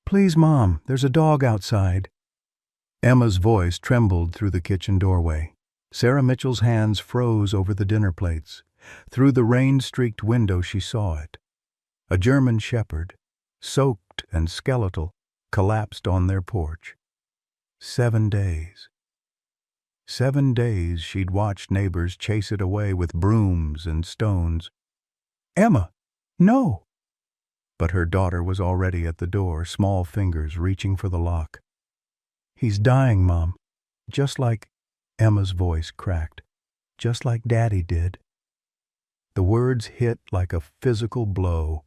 Please, Mom, there's a dog outside. Emma's voice trembled through the kitchen doorway. Sarah Mitchell's hands froze over the dinner plates. Through the rain-streaked window she saw it. A German shepherd, soaked and skeletal, collapsed on their porch. 7 days. 7 days she'd watched neighbors chase it away with brooms and stones. "Emma, no!" But her daughter was already at the door, small fingers reaching for the lock. "He's dying, Mom. Just like—" Emma's voice cracked. "Just like Daddy did." The words hit like a physical blow.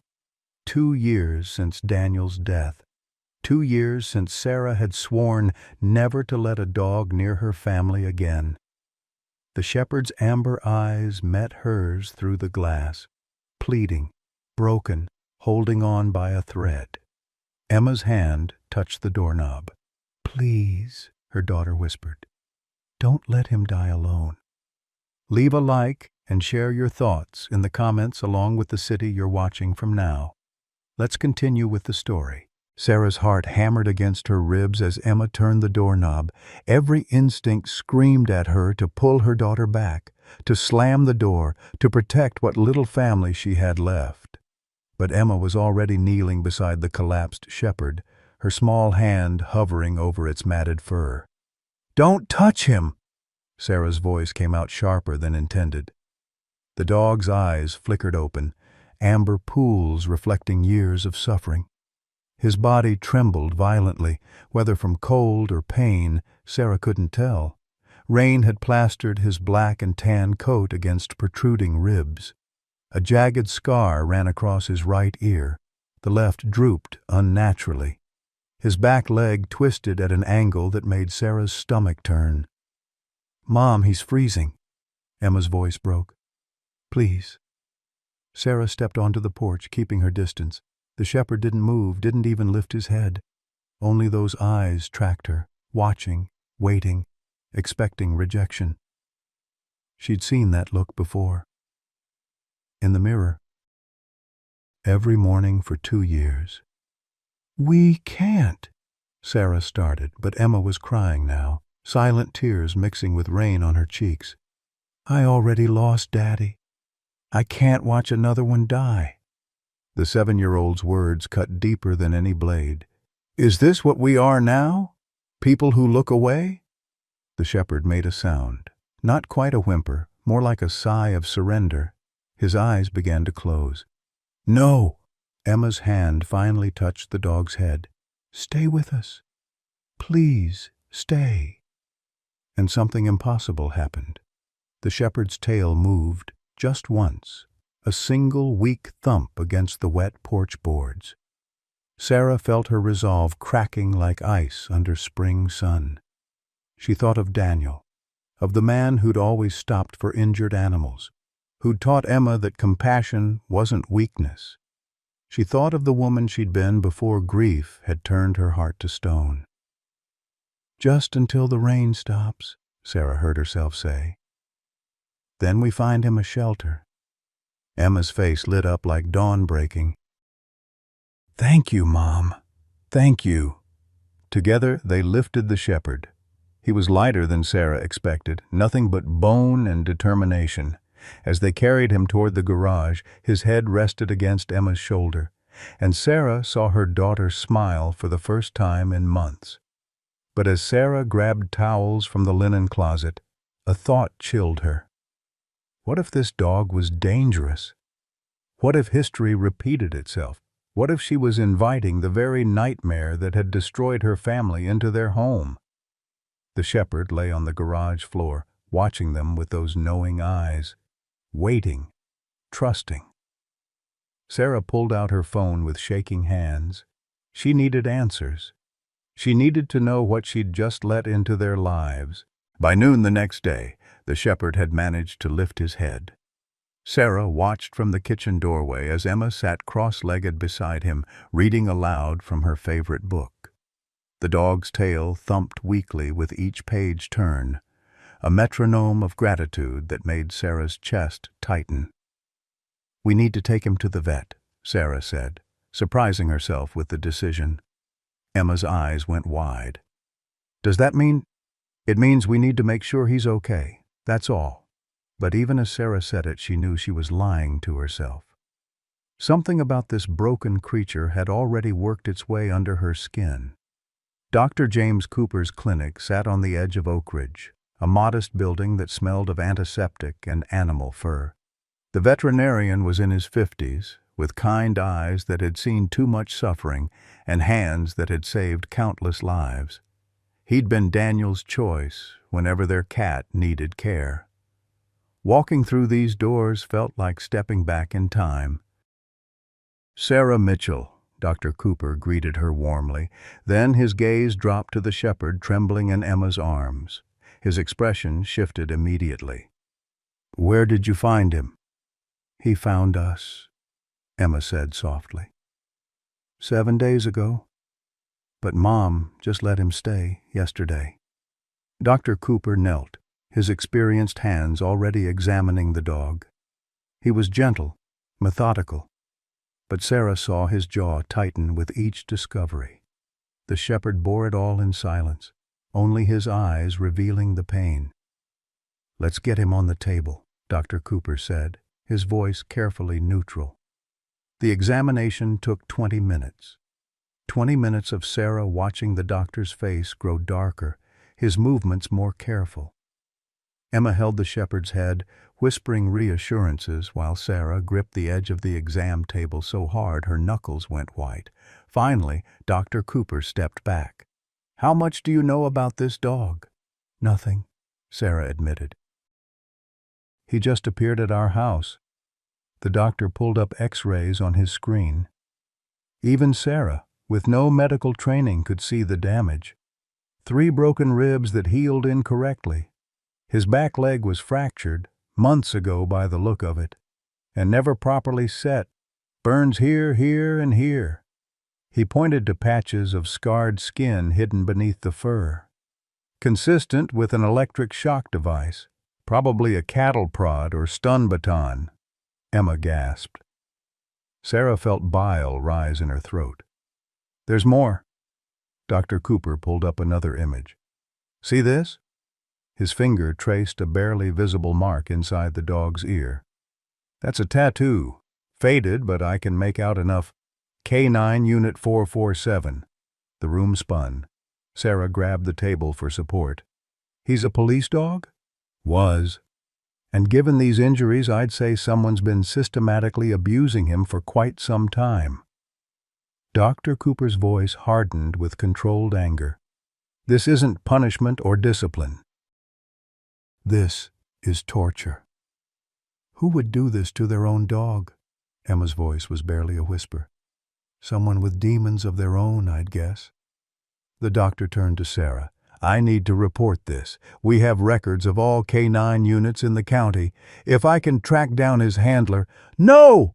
2 years since Daniel's death. 2 years since Sarah had sworn never to let a dog near her family again. The shepherd's amber eyes met hers through the glass, pleading, broken, holding on by a thread. Emma's hand touched the doorknob. "Please," her daughter whispered, "don't let him die alone." Leave a like and share your thoughts in the comments along with the city you're watching from now. Let's continue with the story. Sarah's heart hammered against her ribs as Emma turned the doorknob. Every instinct screamed at her to pull her daughter back, to slam the door, to protect what little family she had left. But Emma was already kneeling beside the collapsed shepherd, her small hand hovering over its matted fur. "Don't touch him!" Sarah's voice came out sharper than intended. The dog's eyes flickered open, amber pools reflecting years of suffering. His body trembled violently, whether from cold or pain, Sarah couldn't tell. Rain had plastered his black and tan coat against protruding ribs. A jagged scar ran across his right ear. The left drooped unnaturally. His back leg twisted at an angle that made Sarah's stomach turn. "Mom, he's freezing." Emma's voice broke. "Please." Sarah stepped onto the porch, keeping her distance. The shepherd didn't move, didn't even lift his head. Only those eyes tracked her, watching, waiting, expecting rejection. She'd seen that look before. In the mirror. Every morning for 2 years. "We can't," Sarah started, but Emma was crying now, silent tears mixing with rain on her cheeks. "I already lost Daddy. I can't watch another one die." The 7-year-old's words cut deeper than any blade. "Is this what we are now? People who look away?" The shepherd made a sound, not quite a whimper, more like a sigh of surrender. His eyes began to close. "No!" Emma's hand finally touched the dog's head. "Stay with us. Please, stay." And something impossible happened. The shepherd's tail moved, just once, a single weak thump against the wet porch boards. Sarah felt her resolve cracking like ice under spring sun. She thought of Daniel, of the man who'd always stopped for injured animals, who'd taught Emma that compassion wasn't weakness. She thought of the woman she'd been before grief had turned her heart to stone. "Just until the rain stops," Sarah heard herself say. "Then we find him a shelter." Emma's face lit up like dawn breaking. "Thank you, Mom. Thank you." Together they lifted the shepherd. He was lighter than Sarah expected, nothing but bone and determination. As they carried him toward the garage, his head rested against Emma's shoulder, and Sarah saw her daughter smile for the first time in months. But as Sarah grabbed towels from the linen closet, a thought chilled her. What if this dog was dangerous? What if history repeated itself? What if she was inviting the very nightmare that had destroyed her family into their home? The shepherd lay on the garage floor, watching them with those knowing eyes, waiting, trusting. Sarah pulled out her phone with shaking hands. She needed answers. She needed to know what she'd just let into their lives. By noon the next day, the shepherd had managed to lift his head. Sarah watched from the kitchen doorway as Emma sat cross-legged beside him, reading aloud from her favorite book. The dog's tail thumped weakly with each page turn, a metronome of gratitude that made Sarah's chest tighten. "We need to take him to the vet," Sarah said, surprising herself with the decision. Emma's eyes went wide. "Does that mean—" "It means we need to make sure he's okay. That's all." But even as Sarah said it, she knew she was lying to herself. Something about this broken creature had already worked its way under her skin. Dr. James Cooper's clinic sat on the edge of Oak Ridge, a modest building that smelled of antiseptic and animal fur. The veterinarian was in his 50s, with kind eyes that had seen too much suffering and hands that had saved countless lives. He'd been Daniel's choice whenever their cat needed care. Walking through these doors felt like stepping back in time. "Sarah Mitchell," Dr. Cooper greeted her warmly. Then his gaze dropped to the shepherd trembling in Emma's arms. His expression shifted immediately. "Where did you find him?" "He found us," Emma said softly. "7 days ago. But Mom just let him stay yesterday." Dr. Cooper knelt, his experienced hands already examining the dog. He was gentle, methodical, but Sarah saw his jaw tighten with each discovery. The shepherd bore it all in silence, only his eyes revealing the pain. "Let's get him on the table," Dr. Cooper said, his voice carefully neutral. The examination took 20 minutes. 20 minutes of Sarah watching the doctor's face grow darker, his movements more careful. Emma held the shepherd's head, whispering reassurances while Sarah gripped the edge of the exam table so hard her knuckles went white. Finally, Dr. Cooper stepped back. "How much do you know about this dog?" "Nothing," Sarah admitted. "He just appeared at our house." The doctor pulled up X-rays on his screen. Even Sarah, with no medical training, could see the damage. 3 broken ribs that healed incorrectly. His back leg was fractured, months ago by the look of it, and never properly set. Burns here, here, and here. He pointed to patches of scarred skin hidden beneath the fur. Consistent with an electric shock device, probably a cattle prod or stun baton. Emma gasped. Sarah felt bile rise in her throat. "There's more." Dr. Cooper pulled up another image. "See this?" His finger traced a barely visible mark inside the dog's ear. "That's a tattoo. Faded, but I can make out enough. K9 Unit 447. The room spun. Sarah grabbed the table for support. "He's a police dog?" "Was. And given these injuries, I'd say someone's been systematically abusing him for quite some time." Dr. Cooper's voice hardened with controlled anger. "This isn't punishment or discipline. This is torture." "Who would do this to their own dog?" Emma's voice was barely a whisper. "Someone with demons of their own, I'd guess." The doctor turned to Sarah. "I need to report this. We have records of all K9 units in the county. If I can track down his handler—" "No!"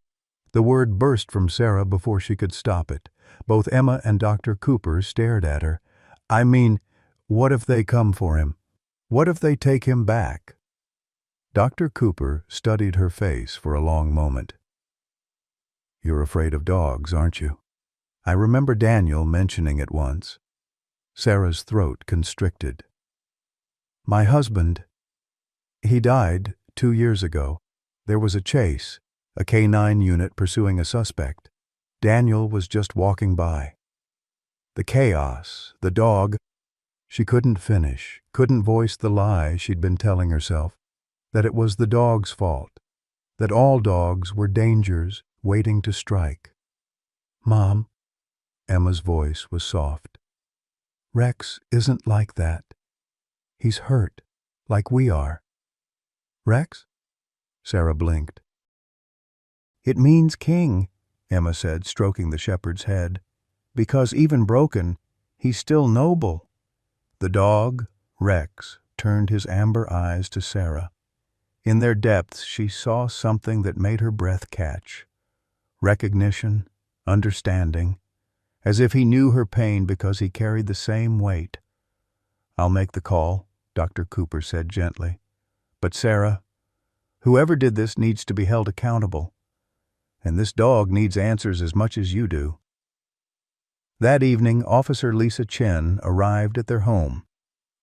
The word burst from Sarah before she could stop it. Both Emma and Dr. Cooper stared at her. "I mean, what if they come for him? What if they take him back?" Dr. Cooper studied her face for a long moment. "You're afraid of dogs, aren't you? I remember Daniel mentioning it once." Sarah's throat constricted. "My husband, he died 2 years ago. There was a chase, a K9 unit pursuing a suspect. Daniel was just walking by. The chaos, the dog—" She couldn't finish, couldn't voice the lie she'd been telling herself, that it was the dog's fault, that all dogs were dangers waiting to strike. "Mom," Emma's voice was soft. "Rex isn't like that. He's hurt, like we are." "Rex?" Sarah blinked. "It means king," Emma said, stroking the shepherd's head. "Because even broken, he's still noble." The dog, Rex, turned his amber eyes to Sarah. In their depths she saw something that made her breath catch. Recognition, understanding, as if he knew her pain because he carried the same weight. "I'll make the call," Dr. Cooper said gently. "But Sarah, whoever did this needs to be held accountable. And this dog needs answers as much as you do." That evening, Officer Lisa Chen arrived at their home.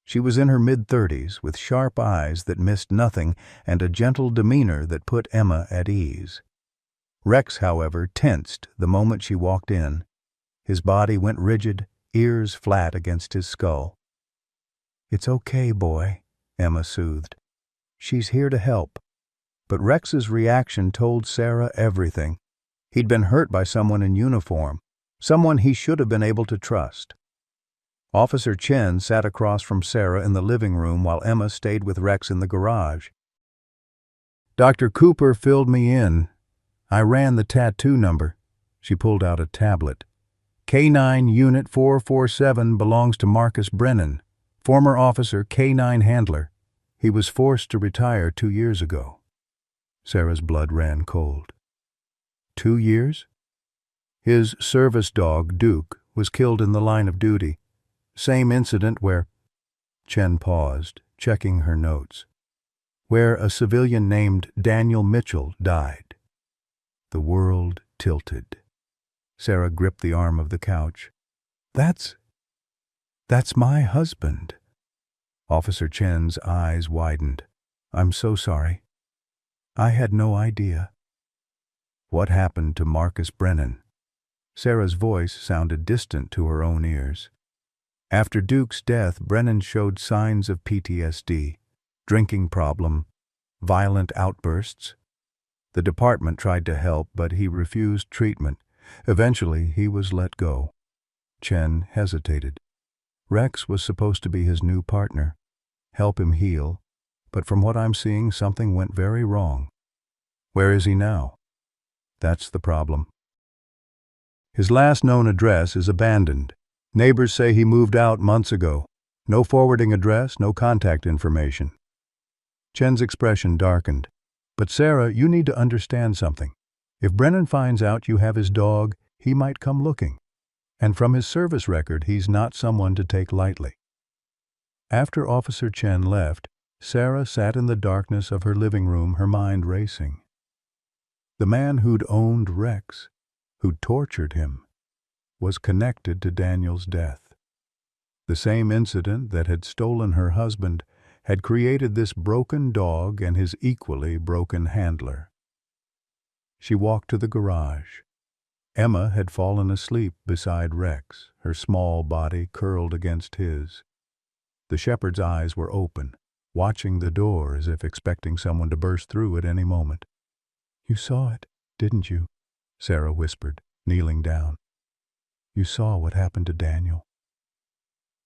She was in her mid-30s, with sharp eyes that missed nothing and a gentle demeanor that put Emma at ease. Rex, however, tensed the moment she walked in. His body went rigid, ears flat against his skull. "It's okay, boy," Emma soothed. "She's here to help." But Rex's reaction told Sarah everything. He'd been hurt by someone in uniform, someone he should have been able to trust. Officer Chen sat across from Sarah in the living room while Emma stayed with Rex in the garage. "Dr. Cooper filled me in. I ran the tattoo number." She pulled out a tablet. "K9 Unit 447 belongs to Marcus Brennan, former officer K9 handler. He was forced to retire 2 years ago." Sarah's blood ran cold. 2 years? His service dog, Duke, was killed in the line of duty. Same incident where— Chen paused, checking her notes. "Where a civilian named Daniel Mitchell died." The world tilted. Sarah gripped the arm of the couch. That's my husband." Officer Chen's eyes widened. "I'm so sorry. I had no idea." "What happened to Marcus Brennan?" Sarah's voice sounded distant to her own ears. "After Duke's death, Brennan showed signs of PTSD, drinking problem, violent outbursts. The department tried to help, but he refused treatment. Eventually, he was let go." Chen hesitated. Rex was supposed to be his new partner, help him heal, but from what I'm seeing, something went very wrong. "Where is he now?" "That's the problem. His last known address is abandoned. Neighbors say he moved out months ago. No forwarding address, no contact information." Chen's expression darkened. "But Sarah, you need to understand something. If Brennan finds out you have his dog, he might come looking. And from his service record, he's not someone to take lightly." After Officer Chen left, Sarah sat in the darkness of her living room, her mind racing. The man who'd owned Rex, who'd tortured him, was connected to Daniel's death. The same incident that had stolen her husband had created this broken dog and his equally broken handler. She walked to the garage. Emma had fallen asleep beside Rex, her small body curled against his. The shepherd's eyes were open, watching the door as if expecting someone to burst through at any moment. "You saw it, didn't you?" Sarah whispered, kneeling down. "You saw what happened to Daniel."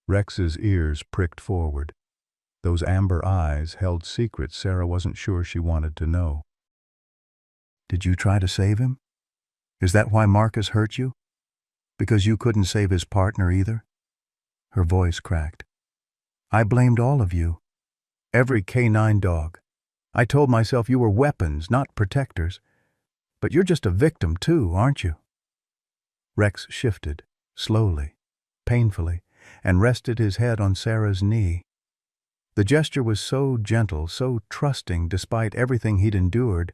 Rex's ears pricked forward. Those amber eyes held secrets Sarah wasn't sure she wanted to know. "Did you try to save him? Is that why Marcus hurt you? Because you couldn't save his partner either?" Her voice cracked. "I blamed all of you. Every K9 dog. I told myself you were weapons, not protectors. But you're just a victim too, aren't you?" Rex shifted, slowly, painfully, and rested his head on Sarah's knee. The gesture was so gentle, so trusting despite everything he'd endured,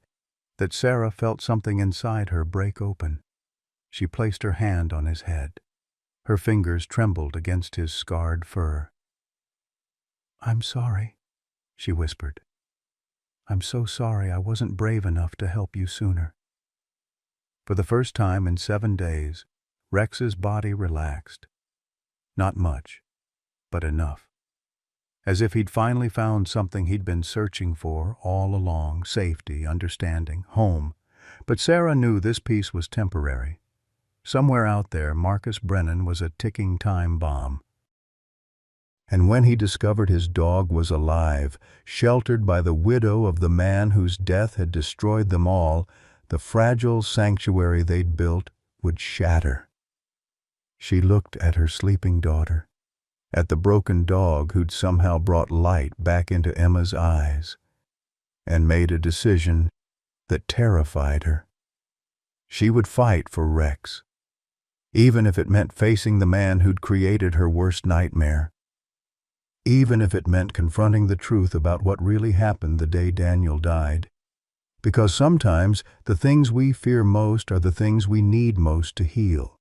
that Sarah felt something inside her break open. She placed her hand on his head. Her fingers trembled against his scarred fur. "I'm sorry," she whispered. "I'm so sorry I wasn't brave enough to help you sooner." For the first time in 7 days, Rex's body relaxed. Not much, but enough. As if he'd finally found something he'd been searching for all along: safety, understanding, home. But Sarah knew this peace was temporary. Somewhere out there, Marcus Brennan was a ticking time bomb. And when he discovered his dog was alive, sheltered by the widow of the man whose death had destroyed them all, the fragile sanctuary they'd built would shatter. She looked at her sleeping daughter, at the broken dog who'd somehow brought light back into Emma's eyes, and made a decision that terrified her. She would fight for Rex, even if it meant facing the man who'd created her worst nightmare. Even if it meant confronting the truth about what really happened the day Daniel died. Because sometimes the things we fear most are the things we need most to heal.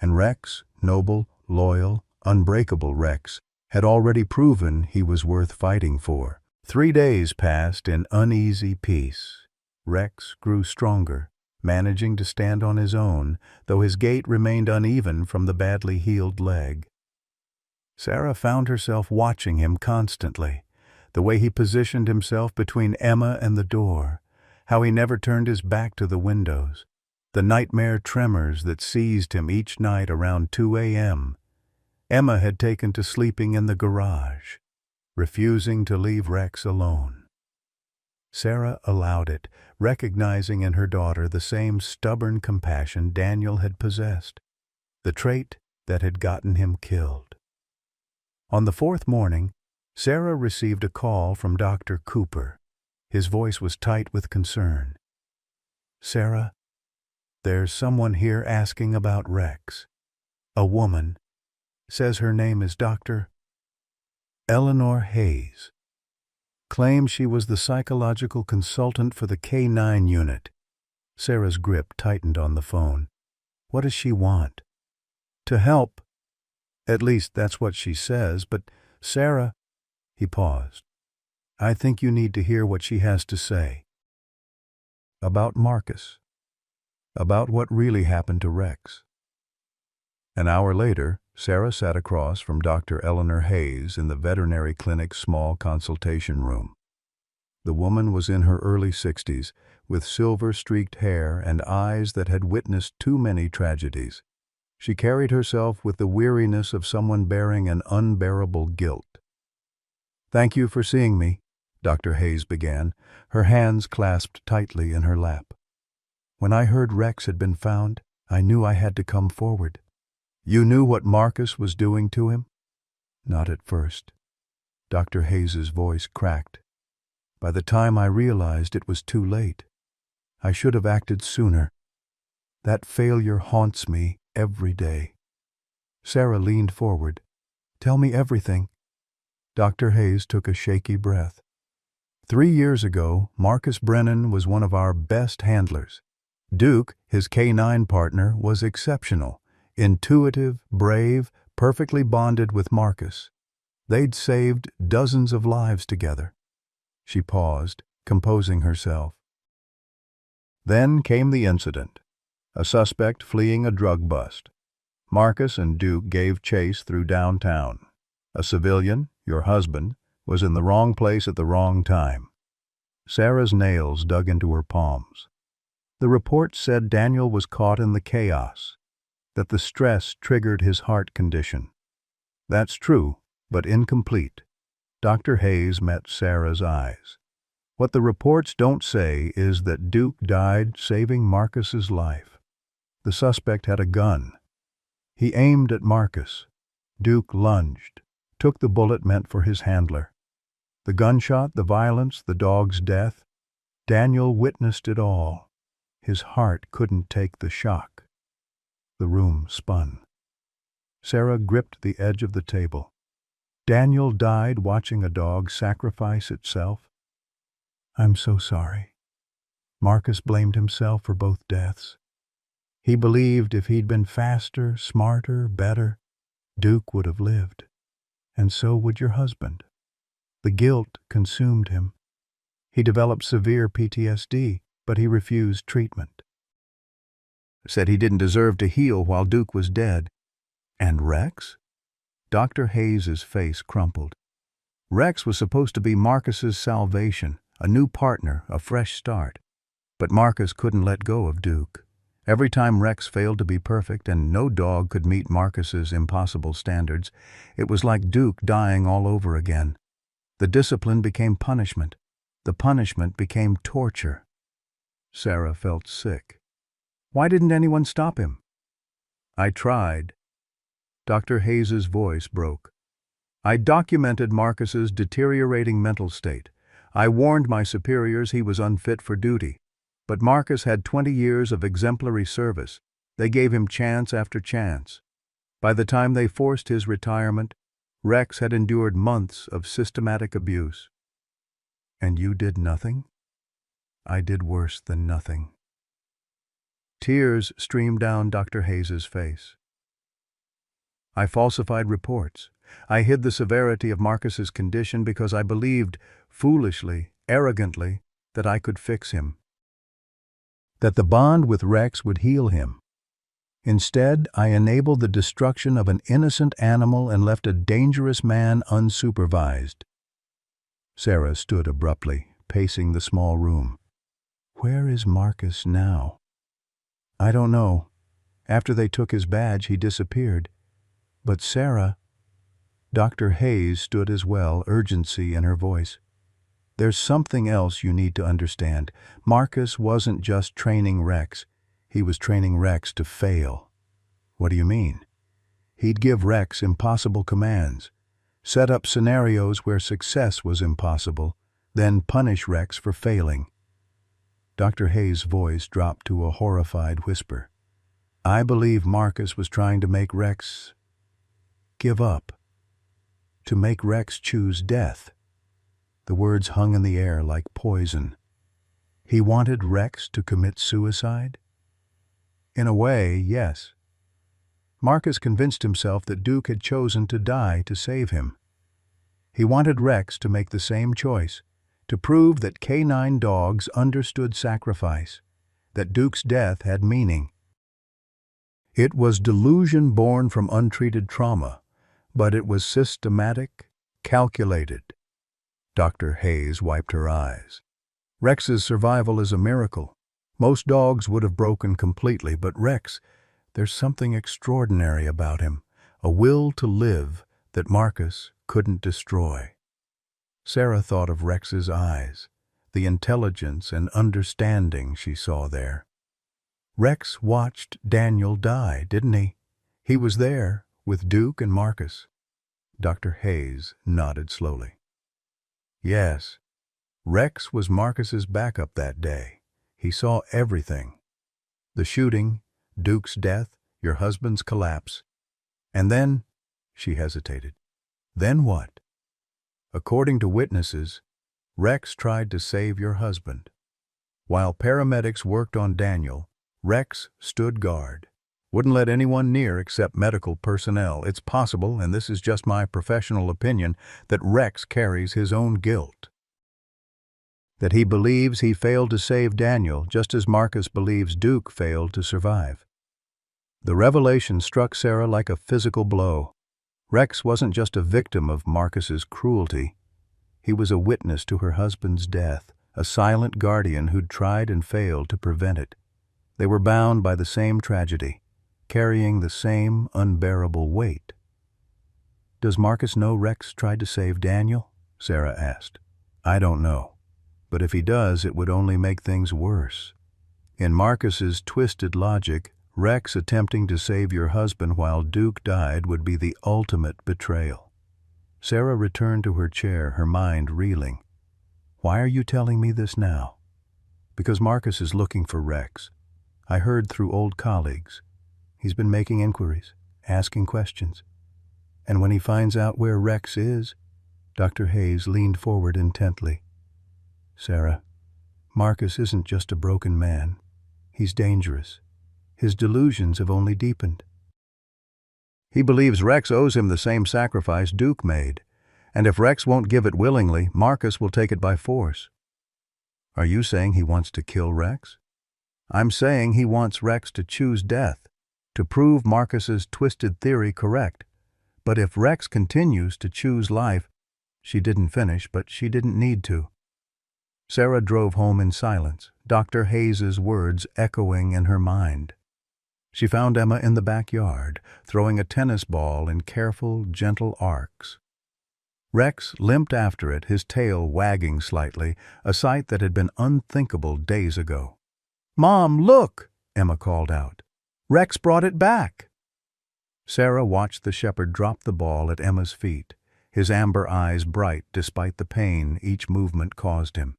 And Rex noble, loyal, unbreakable Rex had already proven he was worth fighting for. 3 days passed in uneasy peace. Rex grew stronger, managing to stand on his own, though his gait remained uneven from the badly healed leg. Sarah found herself watching him constantly, the way he positioned himself between Emma and the door, how he never turned his back to the windows, the nightmare tremors that seized him each night around 2 a.m. Emma had taken to sleeping in the garage, refusing to leave Rex alone. Sarah allowed it, recognizing in her daughter the same stubborn compassion Daniel had possessed, the trait that had gotten him killed. On the 4th morning, Sarah received a call from Dr. Cooper. His voice was tight with concern. "Sarah, there's someone here asking about Rex. A woman. Says her name is Dr. Eleanor Hayes. Claims she was the psychological consultant for the K9 unit." Sarah's grip tightened on the phone. "What does she want?" "To help. At least that's what she says, but Sarah—" He paused. "I think you need to hear what she has to say. About Marcus. About what really happened to Rex." An hour later, Sarah sat across from Dr. Eleanor Hayes in the veterinary clinic's small consultation room. The woman was in her early 60s, with silver-streaked hair and eyes that had witnessed too many tragedies. She carried herself with the weariness of someone bearing an unbearable guilt. "Thank you for seeing me," Dr. Hayes began, her hands clasped tightly in her lap. "When I heard Rex had been found, I knew I had to come forward." "You knew what Marcus was doing to him?" "Not at first." Dr. Hayes's voice cracked. "By the time I realized it was too late. I should have acted sooner. That failure haunts me every day." Sarah leaned forward. "Tell me everything." Dr. Hayes took a shaky breath. 3 years ago, Marcus Brennan was one of our best handlers. Duke, his K9 partner, was exceptional. Intuitive, brave, perfectly bonded with Marcus. They'd saved dozens of lives together. She paused, composing herself. Then came the incident. A suspect fleeing a drug bust. Marcus and Duke gave chase through downtown. A civilian, your husband, was in the wrong place at the wrong time. Sarah's nails dug into her palms. The report said Daniel was caught in the chaos, that the stress triggered his heart condition. That's true, but incomplete. Dr. Hayes met Sarah's eyes. What the reports don't say is that Duke died saving Marcus's life. The suspect had a gun. He aimed at Marcus. Duke lunged, took the bullet meant for his handler. The gunshot, the violence, the dog's death. Daniel witnessed it all. His heart couldn't take the shock. The room spun. Sarah gripped the edge of the table. Daniel died watching a dog sacrifice itself. "I'm so sorry." Marcus blamed himself for both deaths. He believed if he'd been faster, smarter, better, Duke would have lived. And so would your husband. The guilt consumed him. He developed severe PTSD, but he refused treatment. Said he didn't deserve to heal while Duke was dead. And Rex? Dr. Hayes's face crumpled. Rex was supposed to be Marcus's salvation, a new partner, a fresh start. But Marcus couldn't let go of Duke. Every time Rex failed to be perfect, and no dog could meet Marcus's impossible standards, it was like Duke dying all over again. The discipline became punishment. The punishment became torture. Sarah felt sick. Why didn't anyone stop him? "I tried." Dr. Hayes's voice broke. "I documented Marcus's deteriorating mental state. I warned my superiors he was unfit for duty. But Marcus had 20 years of exemplary service. They gave him chance after chance. By the time they forced his retirement, Rex had endured months of systematic abuse." "And you did nothing?" "I did worse than nothing." Tears streamed down Dr. Hayes's face. I falsified reports. I hid the severity of Marcus's condition because I believed, foolishly, arrogantly, that I could fix him. That the bond with Rex would heal him. Instead, I enabled the destruction of an innocent animal and left a dangerous man unsupervised. Sarah stood abruptly, pacing the small room. Where is Marcus now? I don't know. After they took his badge, he disappeared. But Sarah... Dr. Hayes stood as well, urgency in her voice. There's something else you need to understand. Marcus wasn't just training Rex. He was training Rex to fail. What do you mean? He'd give Rex impossible commands, set up scenarios where success was impossible, then punish Rex for failing. Dr. Hayes' voice dropped to a horrified whisper. I believe Marcus was trying to make Rex give up, to make Rex choose death. The words hung in the air like poison. He wanted Rex to commit suicide? In a way, yes. Marcus convinced himself that Duke had chosen to die to save him. He wanted Rex to make the same choice, to prove that canine dogs understood sacrifice, that Duke's death had meaning. It was delusion born from untreated trauma, but it was systematic, calculated. Dr. Hayes wiped her eyes. Rex's survival is a miracle. Most dogs would have broken completely, but Rex, there's something extraordinary about him, a will to live that Marcus couldn't destroy. Sarah thought of Rex's eyes, the intelligence and understanding she saw there. Rex watched Daniel die, didn't he? He was there with Duke and Marcus. Dr. Hayes nodded slowly. Yes, Rex was Marcus's backup that day. He saw everything. The shooting, Duke's death, your husband's collapse. And then, she hesitated. Then what? According to witnesses, Rex tried to save your husband. While paramedics worked on Daniel, Rex stood guard. Wouldn't let anyone near except medical personnel. It's possible, and this is just my professional opinion, that Rex carries his own guilt. That he believes he failed to save Daniel just as Marcus believes Duke failed to survive. The revelation struck Sarah like a physical blow. Rex wasn't just a victim of Marcus's cruelty. He was a witness to her husband's death, a silent guardian who'd tried and failed to prevent it. They were bound by the same tragedy, carrying the same unbearable weight. Does Marcus know Rex tried to save Daniel? Sarah asked. I don't know. But if he does, it would only make things worse. In Marcus's twisted logic, Rex attempting to save your husband while Duke died would be the ultimate betrayal. Sarah returned to her chair, her mind reeling. Why are you telling me this now? Because Marcus is looking for Rex. I heard through old colleagues. He's been making inquiries, asking questions. And when he finds out where Rex is, Dr. Hayes leaned forward intently. Sarah, Marcus isn't just a broken man. He's dangerous. His delusions have only deepened. He believes Rex owes him the same sacrifice Duke made, and if Rex won't give it willingly, Marcus will take it by force. Are you saying he wants to kill Rex? I'm saying he wants Rex to choose death, to prove Marcus's twisted theory correct. But if Rex continues to choose life, she didn't finish, but she didn't need to. Sarah drove home in silence, Dr. Hayes's words echoing in her mind. She found Emma in the backyard, throwing a tennis ball in careful, gentle arcs. Rex limped after it, his tail wagging slightly, a sight that had been unthinkable days ago. "Mom, look!" Emma called out. "Rex brought it back!" Sarah watched the shepherd drop the ball at Emma's feet, his amber eyes bright despite the pain each movement caused him.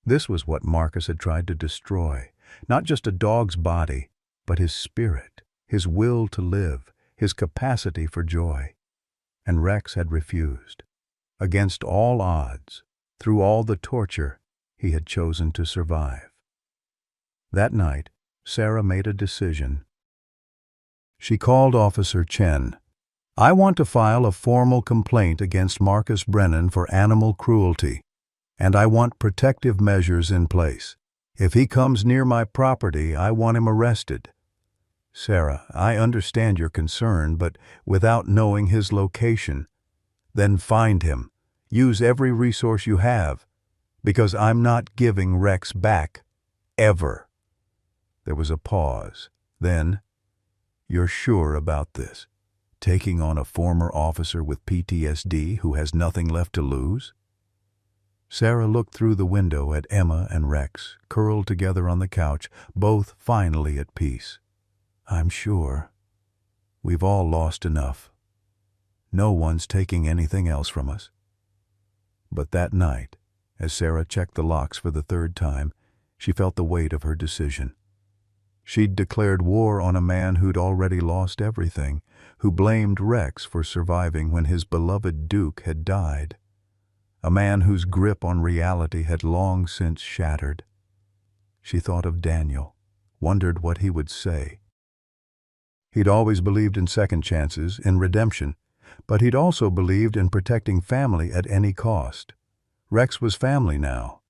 This was what Marcus had tried to destroy, not just a dog's body, but his spirit, his will to live, his capacity for joy. And Rex had refused. Against all odds, through all the torture, he had chosen to survive. That night, Sarah made a decision. She called Officer Chen, I want to file a formal complaint against Marcus Brennan for animal cruelty, and I want protective measures in place. If he comes near my property, I want him arrested. Sarah, I understand your concern, but without knowing his location, then find him. Use every resource you have, because I'm not giving Rex back, ever. There was a pause. Then, you're sure about this? Taking on a former officer with PTSD who has nothing left to lose? Sarah looked through the window at Emma and Rex, curled together on the couch, both finally at peace. I'm sure. We've all lost enough. No one's taking anything else from us. But that night, as Sarah checked the locks for the third time, she felt the weight of her decision. She'd declared war on a man who'd already lost everything, who blamed Rex for surviving when his beloved Duke had died. A man whose grip on reality had long since shattered. She thought of Daniel, wondered what he would say. He'd always believed in second chances, in redemption, but he'd also believed in protecting family at any cost. Rex was family now.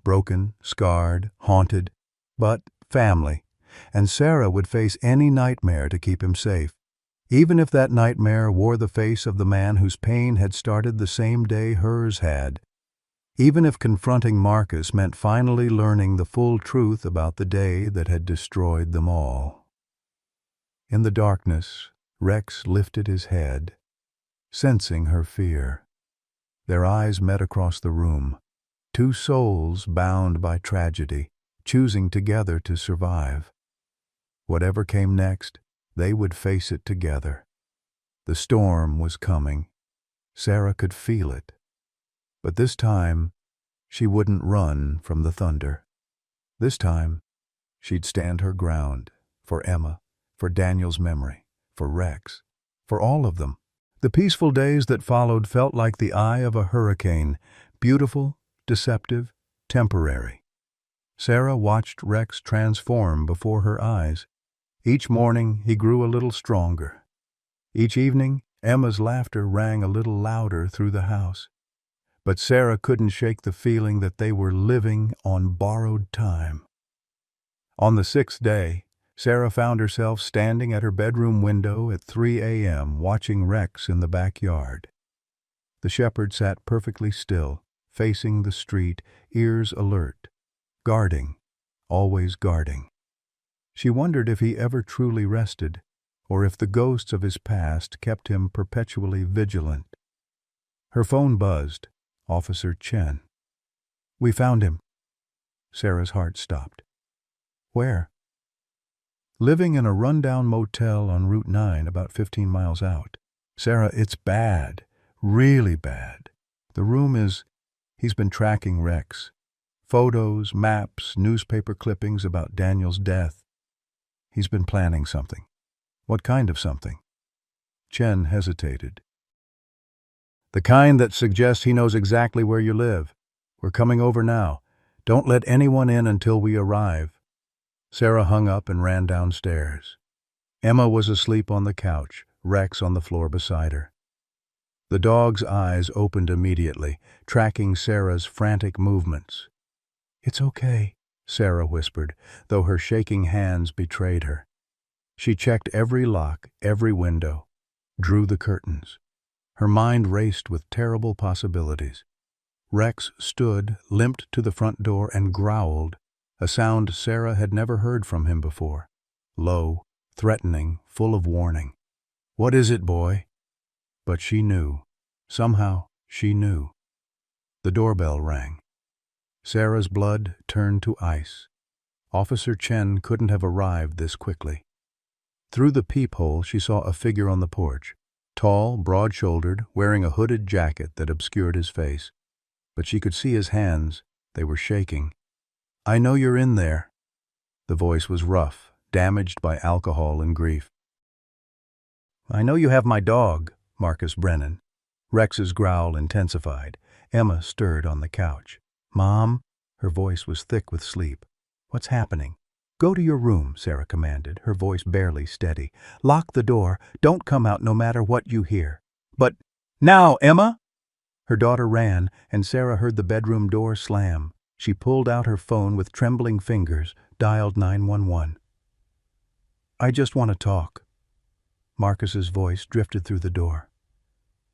Broken, scarred, haunted, but family. And Sarah would face any nightmare to keep him safe, even if that nightmare wore the face of the man whose pain had started the same day hers had. Even if confronting Marcus meant finally learning the full truth about the day that had destroyed them all. In the darkness, Rex lifted his head, sensing her fear. Their eyes met across the room, two souls bound by tragedy, choosing together to survive. Whatever came next, they would face it together. The storm was coming. Sarah could feel it. But this time, she wouldn't run from the thunder. This time, she'd stand her ground, for Emma, for Daniel's memory, for Rex, for all of them. The peaceful days that followed felt like the eye of a hurricane, beautiful, deceptive, temporary. Sarah watched Rex transform before her eyes. Each morning, he grew a little stronger. Each evening, Emma's laughter rang a little louder through the house. But Sarah couldn't shake the feeling that they were living on borrowed time. On the 6th day, Sarah found herself standing at her bedroom window at 3 a.m. watching Rex in the backyard. The shepherd sat perfectly still, facing the street, ears alert, guarding, always guarding. She wondered if he ever truly rested, or if the ghosts of his past kept him perpetually vigilant. Her phone buzzed. Officer Chen. "We found him." Sarah's heart stopped. "Where?" "Living in a rundown motel on Route 9, about 15 miles out." "Sarah, it's bad. Really bad. The room is—" He's been tracking Rex. Photos, maps, newspaper clippings about Daniel's death. He's been planning something. What kind of something? Chen hesitated. "The kind that suggests he knows exactly where you live. We're coming over now. Don't let anyone in until we arrive." Sarah hung up and ran downstairs. Emma was asleep on the couch, Rex on the floor beside her. The dog's eyes opened immediately, tracking Sarah's frantic movements. "It's okay," Sarah whispered, though her shaking hands betrayed her. She checked every lock, every window, drew the curtains. Her mind raced with terrible possibilities. Rex stood, limped to the front door, and growled, a sound Sarah had never heard from him before. Low, threatening, full of warning. "What is it, boy?" But she knew. Somehow, she knew. The doorbell rang. Sarah's blood turned to ice. Officer Chen couldn't have arrived this quickly. Through the peephole, she saw a figure on the porch, tall, broad-shouldered, wearing a hooded jacket that obscured his face. But she could see his hands. They were shaking. "I know you're in there." The voice was rough, damaged by alcohol and grief. "I know you have my dog, Marcus Brennan." Rex's growl intensified. Emma stirred on the couch. "Mom?" Her voice was thick with sleep. "What's happening?" Go to your room, Sarah commanded, her voice barely steady. Lock the door. Don't come out no matter what you hear. But now, Emma! Her daughter ran, and Sarah heard the bedroom door slam. She pulled out her phone with trembling fingers, dialed 911. I just want to talk. Marcus's voice drifted through the door.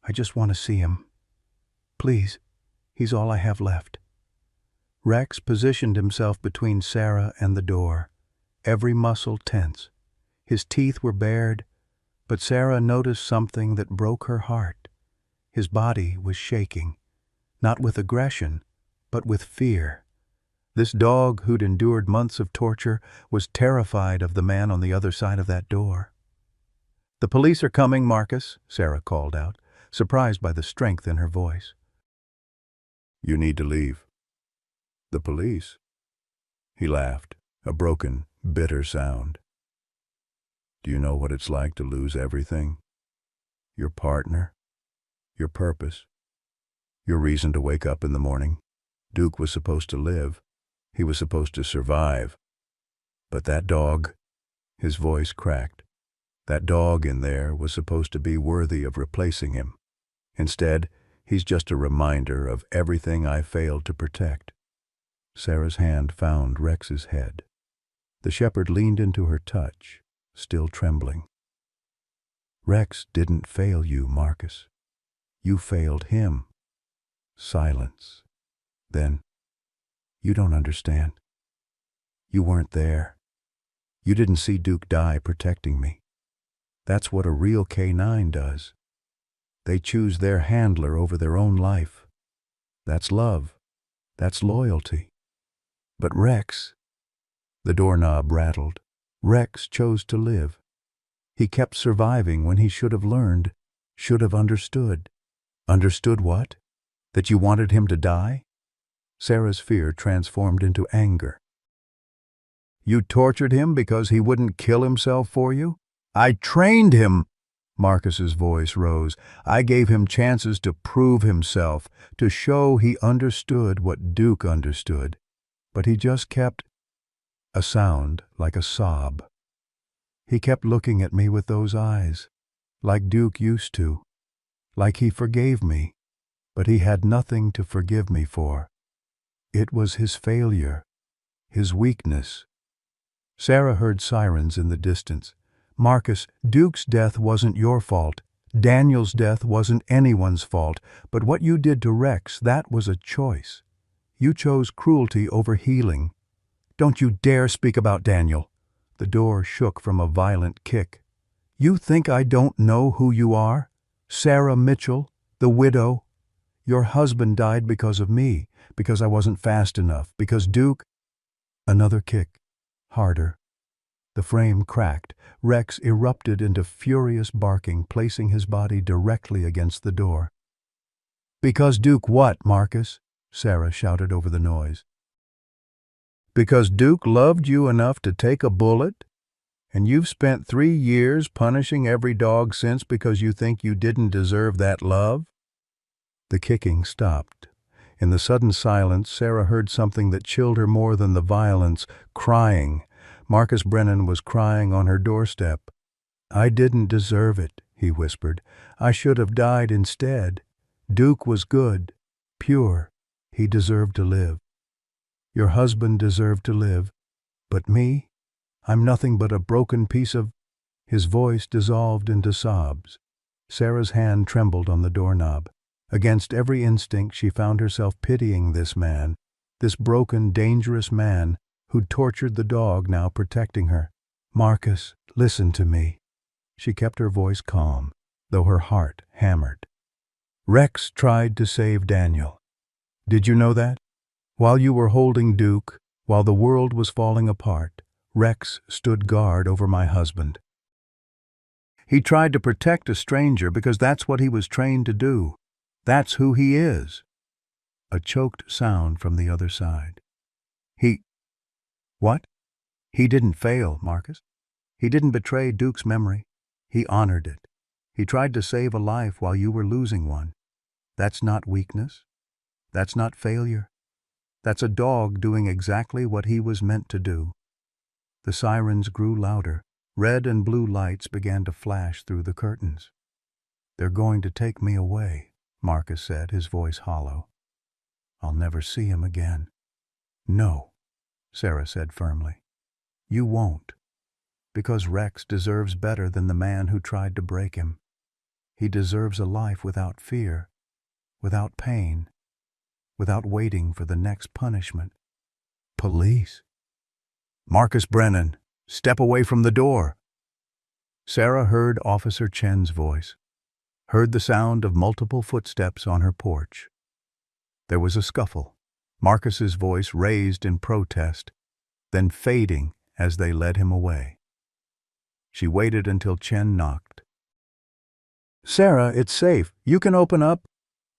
I just want to see him. Please, he's all I have left. Rex positioned himself between Sarah and the door, every muscle tense. His teeth were bared, but Sarah noticed something that broke her heart. His body was shaking, not with aggression, but with fear. This dog who'd endured months of torture was terrified of the man on the other side of that door. The police are coming, Marcus, Sarah called out, surprised by the strength in her voice. You need to leave. The police? He laughed, a broken, bitter sound. Do you know what it's like to lose everything? Your partner, your purpose, your reason to wake up in the morning. Duke was supposed to live. He was supposed to survive. But that dog, his voice cracked, that dog in there was supposed to be worthy of replacing him. Instead, he's just a reminder of everything I failed to protect. Sarah's hand found Rex's head. The shepherd leaned into her touch, still trembling. Rex didn't fail you, Marcus. You failed him. Silence. Then, you don't understand. You weren't there. You didn't see Duke die protecting me. That's what a real K9 does. They choose their handler over their own life. That's love. That's loyalty. But Rex, the doorknob rattled. Rex chose to live. He kept surviving when he should have learned, should have understood. Understood what? That you wanted him to die? Sarah's fear transformed into anger. You tortured him because he wouldn't kill himself for you? I trained him! Marcus's voice rose. I gave him chances to prove himself, to show he understood what Duke understood. But he just kept... A sound like a sob. He kept looking at me with those eyes, like Duke used to, like he forgave me, but he had nothing to forgive me for. It was his failure, his weakness. Sarah heard sirens in the distance. Marcus, Duke's death wasn't your fault. Daniel's death wasn't anyone's fault. But what you did to Rex, that was a choice. You chose cruelty over healing. Don't you dare speak about Daniel. The door shook from a violent kick. You think I don't know who you are? Sarah Mitchell, the widow. Your husband died because of me, because I wasn't fast enough, because Duke... Another kick, harder. The frame cracked. Rex erupted into furious barking, placing his body directly against the door. Because Duke what, Marcus? Sarah shouted over the noise. Because Duke loved you enough to take a bullet? And you've spent 3 years punishing every dog since because you think you didn't deserve that love? The kicking stopped. In the sudden silence, Sarah heard something that chilled her more than the violence, crying. Marcus Brennan was crying on her doorstep. I didn't deserve it, he whispered. I should have died instead. Duke was good, pure. He deserved to live. Your husband deserved to live. But me? I'm nothing but a broken piece of... His voice dissolved into sobs. Sarah's hand trembled on the doorknob. Against every instinct, she found herself pitying this man, this broken, dangerous man who'd tortured the dog now protecting her. Marcus, listen to me. She kept her voice calm, though her heart hammered. Rex tried to save Daniel. Did you know that? While you were holding Duke, while the world was falling apart, Rex stood guard over my husband. He tried to protect a stranger because that's what he was trained to do. That's who he is. A choked sound from the other side. What? He didn't fail, Marcus. He didn't betray Duke's memory. He honored it. He tried to save a life while you were losing one. That's not weakness. That's not failure. That's a dog doing exactly what he was meant to do. The sirens grew louder. Red and blue lights began to flash through the curtains. "They're going to take me away," Marcus said, his voice hollow. "I'll never see him again." "No," Sarah said firmly. "You won't. Because Rex deserves better than the man who tried to break him. He deserves a life without fear, without pain, without waiting for the next punishment." "Police!" "Marcus Brennan, step away from the door." Sarah heard Officer Chen's voice, heard the sound of multiple footsteps on her porch. There was a scuffle, Marcus's voice raised in protest, then fading as they led him away. She waited until Chen knocked. "Sarah, it's safe. You can open up."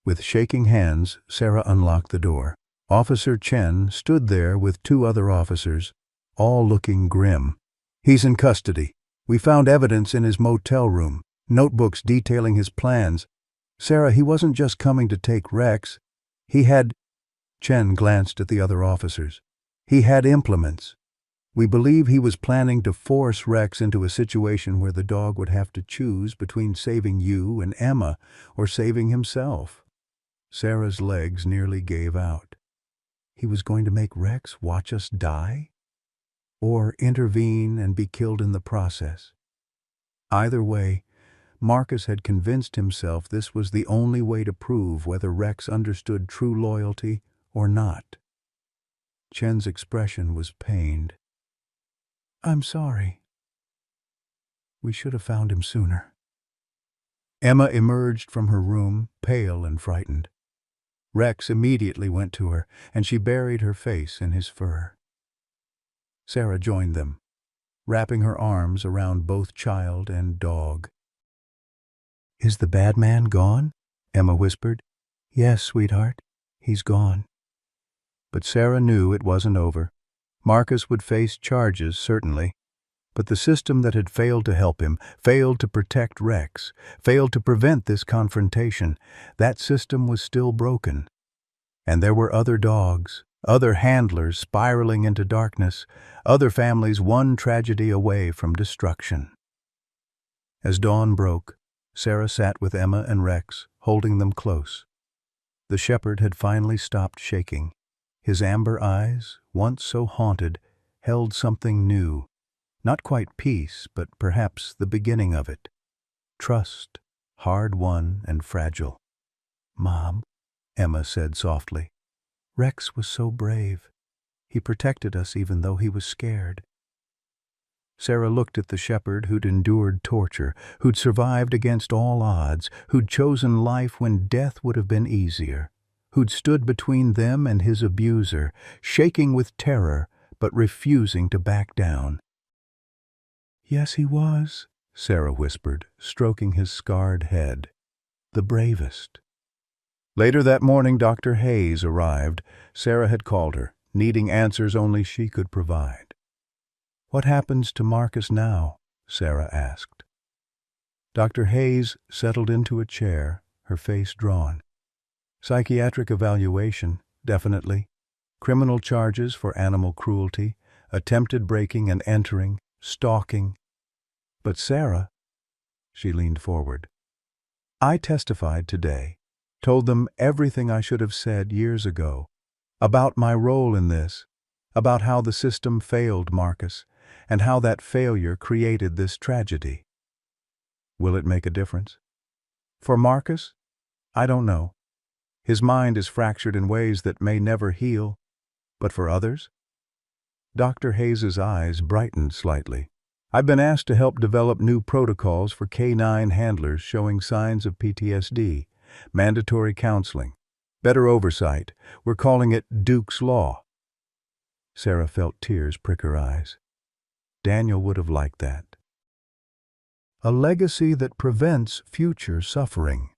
With shaking hands, Sarah unlocked the door. Officer Chen stood there with 2 other officers, all looking grim. "He's in custody. We found evidence in his motel room, notebooks detailing his plans. Sarah, he wasn't just coming to take Rex. He had—" Chen glanced at the other officers. "He had implements. We believe he was planning to force Rex into a situation where the dog would have to choose between saving you and Emma or saving himself." Sarah's legs nearly gave out. He was going to make Rex watch us die? Or intervene and be killed in the process? Either way, Marcus had convinced himself this was the only way to prove whether Rex understood true loyalty or not. Chen's expression was pained. "I'm sorry. We should have found him sooner." Emma emerged from her room, pale and frightened. Rex immediately went to her, and she buried her face in his fur. Sarah joined them, wrapping her arms around both child and dog. "Is the bad man gone?" Emma whispered. "Yes, sweetheart, he's gone." But Sarah knew it wasn't over. Marcus would face charges, certainly, but the system that had failed to help him, failed to protect Rex, failed to prevent this confrontation, that system was still broken. And there were other dogs, other handlers spiraling into darkness, other families one tragedy away from destruction. As dawn broke, Sarah sat with Emma and Rex, holding them close. The shepherd had finally stopped shaking. His amber eyes, once so haunted, held something new. Not quite peace, but perhaps the beginning of it. Trust, hard-won and fragile. "Mom," Emma said softly, "Rex was so brave. He protected us even though he was scared." Sarah looked at the shepherd who'd endured torture, who'd survived against all odds, who'd chosen life when death would have been easier, who'd stood between them and his abuser, shaking with terror but refusing to back down. "Yes, he was," Sarah whispered, stroking his scarred head. "The bravest." Later that morning, Dr. Hayes arrived. Sarah had called her, needing answers only she could provide. "What happens to Marcus now?" Sarah asked. Dr. Hayes settled into a chair, her face drawn. "Psychiatric evaluation, definitely. Criminal charges for animal cruelty, attempted breaking and entering, stalking. But Sarah," she leaned forward, "I testified today, told them everything I should have said years ago, about my role in this, about how the system failed Marcus, and how that failure created this tragedy. Will it make a difference? For Marcus? I don't know. His mind is fractured in ways that may never heal, but for others?" Dr. Hayes's eyes brightened slightly. "I've been asked to help develop new protocols for canine handlers showing signs of PTSD, mandatory counseling, better oversight. We're calling it Duke's Law." Sarah felt tears prick her eyes. Daniel would have liked that. "A legacy that prevents future suffering."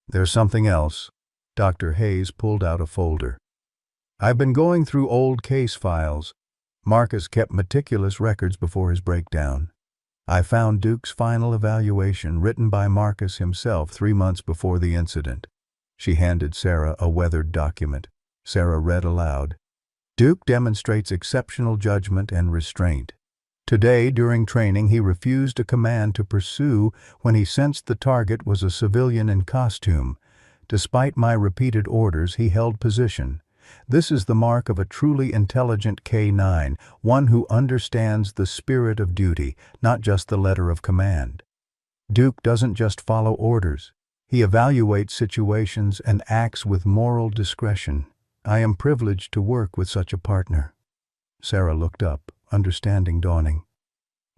"There's something else." Dr. Hayes pulled out a folder. "I've been going through old case files. Marcus kept meticulous records before his breakdown. I found Duke's final evaluation written by Marcus himself 3 months before the incident." She handed Sarah a weathered document. Sarah read aloud. "Duke demonstrates exceptional judgment and restraint. Today, during training, he refused a command to pursue when he sensed the target was a civilian in costume. Despite my repeated orders, he held position. This is the mark of a truly intelligent K9, one who understands the spirit of duty, not just the letter of command. Duke doesn't just follow orders. He evaluates situations and acts with moral discretion. I am privileged to work with such a partner. Sarah looked up, understanding dawning.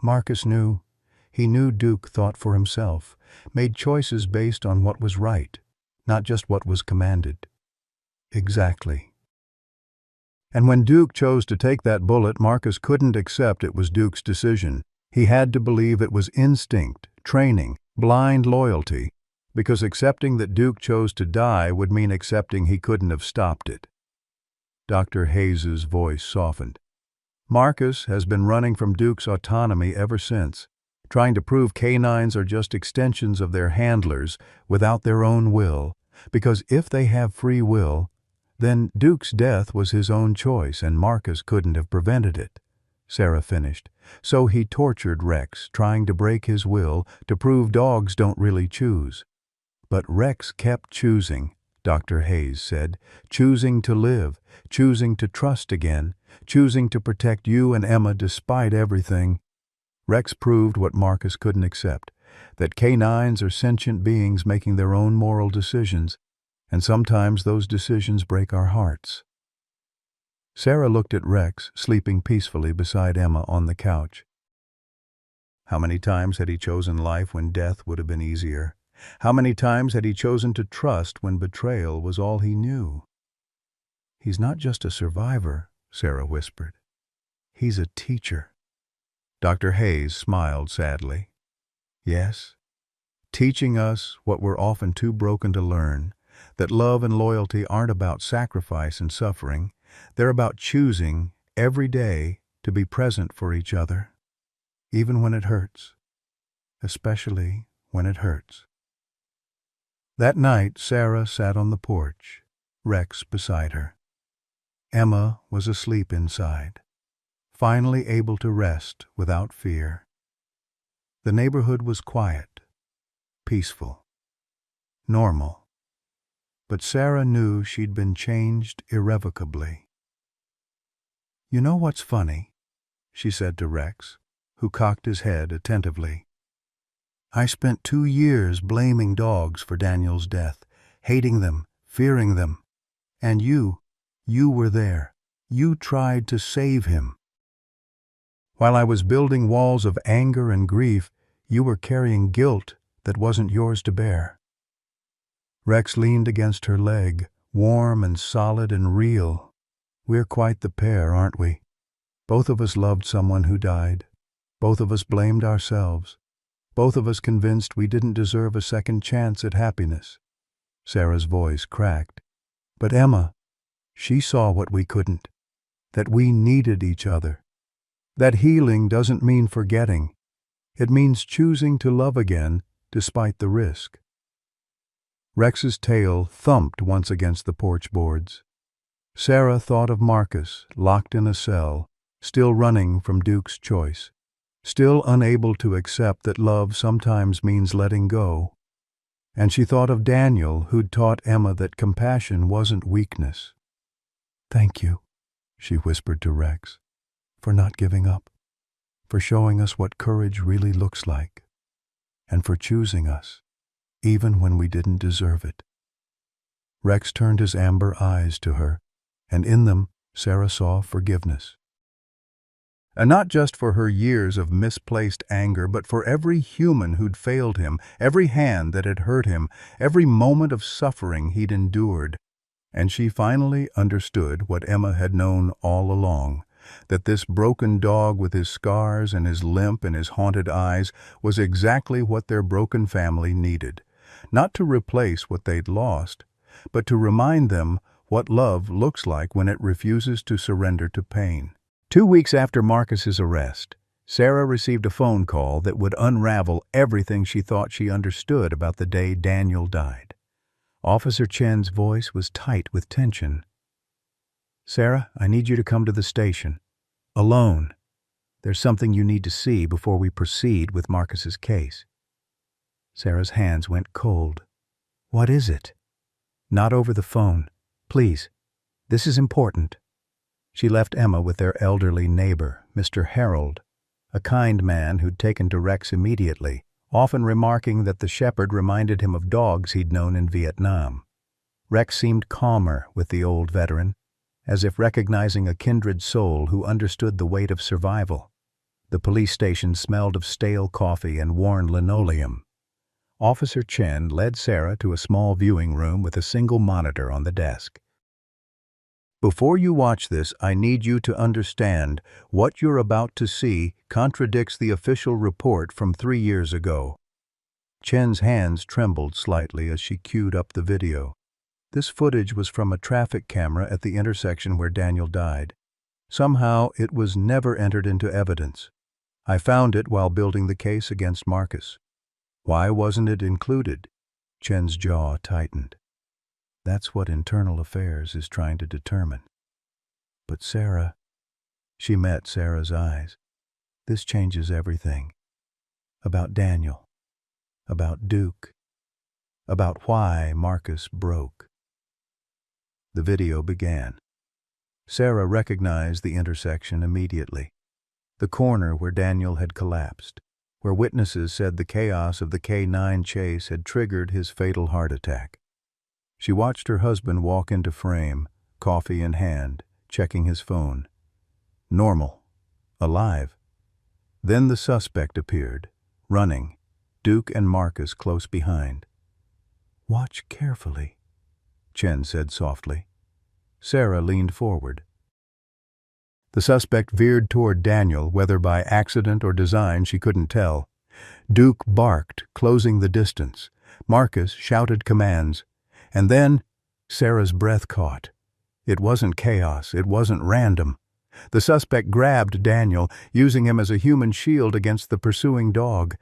Marcus knew. He knew Duke thought for himself, made choices based on what was right, not just what was commanded. Exactly. And when Duke chose to take that bullet, Marcus couldn't accept it was Duke's decision. He had to believe it was instinct, training, blind loyalty, because accepting that Duke chose to die would mean accepting he couldn't have stopped it. Dr. Hayes's voice softened. Marcus has been running from Duke's autonomy ever since, trying to prove canines are just extensions of their handlers without their own will, because if they have free will, then Duke's death was his own choice and Marcus couldn't have prevented it. Sarah finished. So he tortured Rex, trying to break his will to prove dogs don't really choose. But Rex kept choosing, Dr. Hayes said, choosing to live, choosing to trust again, choosing to protect you and Emma despite everything. Rex proved what Marcus couldn't accept, that canines are sentient beings making their own moral decisions, and sometimes those decisions break our hearts. Sarah looked at Rex, sleeping peacefully beside Emma on the couch. How many times had he chosen life when death would have been easier? How many times had he chosen to trust when betrayal was all he knew? He's not just a survivor, Sarah whispered. He's a teacher. Dr. Hayes smiled sadly. Yes, teaching us what we're often too broken to learn, that love and loyalty aren't about sacrifice and suffering. They're about choosing every day to be present for each other, even when it hurts, especially when it hurts. That night, Sarah sat on the porch, Rex beside her. Emma was asleep inside, finally able to rest without fear. The neighborhood was quiet, peaceful, normal. But Sarah knew she'd been changed irrevocably. You know what's funny? She said to Rex, who cocked his head attentively. I spent 2 years blaming dogs for Daniel's death, hating them, fearing them. And you were there. You tried to save him. While I was building walls of anger and grief, you were carrying guilt that wasn't yours to bear. Rex leaned against her leg, warm and solid and real. We're quite the pair, aren't we? Both of us loved someone who died. Both of us blamed ourselves. Both of us convinced we didn't deserve a second chance at happiness. Sarah's voice cracked. But Emma, she saw what we couldn't, that we needed each other. That healing doesn't mean forgetting. It means choosing to love again despite the risk. Rex's tail thumped once against the porch boards. Sarah thought of Marcus, locked in a cell, still running from Duke's choice, still unable to accept that love sometimes means letting go. And she thought of Daniel, who'd taught Emma that compassion wasn't weakness. Thank you, she whispered to Rex, for not giving up, for showing us what courage really looks like, and for choosing us, even when we didn't deserve it. Rex turned his amber eyes to her, and in them Sarah saw forgiveness. And not just for her years of misplaced anger, but for every human who'd failed him, every hand that had hurt him, every moment of suffering he'd endured. And she finally understood what Emma had known all along, that this broken dog with his scars and his limp and his haunted eyes was exactly what their broken family needed. Not to replace what they'd lost, but to remind them what love looks like when it refuses to surrender to pain. 2 weeks after Marcus's arrest, Sarah received a phone call that would unravel everything she thought she understood about the day Daniel died. Officer Chen's voice was tight with tension. Sarah, I need you to come to the station. Alone. There's something you need to see before we proceed with Marcus's case. Sarah's hands went cold. What is it? Not over the phone. Please. This is important. She left Emma with their elderly neighbor, Mr. Harold, a kind man who'd taken to Rex immediately, often remarking that the shepherd reminded him of dogs he'd known in Vietnam. Rex seemed calmer with the old veteran, as if recognizing a kindred soul who understood the weight of survival. The police station smelled of stale coffee and worn linoleum. Officer Chen led Sarah to a small viewing room with a single monitor on the desk. Before you watch this, I need you to understand what you're about to see contradicts the official report from 3 years ago. Chen's hands trembled slightly as she queued up the video. This footage was from a traffic camera at the intersection where Daniel died. Somehow, it was never entered into evidence. I found it while building the case against Marcus. Why wasn't it included? Chen's jaw tightened. That's what Internal Affairs is trying to determine. But Sarah, she met Sarah's eyes. This changes everything. About Daniel. About Duke. About why Marcus broke. The video began. Sarah recognized the intersection immediately. The corner where Daniel had collapsed, where witnesses said the chaos of the K9 chase had triggered his fatal heart attack. She watched her husband walk into frame, coffee in hand, checking his phone. Normal. Alive. Then the suspect appeared, running, Duke and Marcus close behind. Watch carefully, Chen said softly. Sarah leaned forward. The suspect veered toward Daniel, whether by accident or design she couldn't tell. Duke barked, closing the distance. Marcus shouted commands. And then, Sarah's breath caught. It wasn't chaos, it wasn't random. The suspect grabbed Daniel, using him as a human shield against the pursuing dog.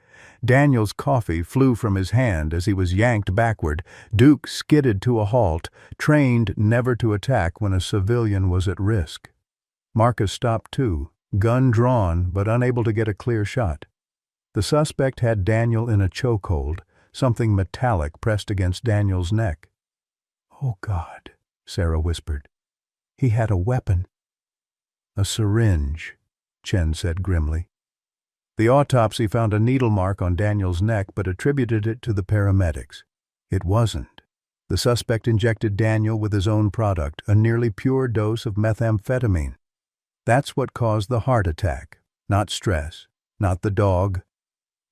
Daniel's coffee flew from his hand as he was yanked backward. Duke skidded to a halt, trained never to attack when a civilian was at risk. Marcus stopped too, gun drawn but unable to get a clear shot. The suspect had Daniel in a chokehold, something metallic pressed against Daniel's neck. "Oh God," Sarah whispered. "He had a weapon." "A syringe," Chen said grimly. The autopsy found a needle mark on Daniel's neck but attributed it to the paramedics. It wasn't. The suspect injected Daniel with his own product, a nearly pure dose of methamphetamine. That's what caused the heart attack. Not stress, not the dog.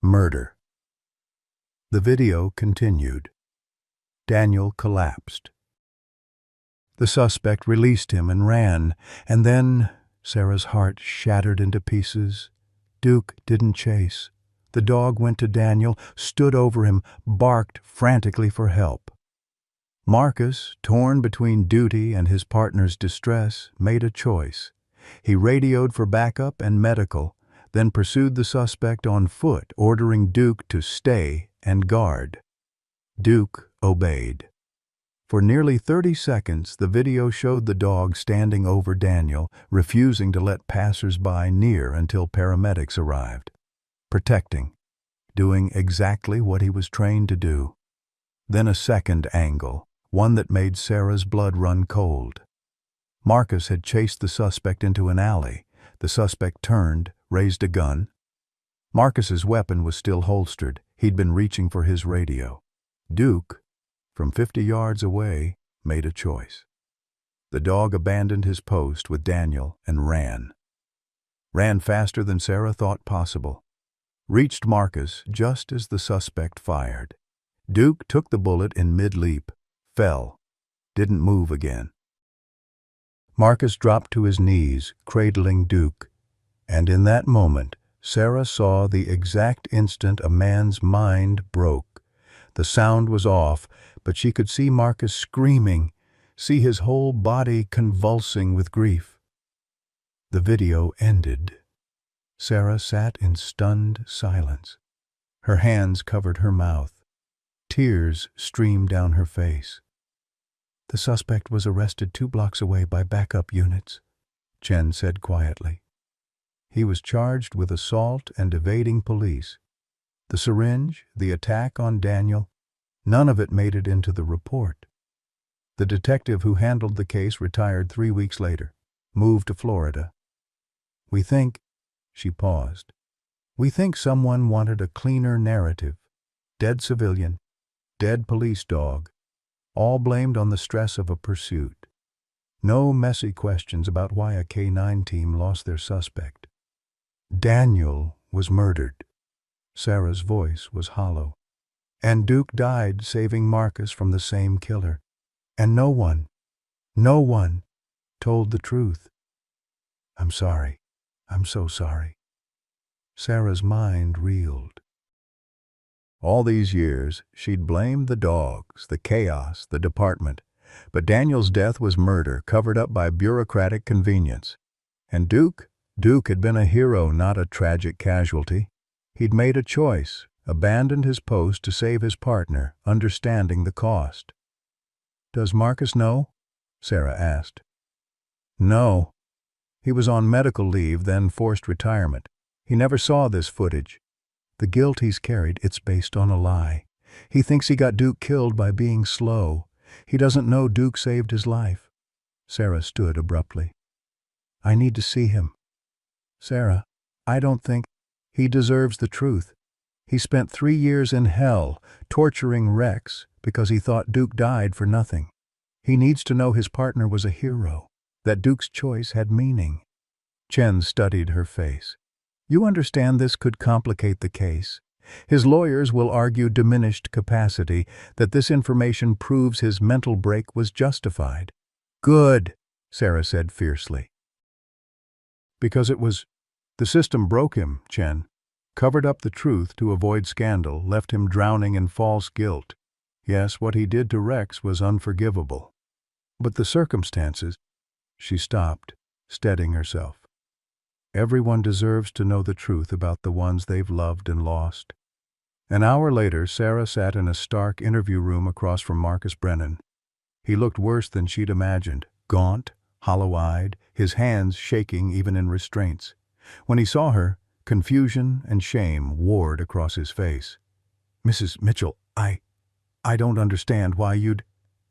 Murder. The video continued. Daniel collapsed. The suspect released him and ran, and then Sarah's heart shattered into pieces. Duke didn't chase. The dog went to Daniel, stood over him, barked frantically for help. Marcus, torn between duty and his partner's distress, made a choice. He radioed for backup and medical, then pursued the suspect on foot, ordering Duke to stay and guard. Duke obeyed. For nearly 30 seconds, the video showed the dog standing over Daniel, refusing to let passers-by near until paramedics arrived. Protecting, doing exactly what he was trained to do. Then a second angle, one that made Sarah's blood run cold. Marcus had chased the suspect into an alley. The suspect turned, raised a gun. Marcus's weapon was still holstered. He'd been reaching for his radio. Duke, from 50 yards away, made a choice. The dog abandoned his post with Daniel and ran. Ran faster than Sarah thought possible. Reached Marcus just as the suspect fired. Duke took the bullet in mid-leap, fell, didn't move again. Marcus dropped to his knees, cradling Duke, and in that moment, Sarah saw the exact instant a man's mind broke. The sound was off, but she could see Marcus screaming, see his whole body convulsing with grief. The video ended. Sarah sat in stunned silence. Her hands covered her mouth. Tears streamed down her face. The suspect was arrested 2 blocks away by backup units, Chen said quietly. He was charged with assault and evading police. The syringe, the attack on Daniel, none of it made it into the report. The detective who handled the case retired 3 weeks later, moved to Florida. We think, she paused, we think someone wanted a cleaner narrative. Dead civilian, dead police dog, all blamed on the stress of a pursuit. No messy questions about why a K-9 team lost their suspect. Daniel was murdered. Sarah's voice was hollow. And Duke died saving Marcus from the same killer. And no one told the truth. I'm sorry. I'm so sorry. Sarah's mind reeled. All these years, she'd blamed the dogs, the chaos, the department. But Daniel's death was murder covered up by bureaucratic convenience. And Duke had been a hero, not a tragic casualty. He'd made a choice, abandoned his post to save his partner, understanding the cost. Does Marcus know? Sarah asked. No. He was on medical leave, then forced retirement. He never saw this footage. The guilt he's carried, it's based on a lie. He thinks he got Duke killed by being slow. He doesn't know Duke saved his life. Sarah stood abruptly. I need to see him. Sarah, I don't think he deserves the truth. He spent 3 years in hell, torturing Rex because he thought Duke died for nothing. He needs to know his partner was a hero, that Duke's choice had meaning. Chen studied her face. You understand this could complicate the case. His lawyers will argue diminished capacity, that this information proves his mental break was justified. Good, Sarah said fiercely. Because the system broke him, Chen. Covered up the truth to avoid scandal, left him drowning in false guilt. Yes, what he did to Rex was unforgivable. But the circumstances... She stopped, steadying herself. Everyone deserves to know the truth about the ones they've loved and lost. An hour later, Sarah sat in a stark interview room across from Marcus Brennan. He looked worse than she'd imagined, gaunt, hollow-eyed, his hands shaking even in restraints. When he saw her, confusion and shame warred across his face. Mrs. Mitchell, I don't understand why you'd...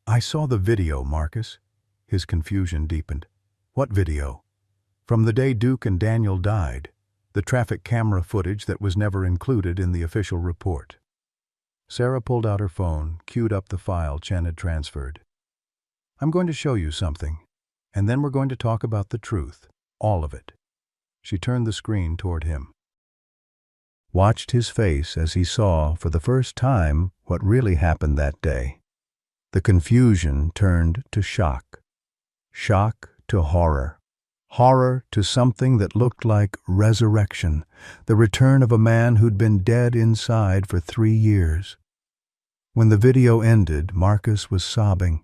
I saw the video, Marcus. His confusion deepened. What video? From the day Duke and Daniel died, the traffic camera footage that was never included in the official report. Sarah pulled out her phone, queued up the file Chen had transferred. I'm going to show you something, and then we're going to talk about the truth, all of it. She turned the screen toward him. Watched his face as he saw, for the first time, what really happened that day. The confusion turned to shock. Shock to horror. Horror to something that looked like resurrection, the return of a man who'd been dead inside for 3 years. When the video ended, Marcus was sobbing.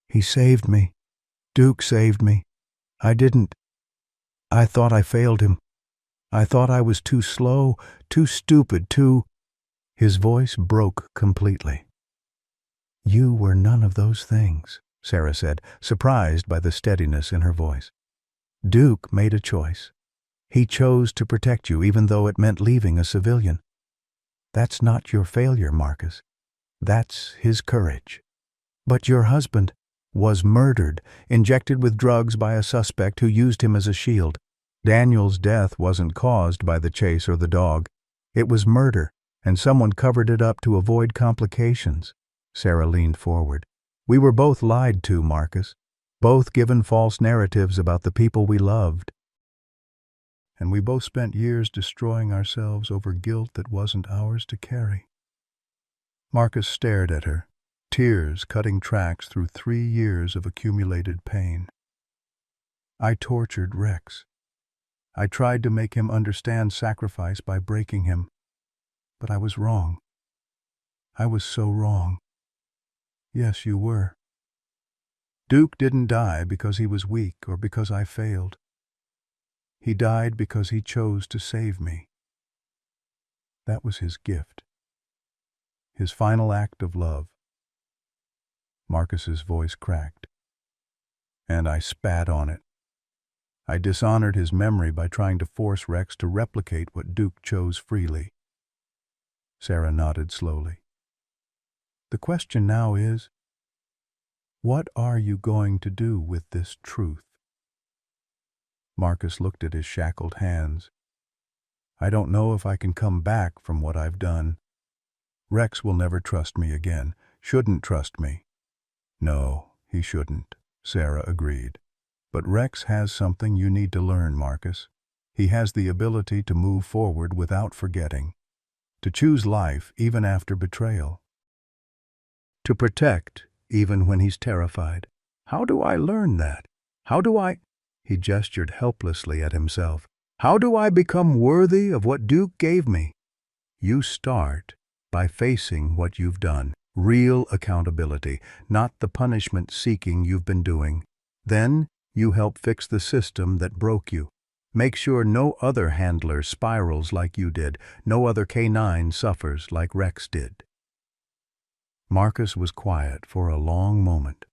He saved me. Duke saved me. I thought I failed him. I thought I was too slow, too stupid, too... His voice broke completely. You were none of those things, Sarah said, surprised by the steadiness in her voice. Duke made a choice. He chose to protect you even though it meant leaving a civilian. That's not your failure, Marcus. That's his courage. But your husband was murdered, injected with drugs by a suspect who used him as a shield. Daniel's death wasn't caused by the chase or the dog. It was murder, and someone covered it up to avoid complications. Sarah leaned forward. We were both lied to, Marcus. Both given false narratives about the people we loved. And we both spent years destroying ourselves over guilt that wasn't ours to carry. Marcus stared at her, tears cutting tracks through 3 years of accumulated pain. I tortured Rex. I tried to make him understand sacrifice by breaking him. But I was wrong. I was so wrong. Yes, you were. Duke didn't die because he was weak or because I failed. He died because he chose to save me. That was his gift. His final act of love. Marcus's voice cracked. And I spat on it. I dishonored his memory by trying to force Rex to replicate what Duke chose freely. Sarah nodded slowly. The question now is, what are you going to do with this truth? Marcus looked at his shackled hands. I don't know if I can come back from what I've done. Rex will never trust me again, shouldn't trust me. No, he shouldn't, Sarah agreed. But Rex has something you need to learn, Marcus. He has the ability to move forward without forgetting, to choose life even after betrayal, to protect even when he's terrified. How do I learn that? How do I... He gestured helplessly at himself. How do I become worthy of what Duke gave me? You start by facing what you've done. Real accountability, not the punishment-seeking you've been doing. Then you help fix the system that broke you. Make sure no other handler spirals like you did, no other canine suffers like Rex did. Marcus was quiet for a long moment.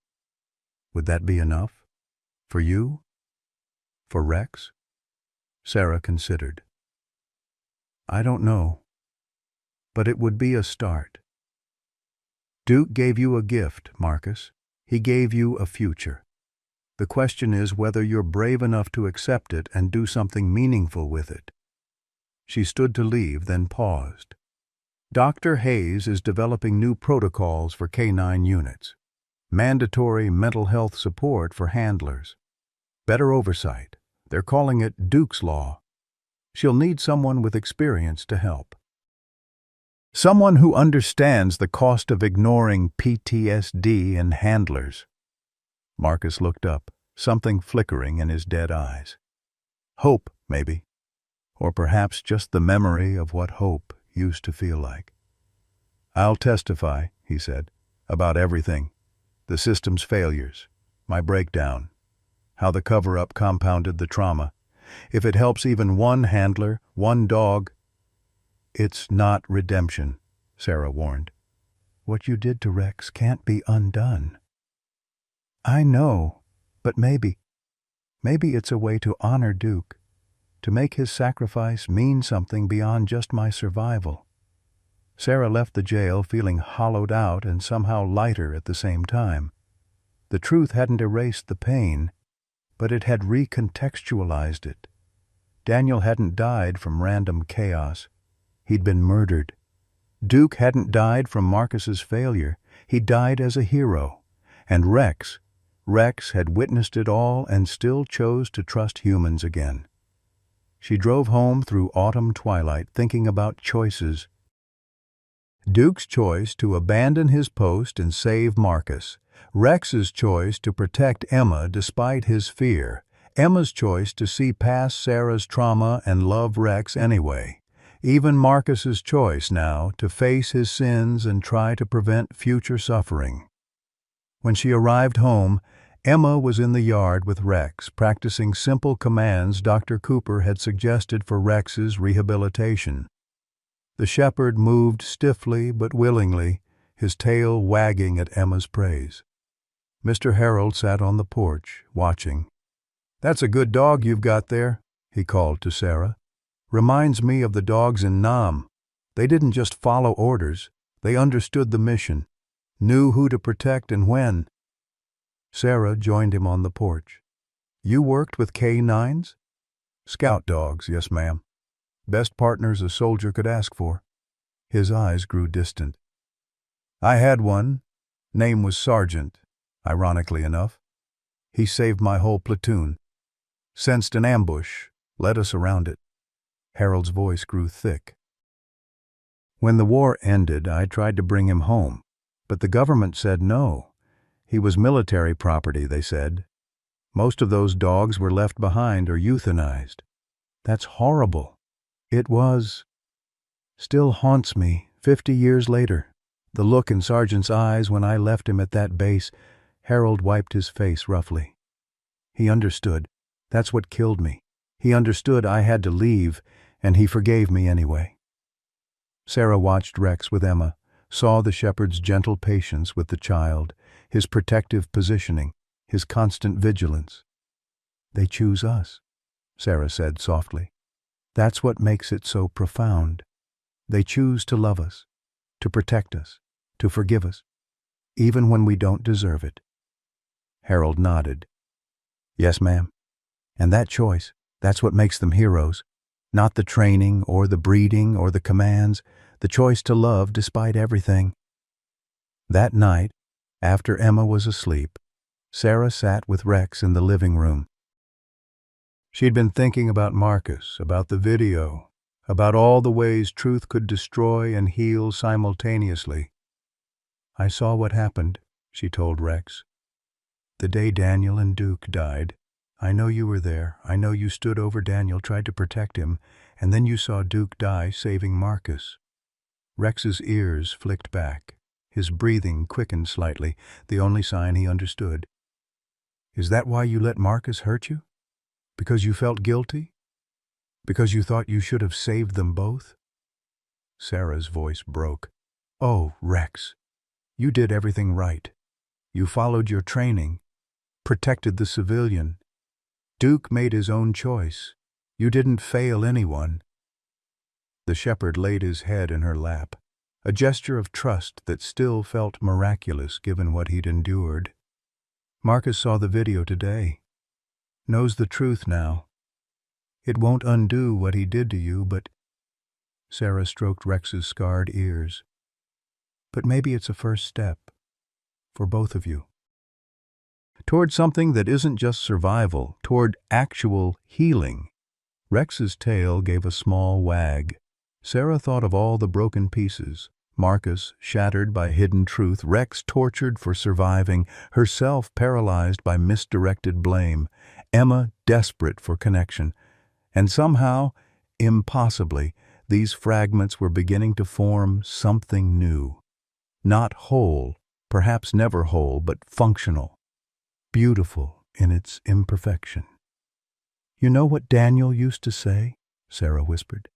Would that be enough? For you? For Rex? Sarah considered. I don't know, but it would be a start. Duke gave you a gift, Marcus. He gave you a future. The question is whether you're brave enough to accept it and do something meaningful with it. She stood to leave, then paused. Dr. Hayes is developing new protocols for canine units. Mandatory mental health support for handlers. Better oversight. They're calling it Duke's Law. She'll need someone with experience to help. Someone who understands the cost of ignoring PTSD in handlers. Marcus looked up, something flickering in his dead eyes. Hope, maybe. Or perhaps just the memory of what hope used to feel like. I'll testify, he said, about everything. The system's failures, my breakdown, how the cover-up compounded the trauma. If it helps even one handler, one dog... It's not redemption, Sarah warned. What you did to Rex can't be undone. I know, but maybe it's a way to honor Duke, to make his sacrifice mean something beyond just my survival. Sarah left the jail feeling hollowed out and somehow lighter at the same time. The truth hadn't erased the pain, but it had recontextualized it. Daniel hadn't died from random chaos. He'd been murdered. Duke hadn't died from Marcus's failure. He died as a hero. And Rex had witnessed it all and still chose to trust humans again. She drove home through autumn twilight thinking about choices. Duke's choice to abandon his post and save Marcus. Rex's choice to protect Emma despite his fear. Emma's choice to see past Sarah's trauma and love Rex anyway. Even Marcus's choice now to face his sins and try to prevent future suffering. When she arrived home, Emma was in the yard with Rex, practicing simple commands Dr. Cooper had suggested for Rex's rehabilitation. The shepherd moved stiffly but willingly, his tail wagging at Emma's praise. Mr. Harold sat on the porch, watching. "That's a good dog you've got there," he called to Sarah. "Reminds me of the dogs in Nam. They didn't just follow orders, they understood the mission, knew who to protect and when." Sarah joined him on the porch. "You worked with K9s?" "Scout dogs, yes ma'am. Best partners a soldier could ask for." His eyes grew distant. "I had one. Name was Sergeant, ironically enough. He saved my whole platoon. Sensed an ambush, led us around it." Harold's voice grew thick. "When the war ended, I tried to bring him home, but the government said no. He was military property, they said. Most of those dogs were left behind or euthanized. That's horrible." "It was. Still haunts me, 50 years later. The look in Sergeant's eyes when I left him at that base." Harold wiped his face roughly. "He understood. That's what killed me. He understood I had to leave, and he forgave me anyway." Sarah watched Rex with Emma, saw the shepherd's gentle patience with the child, his protective positioning, his constant vigilance. "They choose us," Sarah said softly. That's what makes it so profound. They choose to love us, to protect us, to forgive us, even when we don't deserve it. Harold nodded. Yes, ma'am. And that choice, that's what makes them heroes. Not the training or the breeding or the commands, the choice to love despite everything. That night, after Emma was asleep, Sarah sat with Rex in the living room. She'd been thinking about Marcus, about the video, about all the ways truth could destroy and heal simultaneously. I saw what happened, she told Rex. The day Daniel and Duke died. I know you were there. I know you stood over Daniel, tried to protect him, and then you saw Duke die saving Marcus. Rex's ears flicked back. His breathing quickened slightly, the only sign he understood. Is that why you let Marcus hurt you? Because you felt guilty? Because you thought you should have saved them both? Sarah's voice broke. Oh, Rex, you did everything right. You followed your training, protected the civilian. Duke made his own choice. You didn't fail anyone. The shepherd laid his head in her lap, a gesture of trust that still felt miraculous given what he'd endured. Marcus saw the video today. Knows the truth now. It won't undo what he did to you, but... Sarah stroked Rex's scarred ears. But maybe it's a first step. For both of you. Toward something that isn't just survival, toward actual healing. Rex's tail gave a small wag. Sarah thought of all the broken pieces. Marcus, shattered by hidden truth, Rex tortured for surviving, herself paralyzed by misdirected blame, Emma desperate for connection. And somehow, impossibly, these fragments were beginning to form something new. Not whole, perhaps never whole, but functional. Beautiful in its imperfection. You know what Daniel used to say? Sarah whispered.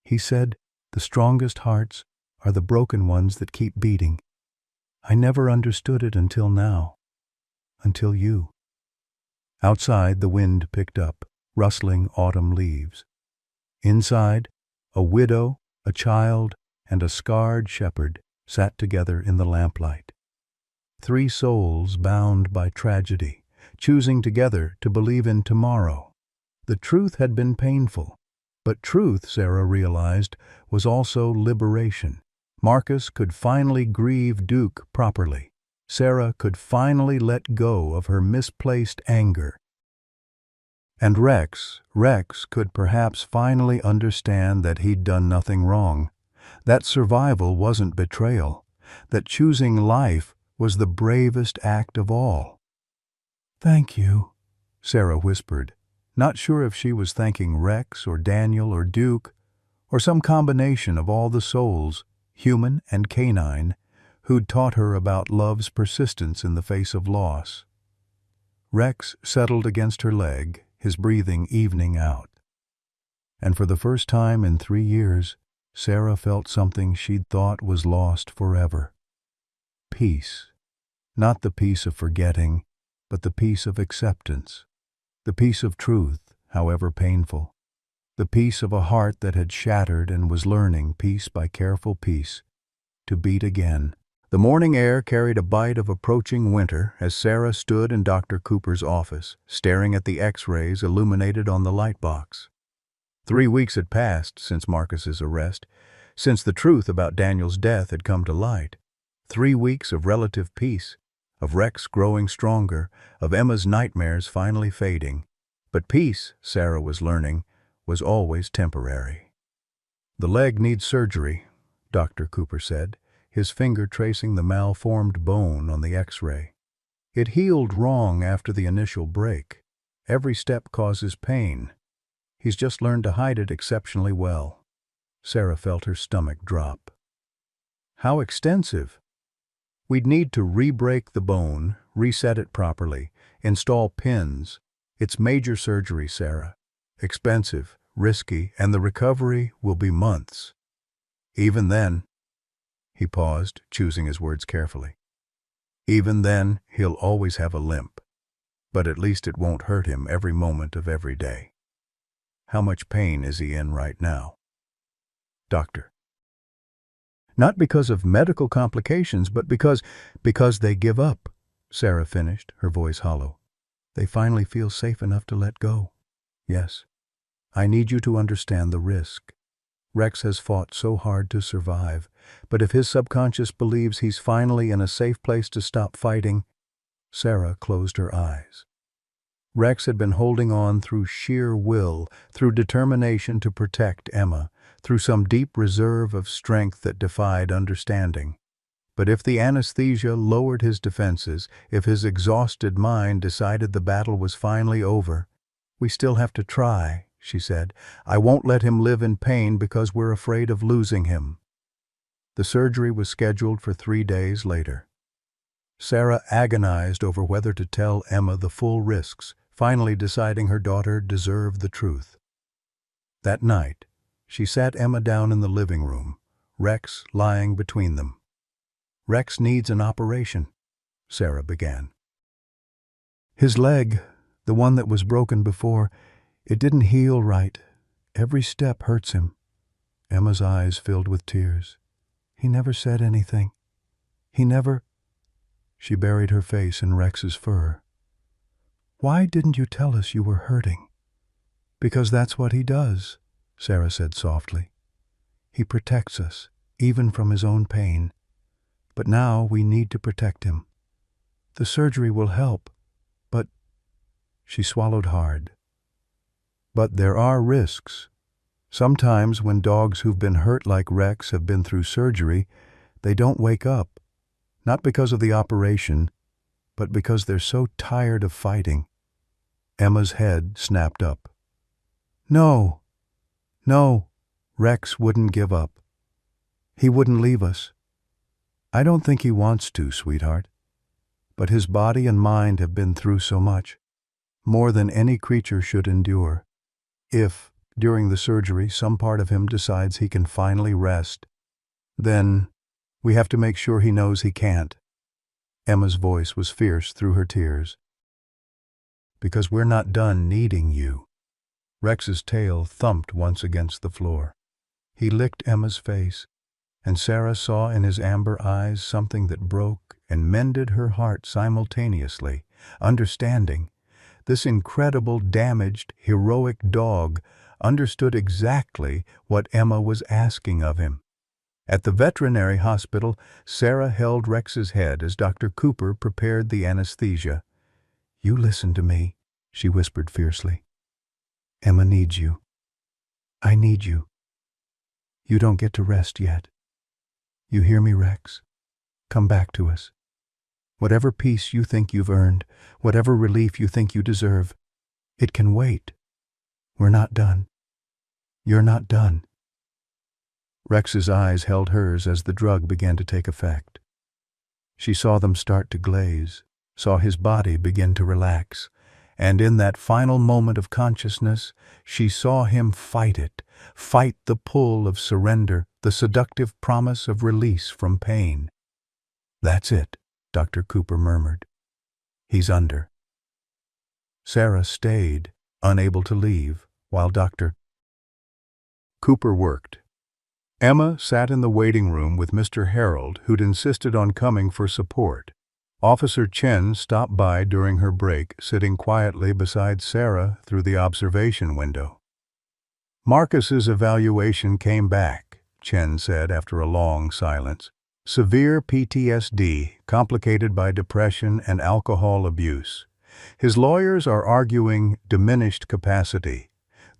He said, the strongest hearts are the broken ones that keep beating. I never understood it until now. Until you. Outside, the wind picked up, rustling autumn leaves. Inside, a widow, a child, and a scarred shepherd sat together in the lamplight. 3 souls bound by tragedy, choosing together to believe in tomorrow. The truth had been painful, but truth, Sarah realized, was also liberation. Marcus could finally grieve Duke properly. Sarah could finally let go of her misplaced anger. And Rex could perhaps finally understand that he'd done nothing wrong, that survival wasn't betrayal, that choosing life was the bravest act of all. Thank you, Sarah whispered, not sure if she was thanking Rex or Daniel or Duke, or some combination of all the souls, human and canine, who'd taught her about love's persistence in the face of loss. Rex settled against her leg, his breathing evening out. And for the first time in 3 years, Sarah felt something she'd thought was lost forever. Peace. Not the peace of forgetting, but the peace of acceptance. The peace of truth, however painful. The peace of a heart that had shattered and was learning, piece by careful piece, to beat again. The morning air carried a bite of approaching winter as Sarah stood in Dr. Cooper's office, staring at the X-rays illuminated on the light box. 3 weeks had passed since Marcus's arrest, since the truth about Daniel's death had come to light. 3 weeks of relative peace, of Rex growing stronger, of Emma's nightmares finally fading. But peace, Sarah was learning, was always temporary. The leg needs surgery, Dr. Cooper said, his finger tracing the malformed bone on the X-ray. It healed wrong after the initial break. Every step causes pain. He's just learned to hide it exceptionally well. Sarah felt her stomach drop. How extensive? We'd need to re-break the bone, reset it properly, install pins. It's major surgery, Sarah. Expensive, risky, and the recovery will be months. Even then, he paused, choosing his words carefully. Even then, he'll always have a limp. But at least it won't hurt him every moment of every day. How much pain is he in right now? Doctor. Not because of medical complications, but because they give up, Sarah finished, her voice hollow. They finally feel safe enough to let go. Yes. I need you to understand the risk. Rex has fought so hard to survive, but if his subconscious believes he's finally in a safe place to stop fighting, Sarah closed her eyes. Rex had been holding on through sheer will, through determination to protect Emma, through some deep reserve of strength that defied understanding. But if the anesthesia lowered his defenses, if his exhausted mind decided the battle was finally over, "We still have to try," she said. "I won't let him live in pain because we're afraid of losing him." The surgery was scheduled for 3 days later. Sarah agonized over whether to tell Emma the full risks, finally deciding her daughter deserved the truth. That night, she sat Emma down in the living room, Rex lying between them. "Rex needs an operation," Sarah began. "His leg, the one that was broken before, it didn't heal right. Every step hurts him." Emma's eyes filled with tears. "He never said anything. He never—" She buried her face in Rex's fur. "Why didn't you tell us you were hurting?" "Because that's what he does," Sarah said softly. "He protects us, even from his own pain. But now we need to protect him. The surgery will help, but—" She swallowed hard. "But there are risks. Sometimes when dogs who've been hurt like Rex have been through surgery, they don't wake up. Not because of the operation, but because they're so tired of fighting." Emma's head snapped up. "No, no, Rex wouldn't give up. He wouldn't leave us. I don't think he wants to, sweetheart. But his body and mind have been through so much, more than any creature should endure. If, during the surgery, some part of him decides he can finally rest, then we have to make sure he knows he can't." Emma's voice was fierce through her tears. "Because we're not done needing you." Rex's tail thumped once against the floor. He licked Emma's face, and Sarah saw in his amber eyes something that broke and mended her heart simultaneously, understanding. This incredible, damaged, heroic dog understood exactly what Emma was asking of him. At the veterinary hospital, Sarah held Rex's head as Dr. Cooper prepared the anesthesia. "You listen to me," she whispered fiercely. "Emma needs you. I need you. You don't get to rest yet. You hear me, Rex? Come back to us. Whatever peace you think you've earned, whatever relief you think you deserve, it can wait. We're not done. You're not done." Rex's eyes held hers as the drug began to take effect. She saw them start to glaze, saw his body begin to relax, and in that final moment of consciousness, she saw him fight it, fight the pull of surrender, the seductive promise of release from pain. "That's it," Dr. Cooper murmured. "He's under." Sarah stayed, unable to leave, while Dr. Cooper worked. Emma sat in the waiting room with Mr. Harold, who'd insisted on coming for support. Officer Chen stopped by during her break, sitting quietly beside Sarah through the observation window. "Marcus's evaluation came back," Chen said after a long silence. "Severe PTSD, complicated by depression and alcohol abuse. His lawyers are arguing diminished capacity.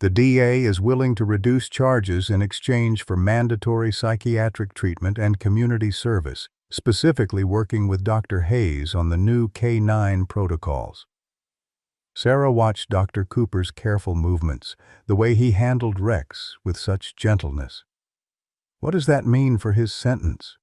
The DA is willing to reduce charges in exchange for mandatory psychiatric treatment and community service, specifically working with Dr. Hayes on the new K9 protocols." Sarah watched Dr. Cooper's careful movements, the way he handled Rex with such gentleness. What does that mean for his sentence?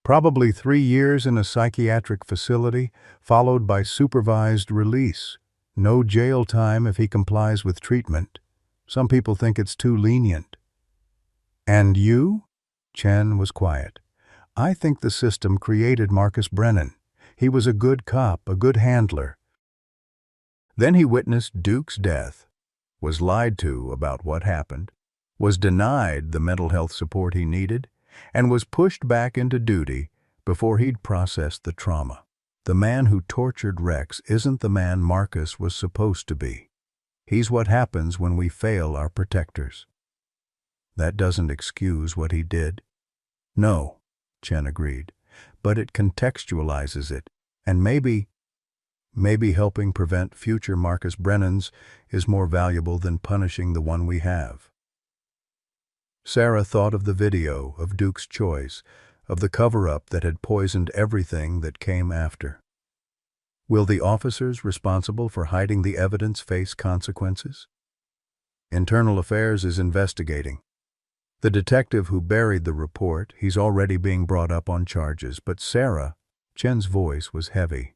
Probably 3 years in a psychiatric facility, followed by supervised release. No jail time if he complies with treatment. Some people think it's too lenient. "And you?" Chen was quiet. "I think the system created Marcus Brennan. He was a good cop, a good handler. Then he witnessed Duke's death. was lied to about what happened, was denied the mental health support he needed, and was pushed back into duty before he'd processed the trauma. The man who tortured Rex isn't the man Marcus was supposed to be. He's what happens when we fail our protectors. That doesn't excuse what he did. No, Chen agreed, but it contextualizes it, and maybe helping prevent future Marcus Brennans is more valuable than punishing the one we have. Sarah thought of the video of Duke's choice, of the cover-up that had poisoned everything that came after. Will the officers responsible for hiding the evidence face consequences? Internal Affairs is investigating. The detective who buried the report, he's already being brought up on charges, but Sarah, Chen's voice was heavy.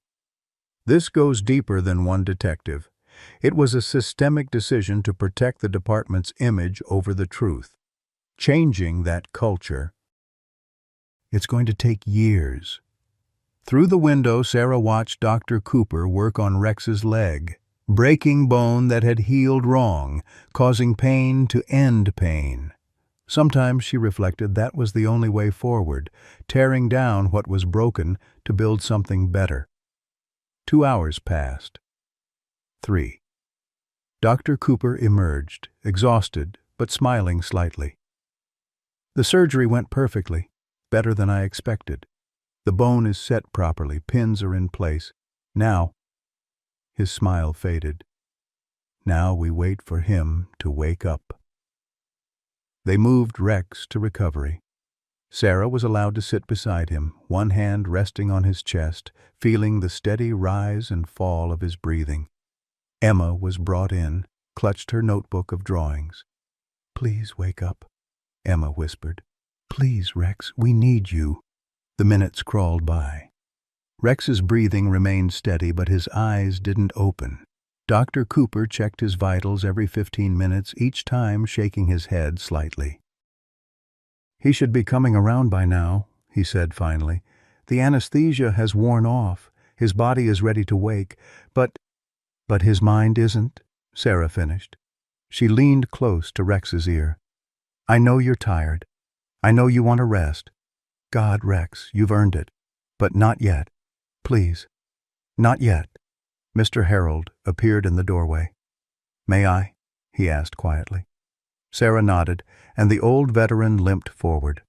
This goes deeper than one detective. It was a systemic decision to protect the department's image over the truth. Changing that culture. It's going to take years. Through the window, Sarah watched Dr. Cooper work on Rex's leg, breaking bone that had healed wrong, causing pain to end pain. Sometimes, she reflected, that was the only way forward, tearing down what was broken to build something better. 2 hours passed. 3. Dr. Cooper emerged, exhausted, but smiling slightly. The surgery went perfectly, better than I expected. The bone is set properly, pins are in place. Now, his smile faded. Now we wait for him to wake up. They moved Rex to recovery. Sarah was allowed to sit beside him, one hand resting on his chest, feeling the steady rise and fall of his breathing. Emma was brought in, clutched her notebook of drawings. "Please wake up," Emma whispered. "Please, Rex, we need you." The minutes crawled by. Rex's breathing remained steady, but his eyes didn't open. Dr. Cooper checked his vitals every 15 minutes, each time shaking his head slightly. "He should be coming around by now," he said finally. "The anesthesia has worn off. His body is ready to wake, but his mind isn't," Sarah finished. She leaned close to Rex's ear. "I know you're tired. I know you want to rest. God, Rex, you've earned it. But not yet. Please. Not yet." Mr. Harold appeared in the doorway. "May I?" he asked quietly. Sarah nodded, and the old veteran limped forward.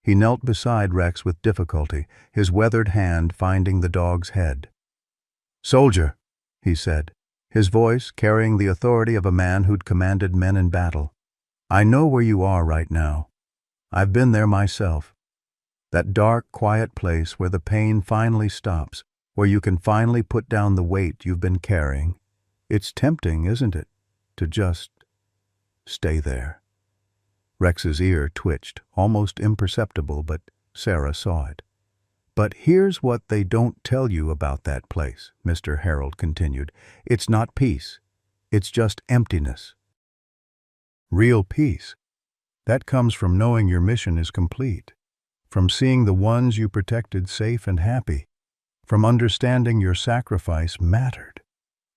He knelt beside Rex with difficulty, his weathered hand finding the dog's head. "Soldier," he said, his voice carrying the authority of a man who'd commanded men in battle. "I know where you are right now. I've been there myself. That dark, quiet place where the pain finally stops, where you can finally put down the weight you've been carrying. It's tempting, isn't it, to just stay there?" Rex's ear twitched, almost imperceptible, but Sarah saw it. "But here's what they don't tell you about that place," Mr. Harold continued. "It's not peace. It's just emptiness. Real peace. That comes from knowing your mission is complete, from seeing the ones you protected safe and happy, from understanding your sacrifice mattered."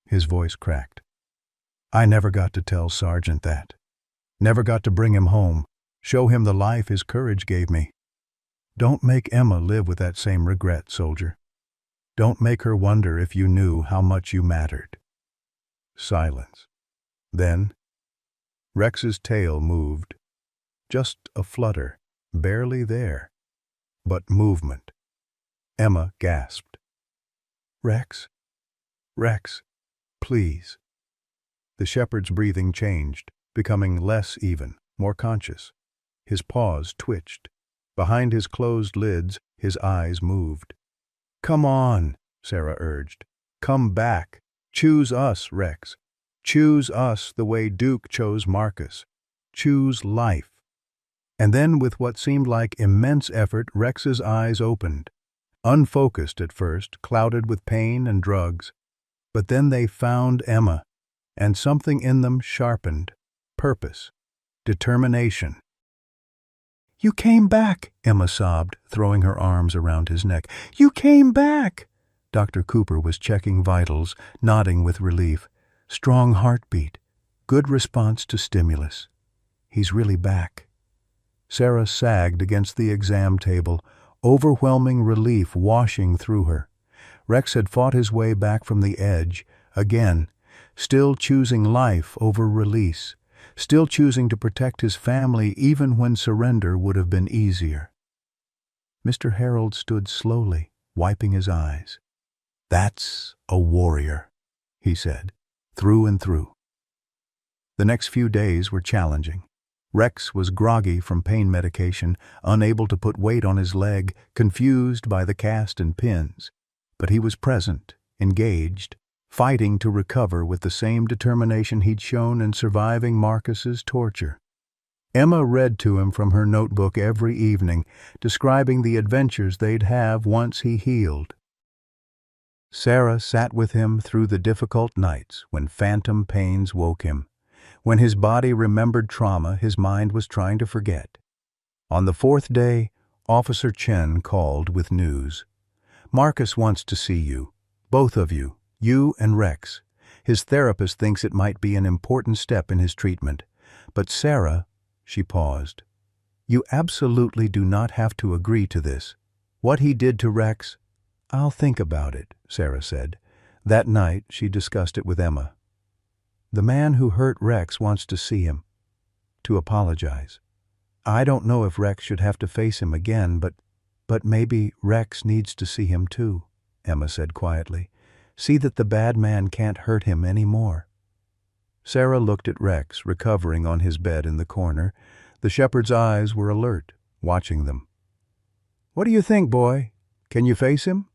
His voice cracked. "I never got to tell Sergeant that. Never got to bring him home, show him the life his courage gave me. Don't make Emma live with that same regret, soldier. Don't make her wonder if you knew how much you mattered." Silence. Then, Rex's tail moved. Just a flutter, barely there, but movement. Emma gasped. "Rex? Rex, please." The shepherd's breathing changed, becoming less even, more conscious. His paws twitched. Behind his closed lids, his eyes moved. "Come on," Sarah urged. "Come back. Choose us, Rex. Choose us the way Duke chose Marcus. Choose life." And then, with what seemed like immense effort, Rex's eyes opened. Unfocused at first, clouded with pain and drugs. But then they found Emma, and something in them sharpened. Purpose. Determination. "You came back," Emma sobbed, throwing her arms around his neck. "You came back!" Dr. Cooper was checking vitals, nodding with relief. "Strong heartbeat. Good response to stimulus. He's really back. Sarah sagged against the exam table, overwhelming relief washing through her. Rex had fought his way back from the edge, again, still choosing life over release, still choosing to protect his family even when surrender would have been easier. Mr. Harold stood slowly, wiping his eyes. "That's a warrior," he said, through and through. The next few days were challenging. Rex was groggy from pain medication, unable to put weight on his leg, confused by the cast and pins. But he was present, engaged, fighting to recover with the same determination he'd shown in surviving Marcus's torture. Emma read to him from her notebook every evening, describing the adventures they'd have once he healed. Sarah sat with him through the difficult nights when phantom pains woke him. When his body remembered trauma his mind was trying to forget. On the fourth day, Officer Chen called with news. "Marcus wants to see you. Both of you. You and Rex. His therapist thinks it might be an important step in his treatment. But Sarah," she paused, "you absolutely do not have to agree to this. What he did to Rex—" "I'll think about it," Sarah said. That night she discussed it with Emma. "The man who hurt Rex wants to see him, to apologize. I don't know if Rex should have to face him again, but maybe Rex needs to see him too," Emma said quietly. "See that the bad man can't hurt him anymore." Sarah looked at Rex, recovering on his bed in the corner. The shepherd's eyes were alert, watching them. "What do you think, boy? Can you face him?"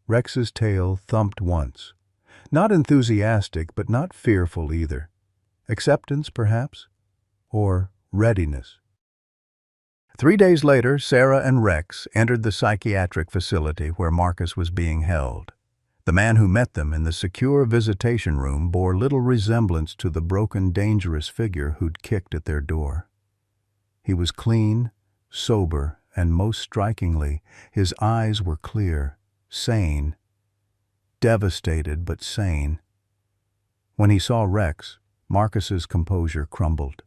Rex's tail thumped once. Not enthusiastic, but not fearful either. Acceptance, perhaps? Or readiness? 3 days later, Sarah and Rex entered the psychiatric facility where Marcus was being held. The man who met them in the secure visitation room bore little resemblance to the broken, dangerous figure who'd kicked at their door. He was clean, sober, and most strikingly, his eyes were clear, sane. Devastated but sane. When he saw Rex, Marcus's composure crumbled.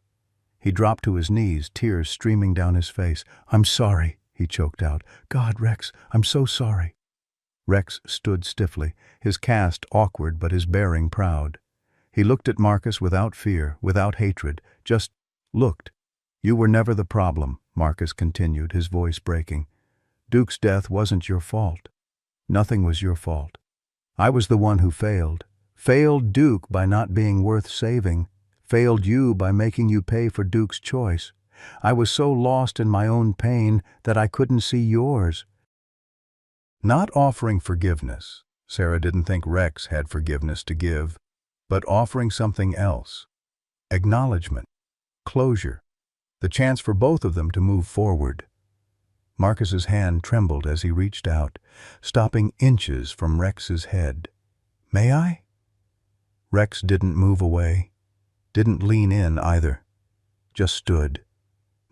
He dropped to his knees, tears streaming down his face. "I'm sorry," he choked out. "God, Rex, I'm so sorry." Rex stood stiffly, his cast awkward but his bearing proud. He looked at Marcus without fear, without hatred, just looked. "You were never the problem," Marcus continued, his voice breaking. "Duke's death wasn't your fault. Nothing was your fault. I was the one who failed. Failed Duke by not being worth saving. Failed you by making you pay for Duke's choice. I was so lost in my own pain that I couldn't see yours." Not offering forgiveness. Sarah didn't think Rex had forgiveness to give, but offering something else. Acknowledgement. Closure. The chance for both of them to move forward. Marcus's hand trembled as he reached out, stopping inches from Rex's head. "May I?" Rex didn't move away, didn't lean in either, just stood.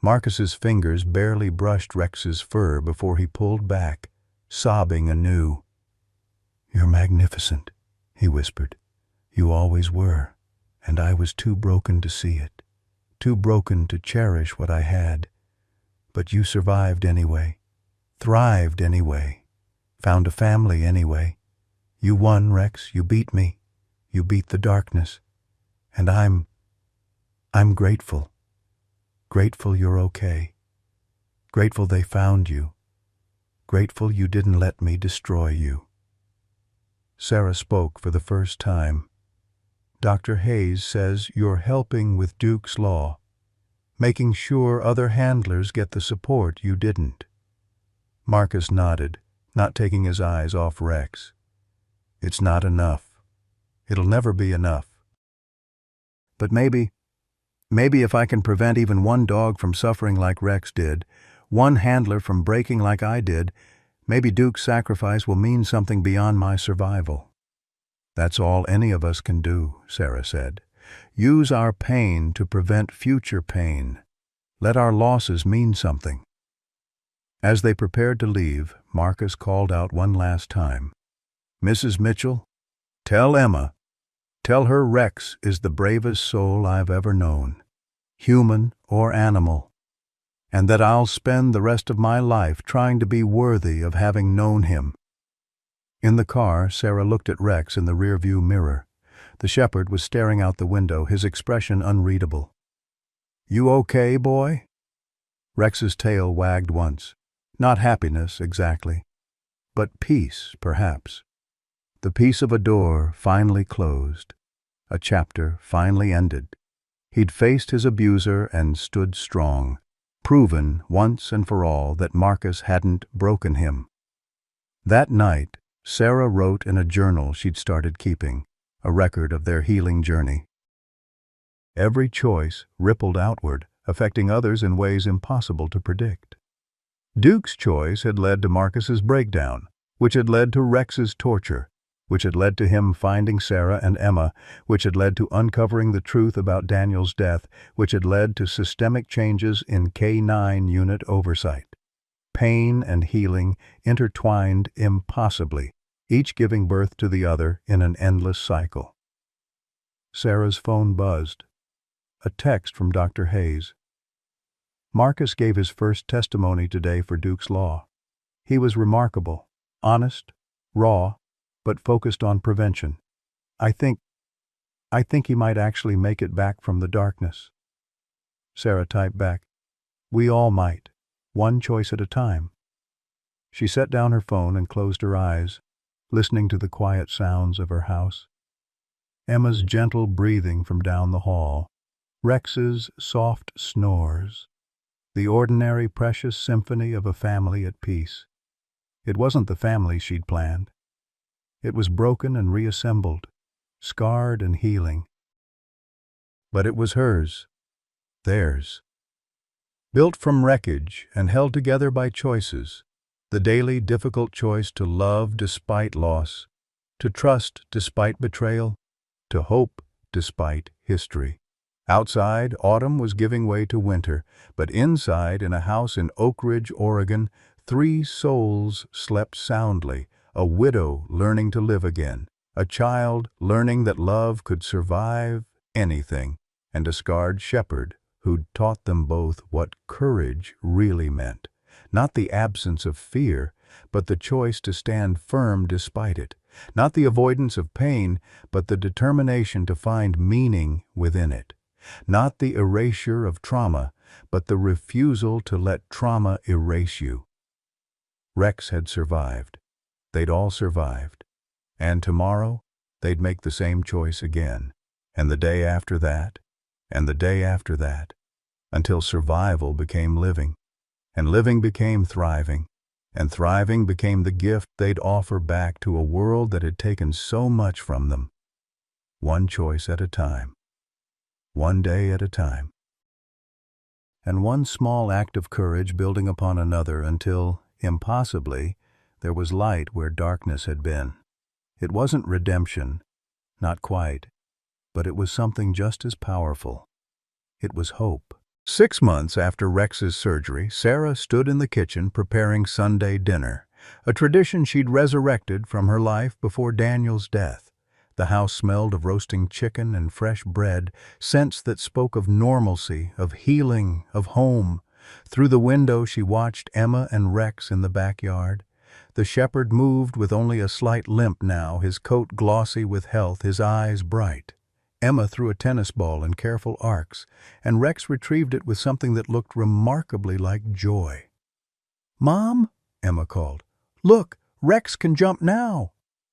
Marcus's fingers barely brushed Rex's fur before he pulled back, sobbing anew. "You're magnificent," he whispered. "You always were, and I was too broken to see it, too broken to cherish what I had. But you survived anyway, thrived anyway, found a family anyway. You won, Rex, you beat me, you beat the darkness. And I'm grateful. Grateful you're okay. Grateful they found you. Grateful you didn't let me destroy you." Sarah spoke for the first time. "Dr. Hayes says you're helping with Duke's Law, making sure other handlers get the support you didn't." Marcus nodded, not taking his eyes off Rex. "It's not enough. It'll never be enough. But maybe if I can prevent even one dog from suffering like Rex did, one handler from breaking like I did, maybe Duke's sacrifice will mean something beyond my survival." "That's all any of us can do," Sarah said. "Use our pain to prevent future pain. Let our losses mean something." As they prepared to leave, Marcus called out one last time, "Mrs. Mitchell, tell Emma Tell her Rex is the bravest soul I've ever known, human or animal, and that I'll spend the rest of my life trying to be worthy of having known him." In the car, Sarah looked at Rex in the rearview mirror. The shepherd was staring out the window, his expression unreadable. "You okay, boy?" Rex's tail wagged once. Not happiness, exactly, but peace, perhaps. The peace of a door finally closed, a chapter finally ended. He'd faced his abuser and stood strong, proven once and for all that Marcus hadn't broken him. That night, Sarah wrote in a journal she'd started keeping, a record of their healing journey. Every choice rippled outward, affecting others in ways impossible to predict. Duke's choice had led to Marcus's breakdown, which had led to Rex's torture, which had led to him finding Sarah and Emma, which had led to uncovering the truth about Daniel's death, which had led to systemic changes in K9 unit oversight. Pain and healing intertwined impossibly, each giving birth to the other in an endless cycle. Sarah's phone buzzed. A text from Dr. Hayes. Marcus gave his first testimony today for Duke's Law. He was remarkable, honest, raw, but focused on prevention. I think he might actually make it back from the darkness." Sarah typed back, "We all might, one choice at a time." She set down her phone and closed her eyes, listening to the quiet sounds of her house. Emma's gentle breathing from down the hall, Rex's soft snores, the ordinary precious symphony of a family at peace. It wasn't the family she'd planned. It was broken and reassembled, scarred and healing. But it was hers, theirs. Built from wreckage and held together by choices, the daily difficult choice to love despite loss, to trust despite betrayal, to hope despite history. Outside, autumn was giving way to winter, but inside, in a house in Oak Ridge, Oregon, 3 souls slept soundly, a widow learning to live again, a child learning that love could survive anything, and a scarred shepherd who'd taught them both what courage really meant. Not the absence of fear, but the choice to stand firm despite it. Not the avoidance of pain, but the determination to find meaning within it. Not the erasure of trauma, but the refusal to let trauma erase you. Rex had survived. They'd all survived. And tomorrow, they'd make the same choice again. And the day after that, and the day after that, until survival became living, and living became thriving, and thriving became the gift they'd offer back to a world that had taken so much from them. One choice at a time. One day at a time. And one small act of courage building upon another until, impossibly, there was light where darkness had been. It wasn't redemption, not quite, but it was something just as powerful. It was hope. 6 months after Rex's surgery, Sarah stood in the kitchen preparing Sunday dinner, a tradition she'd resurrected from her life before Daniel's death. The house smelled of roasting chicken and fresh bread, scents that spoke of normalcy, of healing, of home. Through the window she watched Emma and Rex in the backyard. The shepherd moved with only a slight limp now, his coat glossy with health, his eyes bright. Emma threw a tennis ball in careful arcs, and Rex retrieved it with something that looked remarkably like joy. "Mom," Emma called, "look, Rex can jump now."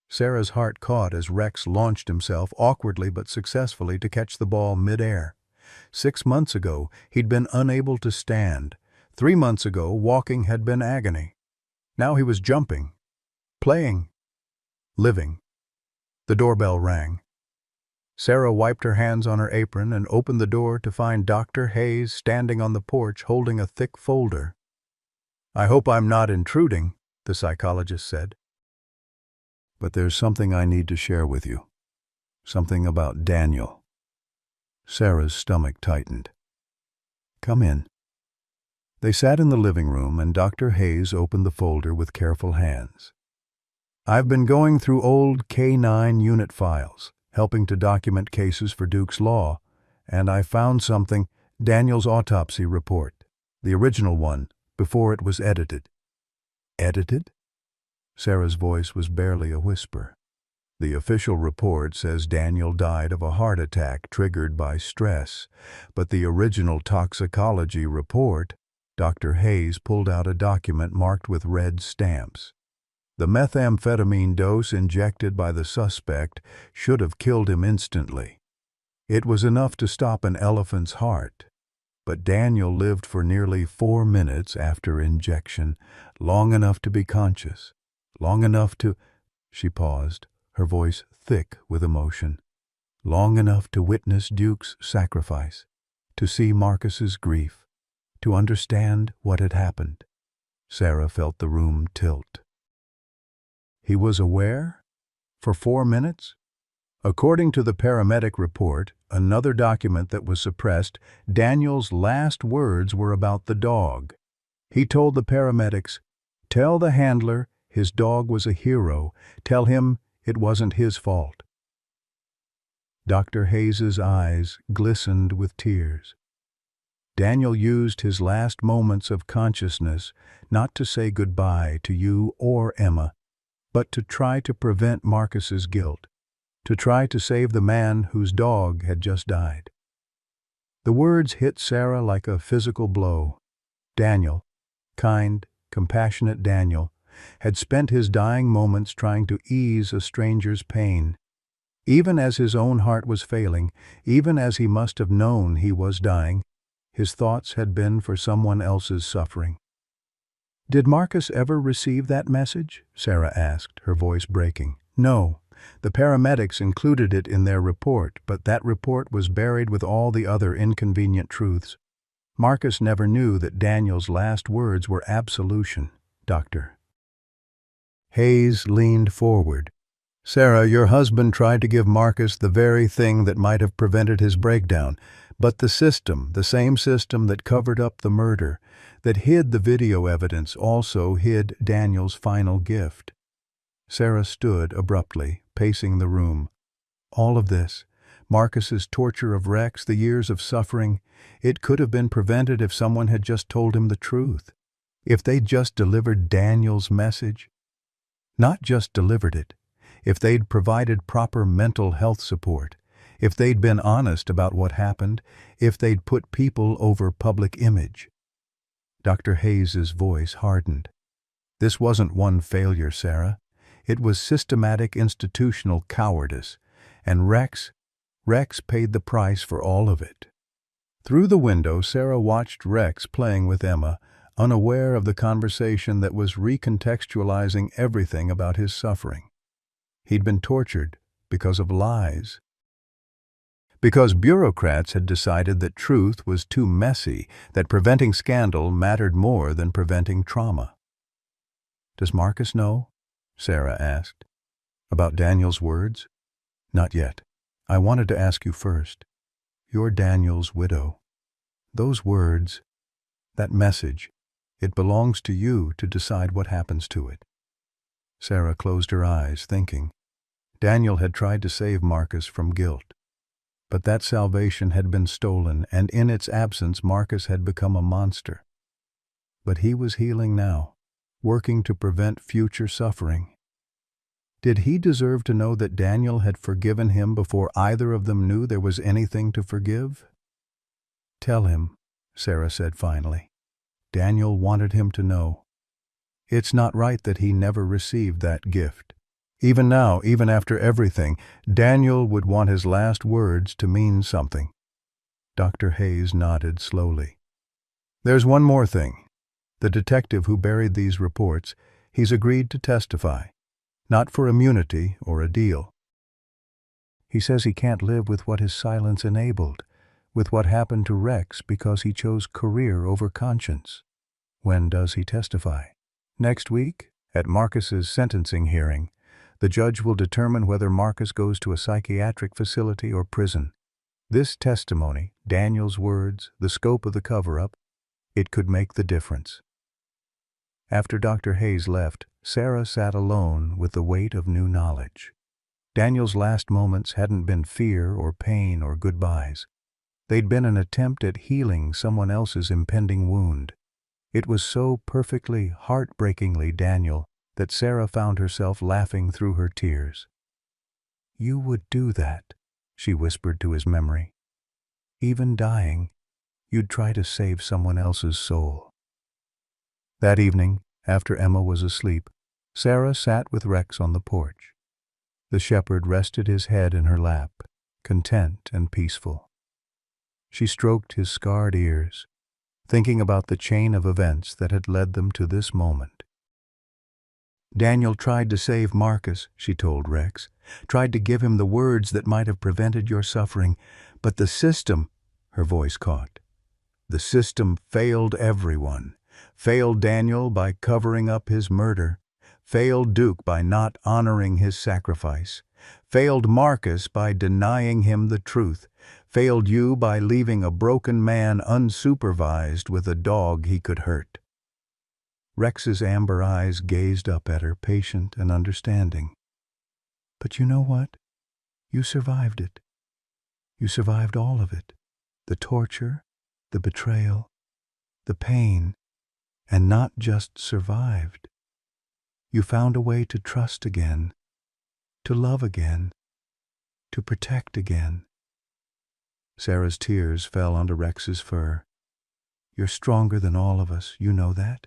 Sarah's heart caught as Rex launched himself awkwardly but successfully to catch the ball mid-air. 6 months ago, he'd been unable to stand. 3 months ago, walking had been agony. Now he was jumping, playing, living. The doorbell rang. Sarah wiped her hands on her apron and opened the door to find Dr. Hayes standing on the porch holding a thick folder. "I hope I'm not intruding," the psychologist said. "But there's something I need to share with you. Something about Daniel." Sarah's stomach tightened. "Come in." They sat in the living room, and Dr. Hayes opened the folder with careful hands. "I've been going through old K9 unit files. helping to document cases for Duke's Law, and I found something, Daniel's autopsy report, the original one, before it was edited." "Edited?" Sarah's voice was barely a whisper. "The official report says Daniel died of a heart attack triggered by stress, but the original toxicology report," Dr. Hayes pulled out a document marked with red stamps. "The methamphetamine dose injected by the suspect should have killed him instantly. It was enough to stop an elephant's heart. But Daniel lived for nearly 4 minutes after injection, long enough to be conscious, long enough to—" She paused, her voice thick with emotion. "Long enough to witness Duke's sacrifice, to see Marcus's grief, to understand what had happened." Sarah felt the room tilt. He was aware? For 4 minutes? According to the paramedic report, another document that was suppressed, Daniel's last words were about the dog. He told the paramedics, "Tell the handler his dog was a hero. Tell him it wasn't his fault." Dr. Hayes's eyes glistened with tears. "Daniel used his last moments of consciousness not to say goodbye to you or Emma, but to try to prevent Marcus's guilt, to try to save the man whose dog had just died." The words hit Sarah like a physical blow. Daniel, kind, compassionate Daniel, had spent his dying moments trying to ease a stranger's pain. Even as his own heart was failing, even as he must have known he was dying, his thoughts had been for someone else's suffering. "Did Marcus ever receive that message?" Sarah asked, her voice breaking. "No. The paramedics included it in their report, but that report was buried with all the other inconvenient truths. Marcus never knew that Daniel's last words were absolution, Doctor." Hayes leaned forward. "Sarah, your husband tried to give Marcus the very thing that might have prevented his breakdown, but the system, the same system that covered up the murder, that hid the video evidence, also hid Daniel's final gift." Sarah stood abruptly, pacing the room. All of this, Marcus's torture of Rex, the years of suffering, it could have been prevented if someone had just told him the truth. If they'd just delivered Daniel's message. Not just delivered it. If they'd provided proper mental health support. If they'd been honest about what happened. If they'd put people over public image. Dr. Hayes's voice hardened. "This wasn't one failure, Sarah. It was systematic institutional cowardice, and Rex paid the price for all of it." Through the window, Sarah watched Rex playing with Emma, unaware of the conversation that was recontextualizing everything about his suffering. He'd been tortured because of lies. Because bureaucrats had decided that truth was too messy, that preventing scandal mattered more than preventing trauma. "Does Marcus know?" Sarah asked. "About Daniel's words?" "Not yet. I wanted to ask you first. You're Daniel's widow. Those words, that message, it belongs to you to decide what happens to it." Sarah closed her eyes, thinking. Daniel had tried to save Marcus from guilt. But that salvation had been stolen, and in its absence Marcus had become a monster. But he was healing now, working to prevent future suffering. Did he deserve to know that Daniel had forgiven him before either of them knew there was anything to forgive? "Tell him," Sarah said finally. Daniel wanted him to know. It's not right that he never received that gift. Even now, even after everything, Daniel would want his last words to mean something. Dr. Hayes nodded slowly. "There's one more thing. The detective who buried these reports, he's agreed to testify. Not for immunity or a deal. He says he can't live with what his silence enabled, with what happened to Rex because he chose career over conscience." "When does he testify?" "Next week, at Marcus's sentencing hearing. The judge will determine whether Marcus goes to a psychiatric facility or prison. This testimony, Daniel's words, the scope of the cover-up, it could make the difference." After Dr. Hayes left, Sarah sat alone with the weight of new knowledge. Daniel's last moments hadn't been fear or pain or goodbyes. They'd been an attempt at healing someone else's impending wound. It was so perfectly, heartbreakingly Daniel that Sarah found herself laughing through her tears. "You would do that," she whispered to his memory. "Even dying, you'd try to save someone else's soul." That evening, after Emma was asleep, Sarah sat with Rex on the porch. The shepherd rested his head in her lap, content and peaceful. She stroked his scarred ears, thinking about the chain of events that had led them to this moment. "Daniel tried to save Marcus," she told Rex, "tried to give him the words that might have prevented your suffering, but the system," her voice caught, "the system failed everyone, failed Daniel by covering up his murder, failed Duke by not honoring his sacrifice, failed Marcus by denying him the truth, failed you by leaving a broken man unsupervised with a dog he could hurt." Rex's amber eyes gazed up at her, patient and understanding. "But you know what? You survived it. You survived all of it. The torture, the betrayal, the pain, and not just survived. You found a way to trust again, to love again, to protect again." Sarah's tears fell onto Rex's fur. "You're stronger than all of us, you know that?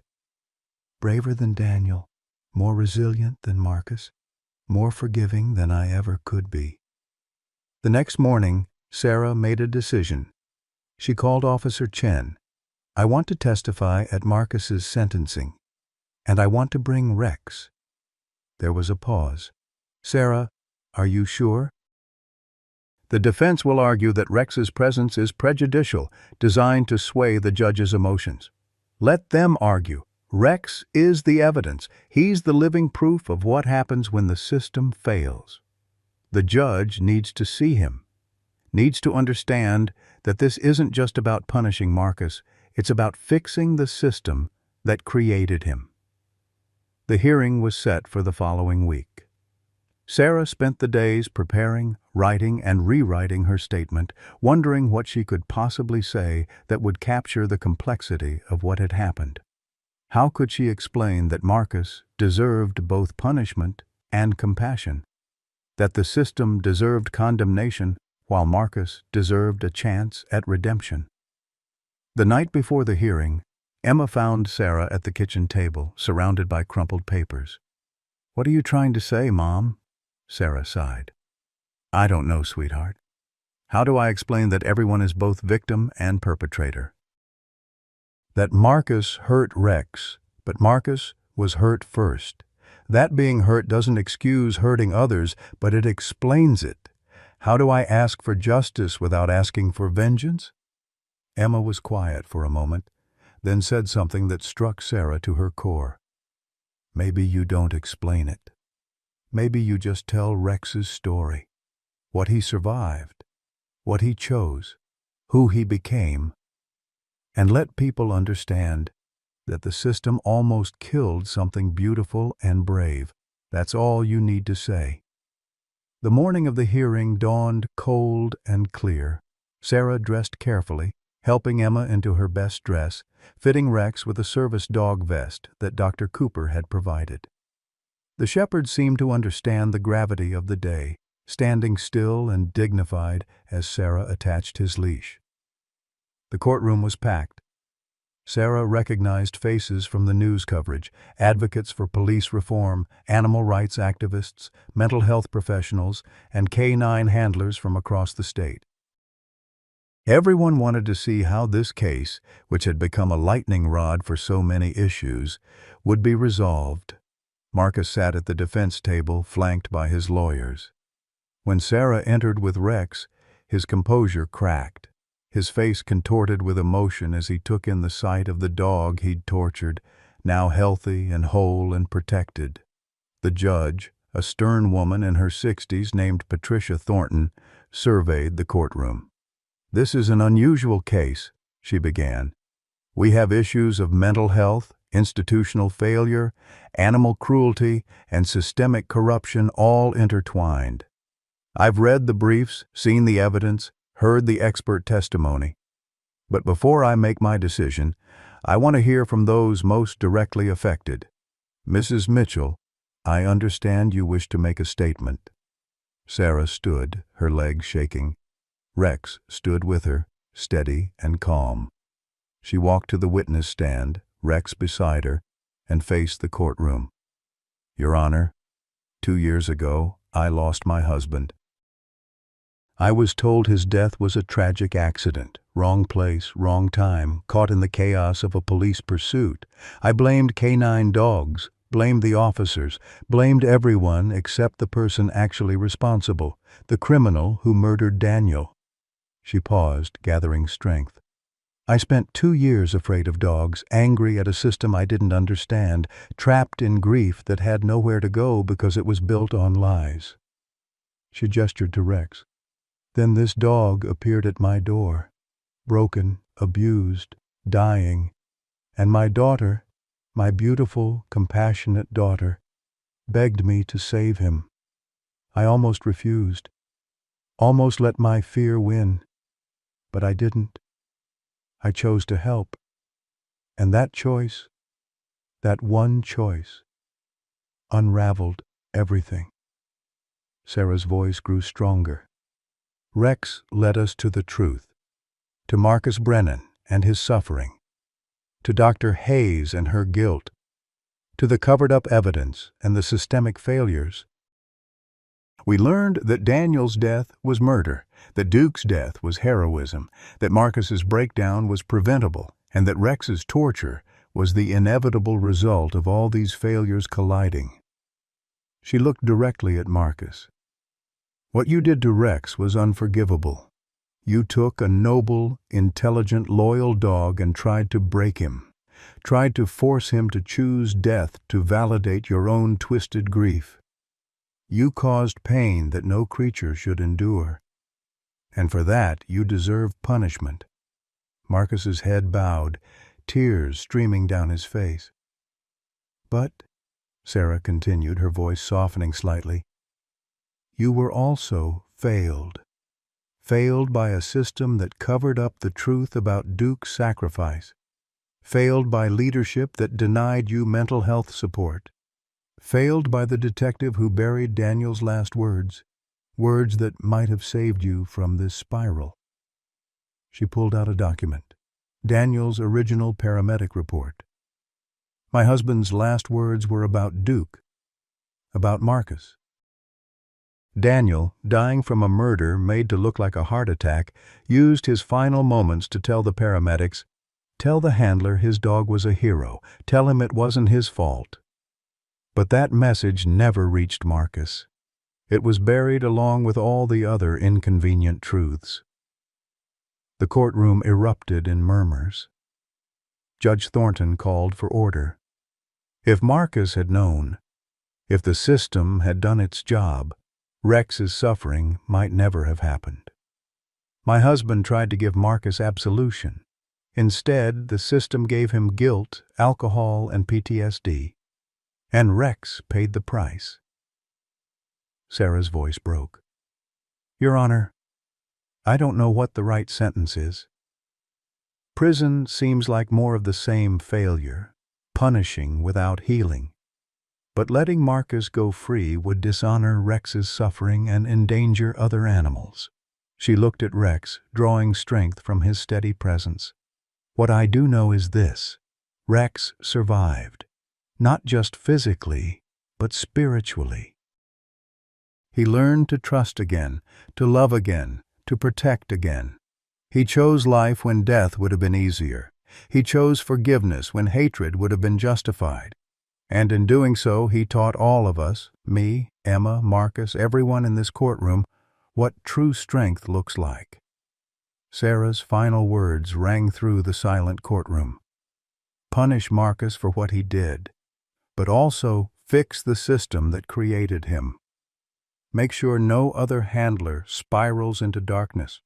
Braver than Daniel, more resilient than Marcus, more forgiving than I ever could be." The next morning, Sarah made a decision. She called Officer Chen. "I want to testify at Marcus's sentencing, and I want to bring Rex." There was a pause. "Sarah, are you sure?" "The defense will argue that Rex's presence is prejudicial, designed to sway the judge's emotions. Let them argue. Rex is the evidence. He's the living proof of what happens when the system fails. The judge needs to see him, needs to understand that this isn't just about punishing Marcus, it's about fixing the system that created him." The hearing was set for the following week. Sarah spent the days preparing, writing, and rewriting her statement, wondering what she could possibly say that would capture the complexity of what had happened. How could she explain that Marcus deserved both punishment and compassion? That the system deserved condemnation while Marcus deserved a chance at redemption? The night before the hearing, Emma found Sarah at the kitchen table, surrounded by crumpled papers. "What are you trying to say, Mom?" Sarah sighed. "I don't know, sweetheart. How do I explain that everyone is both victim and perpetrator? That Marcus hurt Rex, but Marcus was hurt first. That being hurt doesn't excuse hurting others, but it explains it. How do I ask for justice without asking for vengeance?" Emma was quiet for a moment, then said something that struck Sarah to her core. "Maybe you don't explain it. Maybe you just tell Rex's story, what he survived, what he chose, who he became, and let people understand that the system almost killed something beautiful and brave. That's all you need to say." The morning of the hearing dawned cold and clear. Sarah dressed carefully, helping Emma into her best dress, fitting Rex with a service dog vest that Dr. Cooper had provided. The shepherd seemed to understand the gravity of the day, standing still and dignified as Sarah attached his leash. The courtroom was packed. Sarah recognized faces from the news coverage, advocates for police reform, animal rights activists, mental health professionals, and canine handlers from across the state. Everyone wanted to see how this case, which had become a lightning rod for so many issues, would be resolved. Marcus sat at the defense table, flanked by his lawyers. When Sarah entered with Rex, his composure cracked. His face contorted with emotion as he took in the sight of the dog he'd tortured, now healthy and whole and protected. The judge, a stern woman in her 60s named Patricia Thornton, surveyed the courtroom. "This is an unusual case," she began. "We have issues of mental health, institutional failure, animal cruelty, and systemic corruption all intertwined. I've read the briefs, seen the evidence, heard the expert testimony. But before I make my decision, I want to hear from those most directly affected. Mrs. Mitchell, I understand you wish to make a statement. Sarah stood, her legs shaking. Rex stood with her, steady and calm. She walked to the witness stand, Rex beside her, and faced the courtroom. Your Honor, 2 years ago, I lost my husband. I was told his death was a tragic accident, wrong place, wrong time, caught in the chaos of a police pursuit. I blamed canine dogs, blamed the officers, blamed everyone except the person actually responsible, the criminal who murdered Daniel. She paused, gathering strength. I spent 2 years afraid of dogs, angry at a system I didn't understand, trapped in grief that had nowhere to go because it was built on lies. She gestured to Rex. Then this dog appeared at my door, broken, abused, dying, and my daughter, my beautiful, compassionate daughter, begged me to save him. I almost refused, almost let my fear win, but I didn't. I chose to help, and that choice, that one choice, unraveled everything. Sarah's voice grew stronger. Rex led us to the truth, to Marcus Brennan and his suffering, to Dr. Hayes and her guilt, to the covered-up evidence and the systemic failures. We learned that Daniel's death was murder, that Duke's death was heroism, that Marcus's breakdown was preventable, and that Rex's torture was the inevitable result of all these failures colliding. She looked directly at Marcus. What you did to Rex was unforgivable. You took a noble, intelligent, loyal dog and tried to break him, tried to force him to choose death to validate your own twisted grief. You caused pain that no creature should endure, and for that you deserve punishment. Marcus's head bowed, tears streaming down his face. But, Sarah continued, her voice softening slightly, you were also failed by a system that covered up the truth about Duke's sacrifice, failed by leadership that denied you mental health support, failed by the detective who buried Daniel's last words, words that might have saved you from this spiral. She pulled out a document, Daniel's original paramedic report. My husband's last words were about Duke, about Marcus. Daniel, dying from a murder made to look like a heart attack, used his final moments to tell the paramedics, tell the handler his dog was a hero, tell him it wasn't his fault. But that message never reached Marcus. It was buried along with all the other inconvenient truths. The courtroom erupted in murmurs. Judge Thornton called for order. If Marcus had known, if the system had done its job, Rex's suffering might never have happened. My husband tried to give Marcus absolution. Instead, the system gave him guilt, alcohol, and PTSD. And Rex paid the price. Sarah's voice broke. Your Honor, I don't know what the right sentence is. Prison seems like more of the same failure, punishing without healing. But letting Marcus go free would dishonor Rex's suffering and endanger other animals. She looked at Rex, drawing strength from his steady presence. What I do know is this: Rex survived, not just physically, but spiritually. He learned to trust again, to love again, to protect again. He chose life when death would have been easier. He chose forgiveness when hatred would have been justified. And in doing so, he taught all of us, me, Emma, Marcus, everyone in this courtroom, what true strength looks like. Sarah's final words rang through the silent courtroom. Punish Marcus for what he did, but also fix the system that created him. Make sure no other handler spirals into darkness.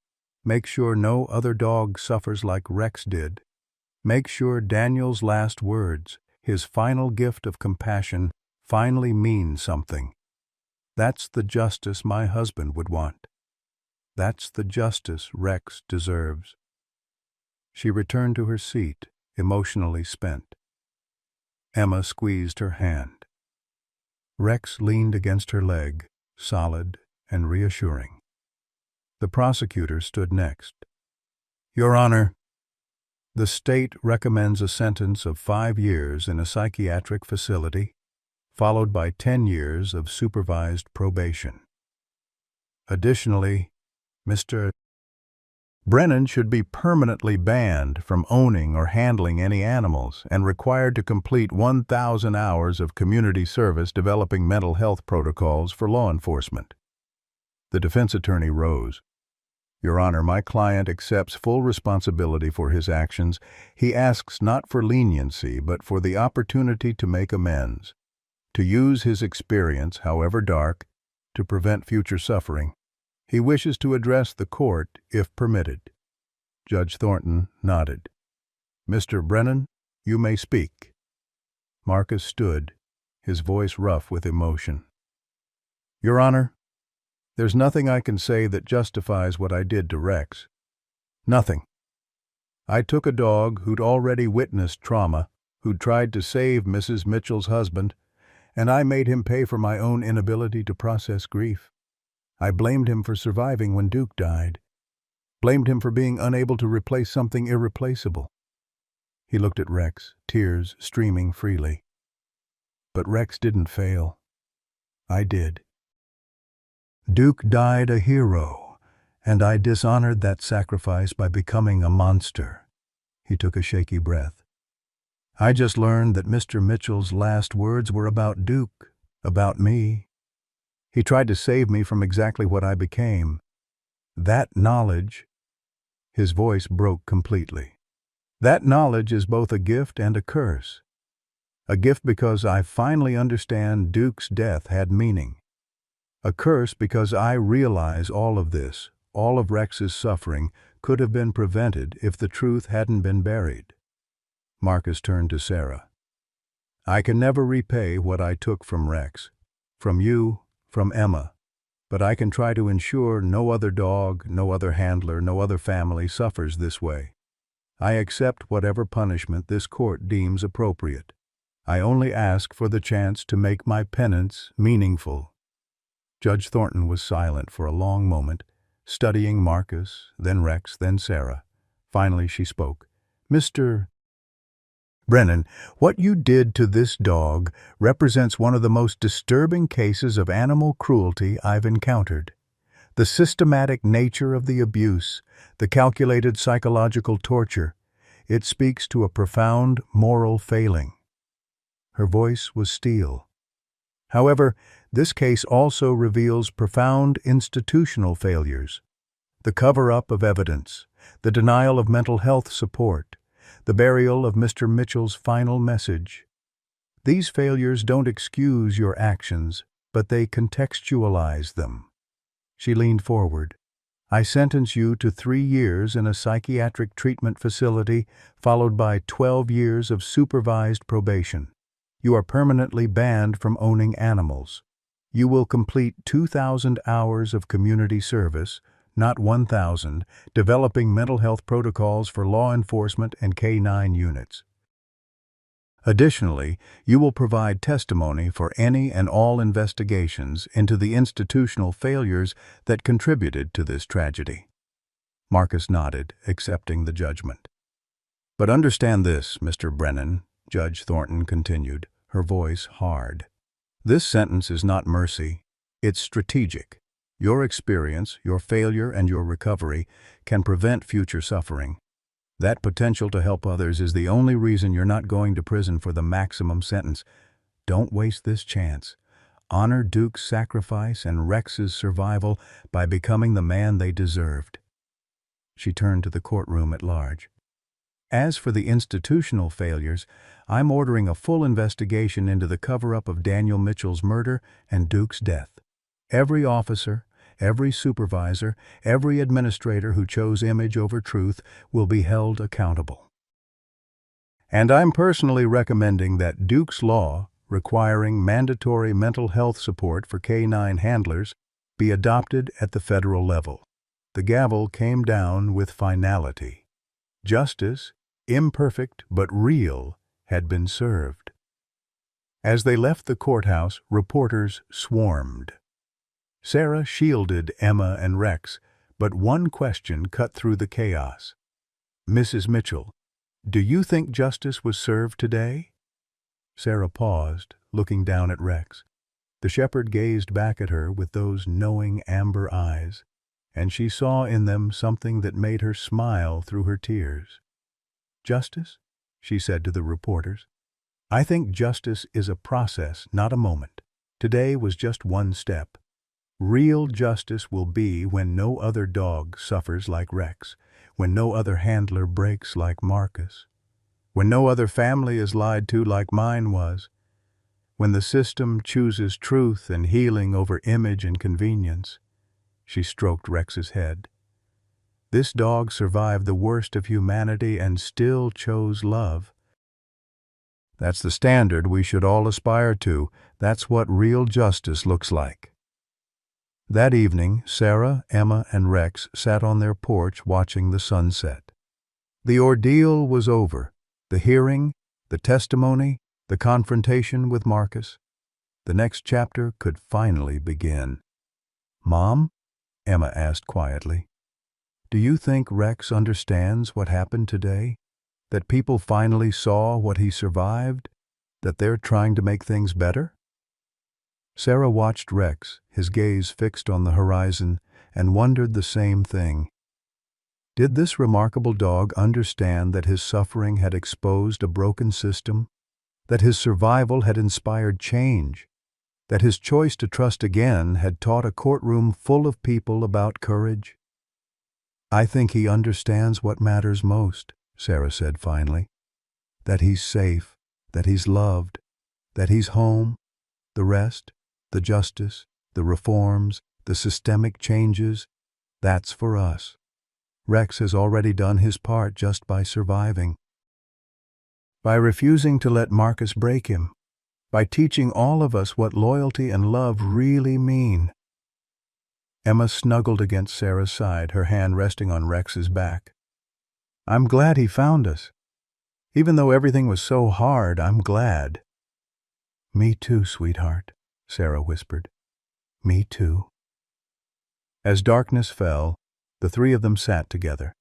Make sure no other dog suffers like Rex did. Make sure Daniel's last words, his final gift of compassion, finally mean something. That's the justice my husband would want. That's the justice Rex deserves." She returned to her seat, emotionally spent. Emma squeezed her hand. Rex leaned against her leg, solid and reassuring. The prosecutor stood next. "Your Honor, the state recommends a sentence of 5 years in a psychiatric facility, followed by 10 years of supervised probation. Additionally, Mr. Brennan should be permanently banned from owning or handling any animals and required to complete 1,000 hours of community service developing mental health protocols for law enforcement." The defense attorney rose. "Your Honor, my client accepts full responsibility for his actions. He asks not for leniency, but for the opportunity to make amends, to use his experience, however dark, to prevent future suffering. He wishes to address the court, if permitted." Judge Thornton nodded. "Mr. Brennan, you may speak." Marcus stood, his voice rough with emotion. "Your Honor, there's nothing I can say that justifies what I did to Rex. Nothing. I took a dog who'd already witnessed trauma, who'd tried to save Mrs. Mitchell's husband, and I made him pay for my own inability to process grief. I blamed him for surviving when Duke died. Blamed him for being unable to replace something irreplaceable." He looked at Rex, tears streaming freely. "But Rex didn't fail. I did. Duke died a hero, and I dishonored that sacrifice by becoming a monster." He took a shaky breath. "I just learned that Mr. Mitchell's last words were about Duke, about me. He tried to save me from exactly what I became. That knowledge—" His voice broke completely. "That knowledge is both a gift and a curse. A gift because I finally understand Duke's death had meaning. A curse because I realize all of this, all of Rex's suffering, could have been prevented if the truth hadn't been buried." Marcus turned to Sarah. "I can never repay what I took from Rex, from you, from Emma, but I can try to ensure no other dog, no other handler, no other family suffers this way. I accept whatever punishment this court deems appropriate. I only ask for the chance to make my penance meaningful." Judge Thornton was silent for a long moment, studying Marcus, then Rex, then Sarah. Finally she spoke. "Mr. Brennan, what you did to this dog represents one of the most disturbing cases of animal cruelty I've encountered. The systematic nature of the abuse, the calculated psychological torture, it speaks to a profound moral failing." Her voice was steel. "However, this case also reveals profound institutional failures. The cover-up of evidence, the denial of mental health support, the burial of Mr. Mitchell's final message. These failures don't excuse your actions, but they contextualize them." She leaned forward. "I sentence you to 3 years in a psychiatric treatment facility, followed by 12 years of supervised probation. You are permanently banned from owning animals. You will complete 2,000 hours of community service, not 1,000, developing mental health protocols for law enforcement and K-9 units. Additionally, you will provide testimony for any and all investigations into the institutional failures that contributed to this tragedy." Marcus nodded, accepting the judgment. "But understand this, Mr. Brennan," Judge Thornton continued, her voice hard. "This sentence is not mercy, it's strategic. Your experience, your failure, and your recovery can prevent future suffering. That potential to help others is the only reason you're not going to prison for the maximum sentence. Don't waste this chance. Honor Duke's sacrifice and Rex's survival by becoming the man they deserved." She turned to the courtroom at large. "As for the institutional failures, I'm ordering a full investigation into the cover-up of Daniel Mitchell's murder and Duke's death. Every officer, every supervisor, every administrator who chose image over truth will be held accountable. And I'm personally recommending that Duke's Law, requiring mandatory mental health support for canine handlers be adopted at the federal level. The gavel came down with finality. Justice, imperfect but real, had been served. As they left the courthouse, reporters swarmed. Sarah shielded Emma and Rex, but one question cut through the chaos. "Mrs. Mitchell, do you think justice was served today?" Sarah paused, looking down at Rex. The shepherd gazed back at her with those knowing amber eyes, and she saw in them something that made her smile through her tears. "Justice?" she said to the reporters. "I think justice is a process, not a moment. Today was just one step. Real justice will be when no other dog suffers like Rex, when no other handler breaks like Marcus, when no other family is lied to like mine was, when the system chooses truth and healing over image and convenience." She stroked Rex's head. "This dog survived the worst of humanity and still chose love. That's the standard we should all aspire to. That's what real justice looks like." That evening, Sarah, Emma, and Rex sat on their porch watching the sunset. The ordeal was over. The hearing, the testimony, the confrontation with Marcus. The next chapter could finally begin. "Mom?" Emma asked quietly. "Do you think Rex understands what happened today? That people finally saw what he survived? That they're trying to make things better?" Sarah watched Rex, his gaze fixed on the horizon, and wondered the same thing. Did this remarkable dog understand that his suffering had exposed a broken system? That his survival had inspired change? That his choice to trust again had taught a courtroom full of people about courage? "I think he understands what matters most," Sarah said finally. "That he's safe, that he's loved, that he's home. The rest, the justice, the reforms, the systemic changes, that's for us. Rex has already done his part just by surviving. By refusing to let Marcus break him. By teaching all of us what loyalty and love really mean." Emma snuggled against Sarah's side, her hand resting on Rex's back. "I'm glad he found us. Even though everything was so hard, I'm glad." "Me too, sweetheart," Sarah whispered. "Me too." As darkness fell, the three of them sat together.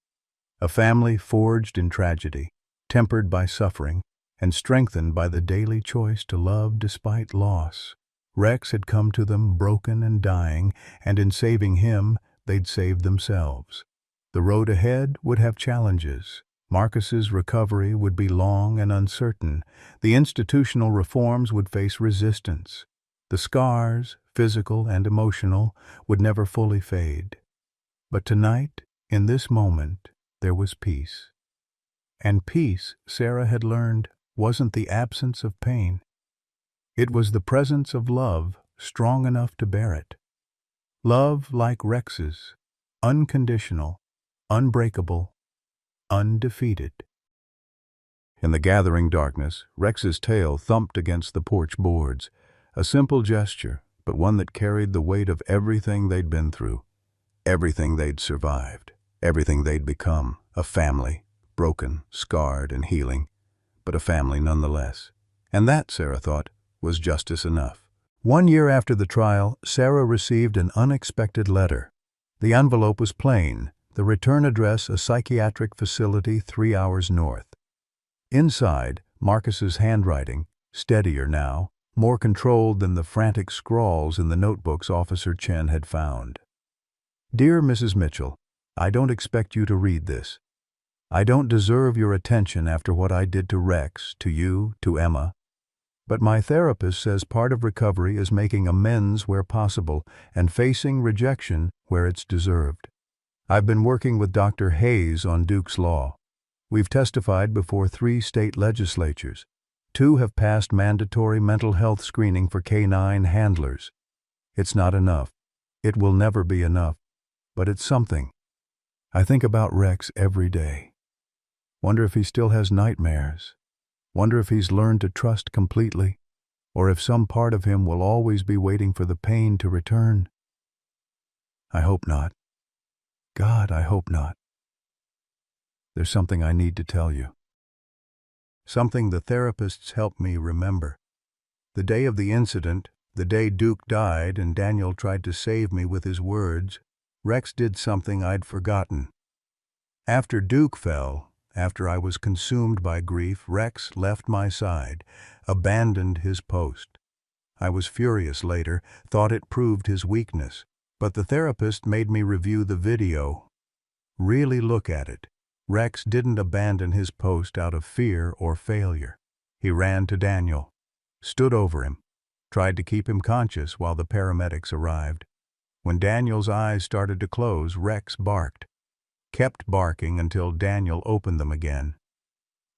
A family forged in tragedy, tempered by suffering, and strengthened by the daily choice to love despite loss. Rex had come to them broken and dying, and in saving him, they'd saved themselves. The road ahead would have challenges. Marcus's recovery would be long and uncertain. The institutional reforms would face resistance. The scars, physical and emotional, would never fully fade. But tonight, in this moment, there was peace. And peace, Sarah had learned, wasn't the absence of pain. It was the presence of love strong enough to bear it. Love like Rex's, unconditional, unbreakable, undefeated. In the gathering darkness, Rex's tail thumped against the porch boards, a simple gesture, but one that carried the weight of everything they'd been through, everything they'd survived, everything they'd become, a family, broken, scarred, and healing, but a family nonetheless. And that, Sarah thought, was justice enough. 1 year after the trial, Sarah received an unexpected letter. The envelope was plain, the return address a psychiatric facility 3 hours north. Inside, Marcus's handwriting, steadier now, more controlled than the frantic scrawls in the notebooks Officer Chen had found. "Dear Mrs. Mitchell, I don't expect you to read this. I don't deserve your attention after what I did to Rex, to you, to Emma. But my therapist says part of recovery is making amends where possible and facing rejection where it's deserved. I've been working with Dr. Hayes on Duke's Law. We've testified before 3 state legislatures. 2 have passed mandatory mental health screening for canine handlers. It's not enough. It will never be enough. But it's something. I think about Rex every day. Wonder if he still has nightmares. Wonder if he's learned to trust completely. Or if some part of him will always be waiting for the pain to return. I hope not. God, I hope not. There's something I need to tell you. Something the therapists helped me remember. The day of the incident, the day Duke died and Daniel tried to save me with his words, Rex did something I'd forgotten. After Duke fell, after I was consumed by grief, Rex left my side, abandoned his post. I was furious later, thought it proved his weakness, but the therapist made me review the video. Really look at it. Rex didn't abandon his post out of fear or failure. He ran to Daniel, stood over him, tried to keep him conscious while the paramedics arrived. When Daniel's eyes started to close, Rex barked, kept barking until Daniel opened them again.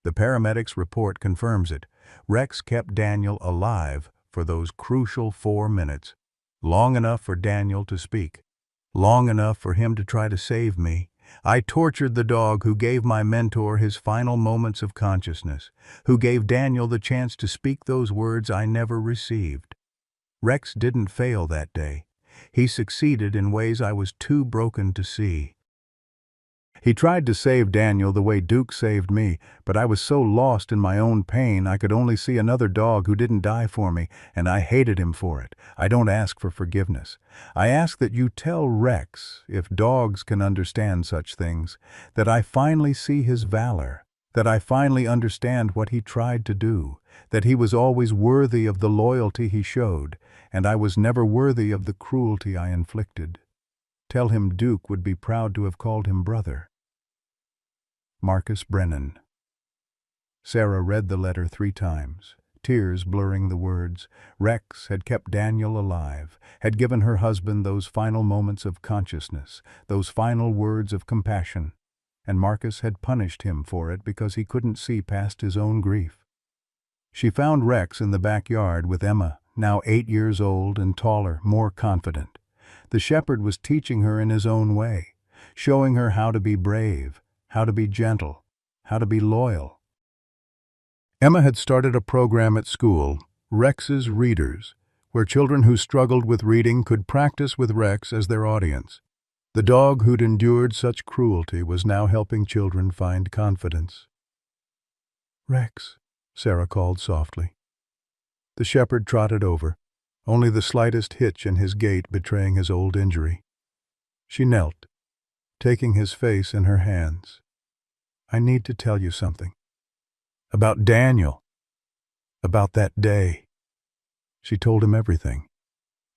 The paramedics' report confirms it. Rex kept Daniel alive for those crucial 4 minutes, long enough for Daniel to speak, long enough for him to try to save me. I tortured the dog who gave my mentor his final moments of consciousness, who gave Daniel the chance to speak those words I never received. Rex didn't fail that day. He succeeded in ways I was too broken to see. He tried to save Daniel the way Duke saved me, but I was so lost in my own pain I could only see another dog who didn't die for me, and I hated him for it. I don't ask for forgiveness. I ask that you tell Rex, if dogs can understand such things, that I finally see his valor, that I finally understand what he tried to do, that he was always worthy of the loyalty he showed, and I was never worthy of the cruelty I inflicted. Tell him Duke would be proud to have called him brother. Marcus Brennan. Sarah read the letter 3 times, tears blurring the words. Rex had kept Daniel alive, had given her husband those final moments of consciousness, those final words of compassion, and Marcus had punished him for it because he couldn't see past his own grief. She found Rex in the backyard with Emma, now 8 years old and taller, more confident. The shepherd was teaching her in his own way, showing her how to be brave, how to be gentle, how to be loyal. Emma had started a program at school, Rex's Readers, where children who struggled with reading could practice with Rex as their audience. The dog who'd endured such cruelty was now helping children find confidence. "Rex," Sarah called softly. The shepherd trotted over, only the slightest hitch in his gait betraying his old injury. She knelt, taking his face in her hands. "I need to tell you something. About Daniel. About that day." She told him everything.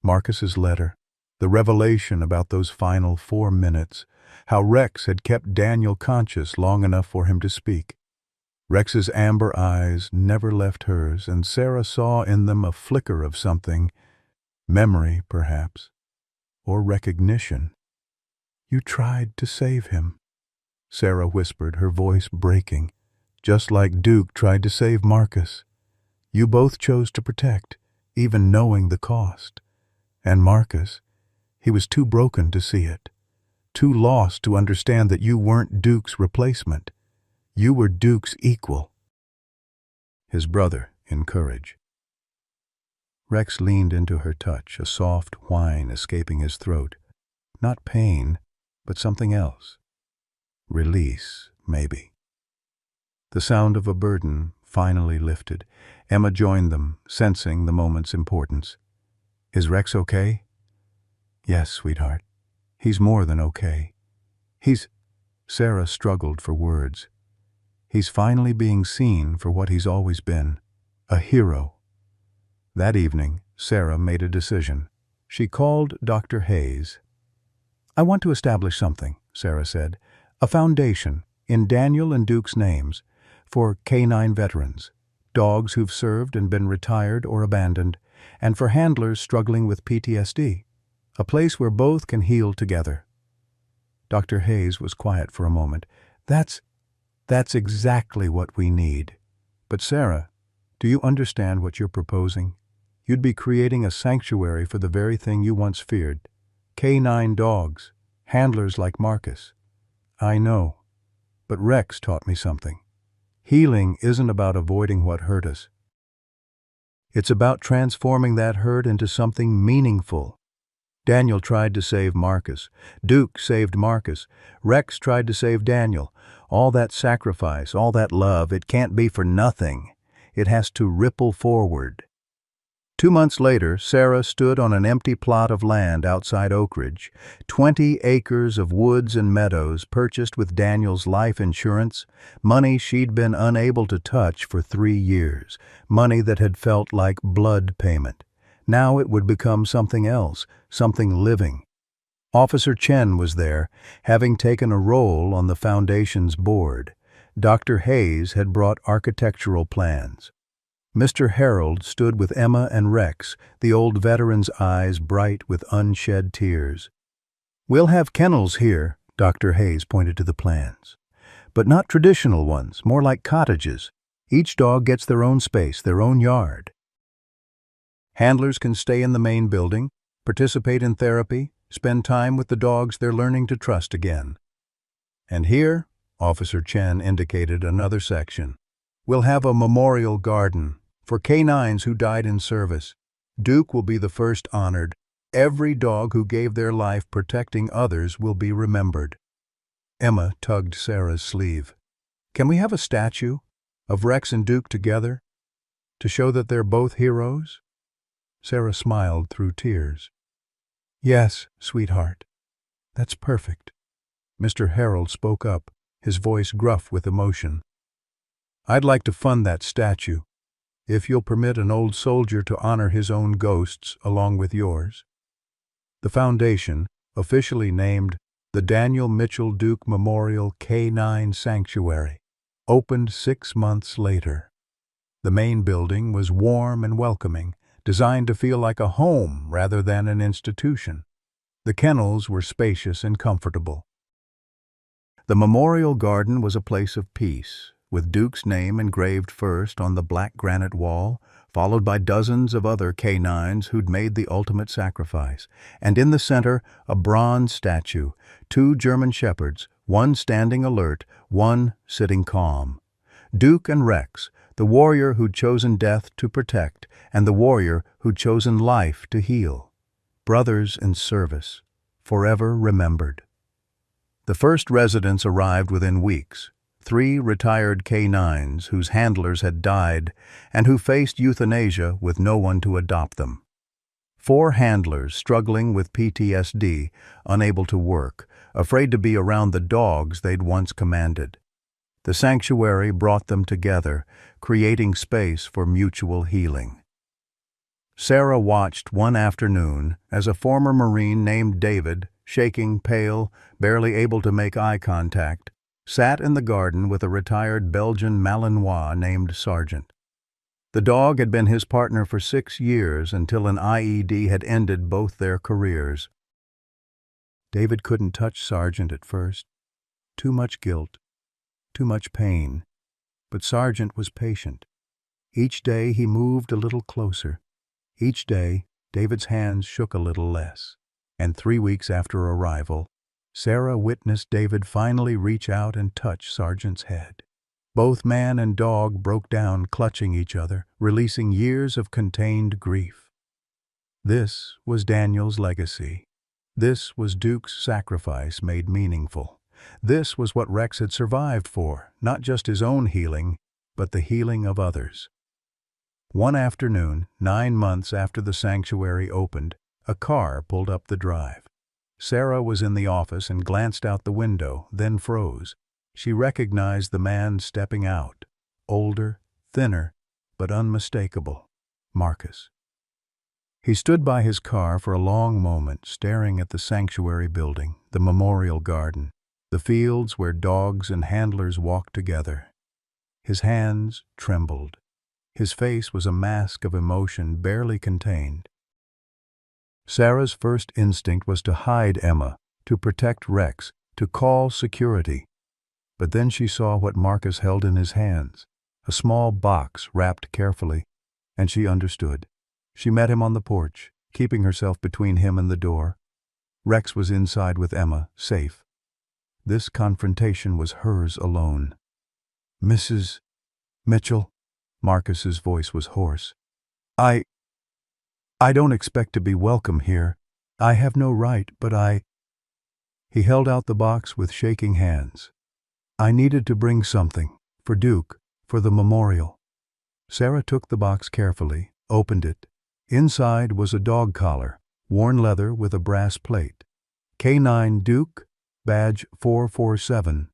Marcus's letter, the revelation about those final 4 minutes, how Rex had kept Daniel conscious long enough for him to speak. Rex's amber eyes never left hers, and Sarah saw in them a flicker of something, memory perhaps, or recognition. "You tried to save him," Sarah whispered, her voice breaking, "just like Duke tried to save Marcus. You both chose to protect, even knowing the cost. And Marcus, he was too broken to see it, too lost to understand that you weren't Duke's replacement. You were Duke's equal." His brother in courage. Rex leaned into her touch, a soft whine escaping his throat. Not pain, but something else. Release, maybe. The sound of a burden finally lifted. Emma joined them, sensing the moment's importance. "Is Rex okay?" "Yes, sweetheart. He's more than okay. He's—" Sarah struggled for words. "He's finally being seen for what he's always been, a hero." That evening, Sarah made a decision. She called Dr. Hayes. "I want to establish something," Sarah said, "a foundation, in Daniel and Duke's names, for canine veterans, dogs who've served and been retired or abandoned, and for handlers struggling with PTSD, a place where both can heal together." Dr. Hayes was quiet for a moment. That's exactly what we need. But Sarah, do you understand what you're proposing? You'd be creating a sanctuary for the very thing you once feared. Canine dogs, handlers like Marcus. I know, but Rex taught me something. Healing isn't about avoiding what hurt us. It's about transforming that hurt into something meaningful. Daniel tried to save Marcus. Duke saved Marcus. Rex tried to save Daniel. All that sacrifice, all that love, it can't be for nothing. It has to ripple forward. 2 months later, Sarah stood on an empty plot of land outside Oak Ridge, 20 acres of woods and meadows purchased with Daniel's life insurance, money she'd been unable to touch for 3 years, money that had felt like blood payment. Now it would become something else, something living. Officer Chen was there, having taken a role on the foundation's board. Dr. Hayes had brought architectural plans. Mr. Harold stood with Emma and Rex, the old veteran's eyes bright with unshed tears. "We'll have kennels here," Dr. Hayes pointed to the plans. "But not traditional ones, more like cottages. Each dog gets their own space, their own yard. Handlers can stay in the main building, participate in therapy, spend time with the dogs they're learning to trust again. And here," Officer Chen indicated another section, "we'll have a memorial garden for canines who died in service. Duke will be the first honored. Every dog who gave their life protecting others will be remembered." Emma tugged Sarah's sleeve. "Can we have a statue of Rex and Duke together to show that they're both heroes?" Sarah smiled through tears. "Yes, sweetheart. That's perfect." Mr. Harold spoke up, his voice gruff with emotion. "I'd like to fund that statue, if you'll permit an old soldier to honor his own ghosts along with yours." The foundation, officially named the Daniel Mitchell Duke Memorial Canine Sanctuary, opened 6 months later. The main building was warm and welcoming, designed to feel like a home rather than an institution. The kennels were spacious and comfortable. The memorial garden was a place of peace, with Duke's name engraved first on the black granite wall, followed by dozens of other canines who'd made the ultimate sacrifice, and in the center, a bronze statue, 2 German shepherds, one standing alert, one sitting calm. Duke and Rex, the warrior who'd chosen death to protect, and the warrior who'd chosen life to heal. Brothers in service, forever remembered. The first residents arrived within weeks. 3 retired canines whose handlers had died and who faced euthanasia with no one to adopt them. 4 handlers struggling with PTSD, unable to work, afraid to be around the dogs they'd once commanded. The sanctuary brought them together, creating space for mutual healing. Sarah watched one afternoon as a former Marine named David, shaking, pale, barely able to make eye contact, sat in the garden with a retired Belgian Malinois named Sergeant. The dog had been his partner for 6 years until an IED had ended both their careers. David couldn't touch Sergeant at first. Too much guilt, too much pain. But Sergeant was patient. Each day he moved a little closer. Each day, David's hands shook a little less. And 3 weeks after arrival, Sarah witnessed David finally reach out and touch Sergeant's head. Both man and dog broke down, clutching each other, releasing years of contained grief. This was Daniel's legacy. This was Duke's sacrifice made meaningful. This was what Rex had survived for, not just his own healing, but the healing of others. One afternoon, 9 months after the sanctuary opened, a car pulled up the drive. Sarah was in the office and glanced out the window, then froze. She recognized the man stepping out, older, thinner, but unmistakable, Marcus. He stood by his car for a long moment, staring at the sanctuary building, the memorial garden, the fields where dogs and handlers walked together. His hands trembled. His face was a mask of emotion barely contained. Sarah's first instinct was to hide Emma, to protect Rex, to call security. But then she saw what Marcus held in his hands, a small box wrapped carefully, and she understood. She met him on the porch, keeping herself between him and the door. Rex was inside with Emma, safe. This confrontation was hers alone. "Mrs. Mitchell?" Marcus's voice was hoarse. I don't expect to be welcome here. I have no right, but He held out the box with shaking hands. I needed to bring something, for Duke, for the memorial. Sarah took the box carefully, opened it. Inside was a dog collar, worn leather with a brass plate. K9 Duke, badge 447.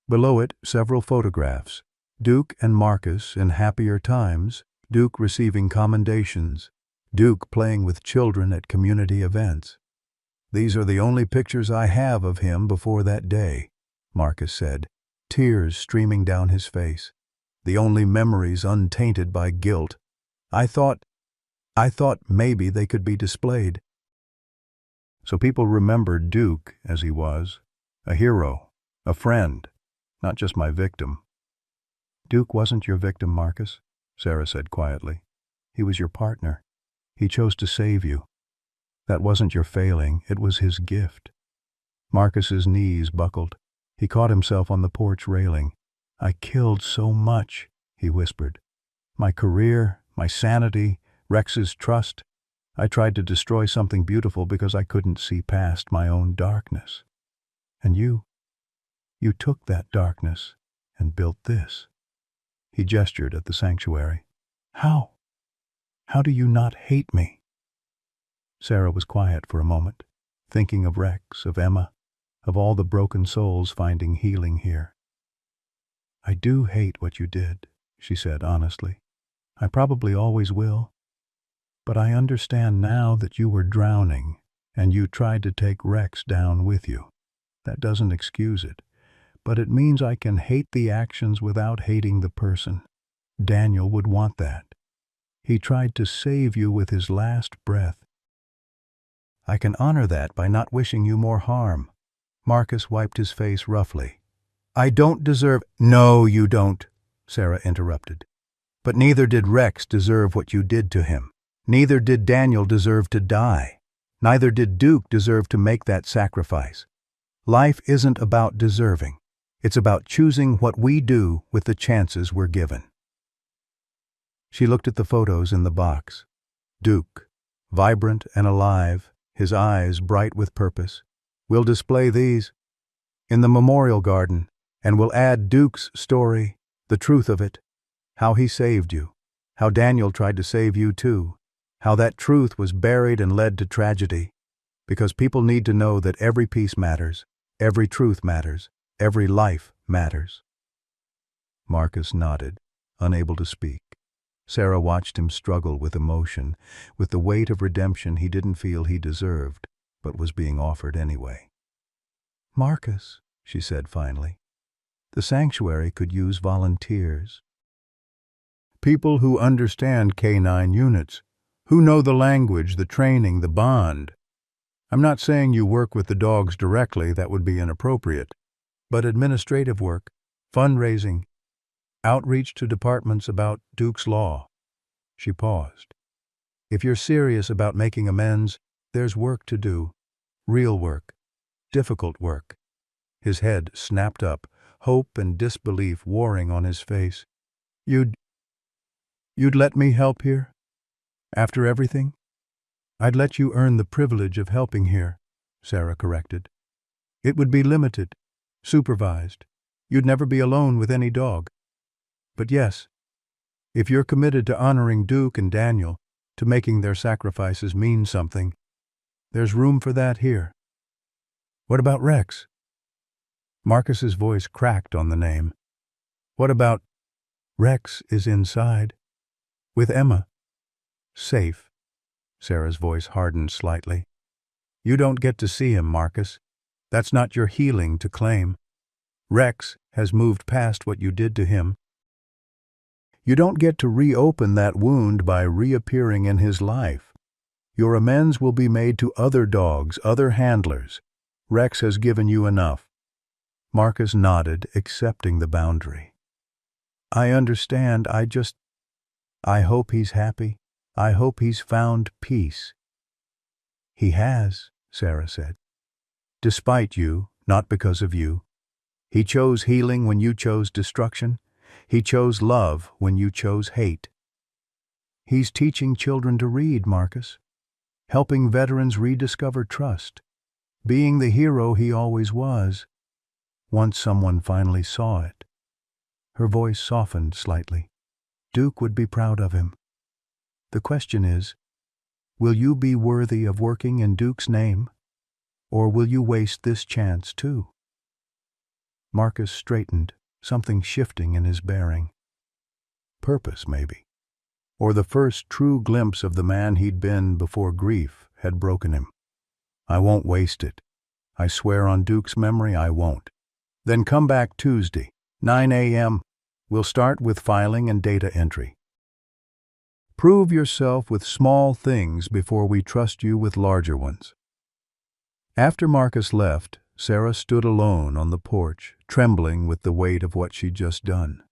Below it, several photographs. Duke and Marcus in happier times, Duke receiving commendations, Duke playing with children at community events. These are the only pictures I have of him before that day, Marcus said, tears streaming down his face. The only memories untainted by guilt. I thought maybe they could be displayed. So people remembered Duke as he was, a hero, a friend, not just my victim. Duke wasn't your victim, Marcus, Sarah said quietly. He was your partner. He chose to save you. That wasn't your failing, it was his gift. Marcus's knees buckled. He caught himself on the porch railing. I killed so much, he whispered. My career, my sanity, Rex's trust. I tried to destroy something beautiful because I couldn't see past my own darkness. And you took that darkness and built this. He gestured at the sanctuary. How? How do you not hate me? Sarah was quiet for a moment, thinking of Rex, of Emma, of all the broken souls finding healing here. I do hate what you did, she said honestly. I probably always will. But I understand now that you were drowning, and you tried to take Rex down with you. That doesn't excuse it, but it means I can hate the actions without hating the person. Daniel would want that. He tried to save you with his last breath. I can honor that by not wishing you more harm. Marcus wiped his face roughly. I don't deserve— No, you don't, Sarah interrupted. But neither did Rex deserve what you did to him. Neither did Daniel deserve to die. Neither did Duke deserve to make that sacrifice. Life isn't about deserving. It's about choosing what we do with the chances we're given. She looked at the photos in the box. Duke, vibrant and alive, his eyes bright with purpose. We'll display these in the memorial garden, and we'll add Duke's story, the truth of it, how he saved you, how Daniel tried to save you too, how that truth was buried and led to tragedy, because people need to know that every piece matters, every truth matters, every life matters. Marcus nodded, unable to speak. Sarah watched him struggle with emotion, with the weight of redemption he didn't feel he deserved, but was being offered anyway. Marcus, she said finally, the sanctuary could use volunteers. People who understand K9 units, who know the language, the training, the bond. I'm not saying you work with the dogs directly, that would be inappropriate, but administrative work, fundraising, outreach to departments about Duke's Law. She paused. If you're serious about making amends, there's work to do. Real work. Difficult work. His head snapped up, hope and disbelief warring on his face. You'd let me help here? After everything? I'd let you earn the privilege of helping here, Sarah corrected. It would be limited, supervised. You'd never be alone with any dog. But yes, if you're committed to honoring Duke and Daniel, to making their sacrifices mean something, there's room for that here. What about Rex? Marcus's voice cracked on the name. What about— Rex is inside. With Emma. Safe. Sarah's voice hardened slightly. You don't get to see him, Marcus. That's not your healing to claim. Rex has moved past what you did to him. You don't get to reopen that wound by reappearing in his life. Your amends will be made to other dogs, other handlers. Rex has given you enough. Marcus nodded, accepting the boundary. I understand, I hope he's happy. I hope he's found peace. He has, Sarah said. Despite you, not because of you. He chose healing when you chose destruction. He chose love when you chose hate. He's teaching children to read, Marcus. Helping veterans rediscover trust. Being the hero he always was. Once someone finally saw it. Her voice softened slightly. Duke would be proud of him. The question is, will you be worthy of working in Duke's name? Or will you waste this chance too? Marcus straightened, something shifting in his bearing. Purpose, maybe. Or the first true glimpse of the man he'd been before grief had broken him. I won't waste it. I swear on Duke's memory I won't. Then come back Tuesday, 9 a.m. We'll start with filing and data entry. Prove yourself with small things before we trust you with larger ones. After Marcus left, Sarah stood alone on the porch, trembling with the weight of what she'd just done.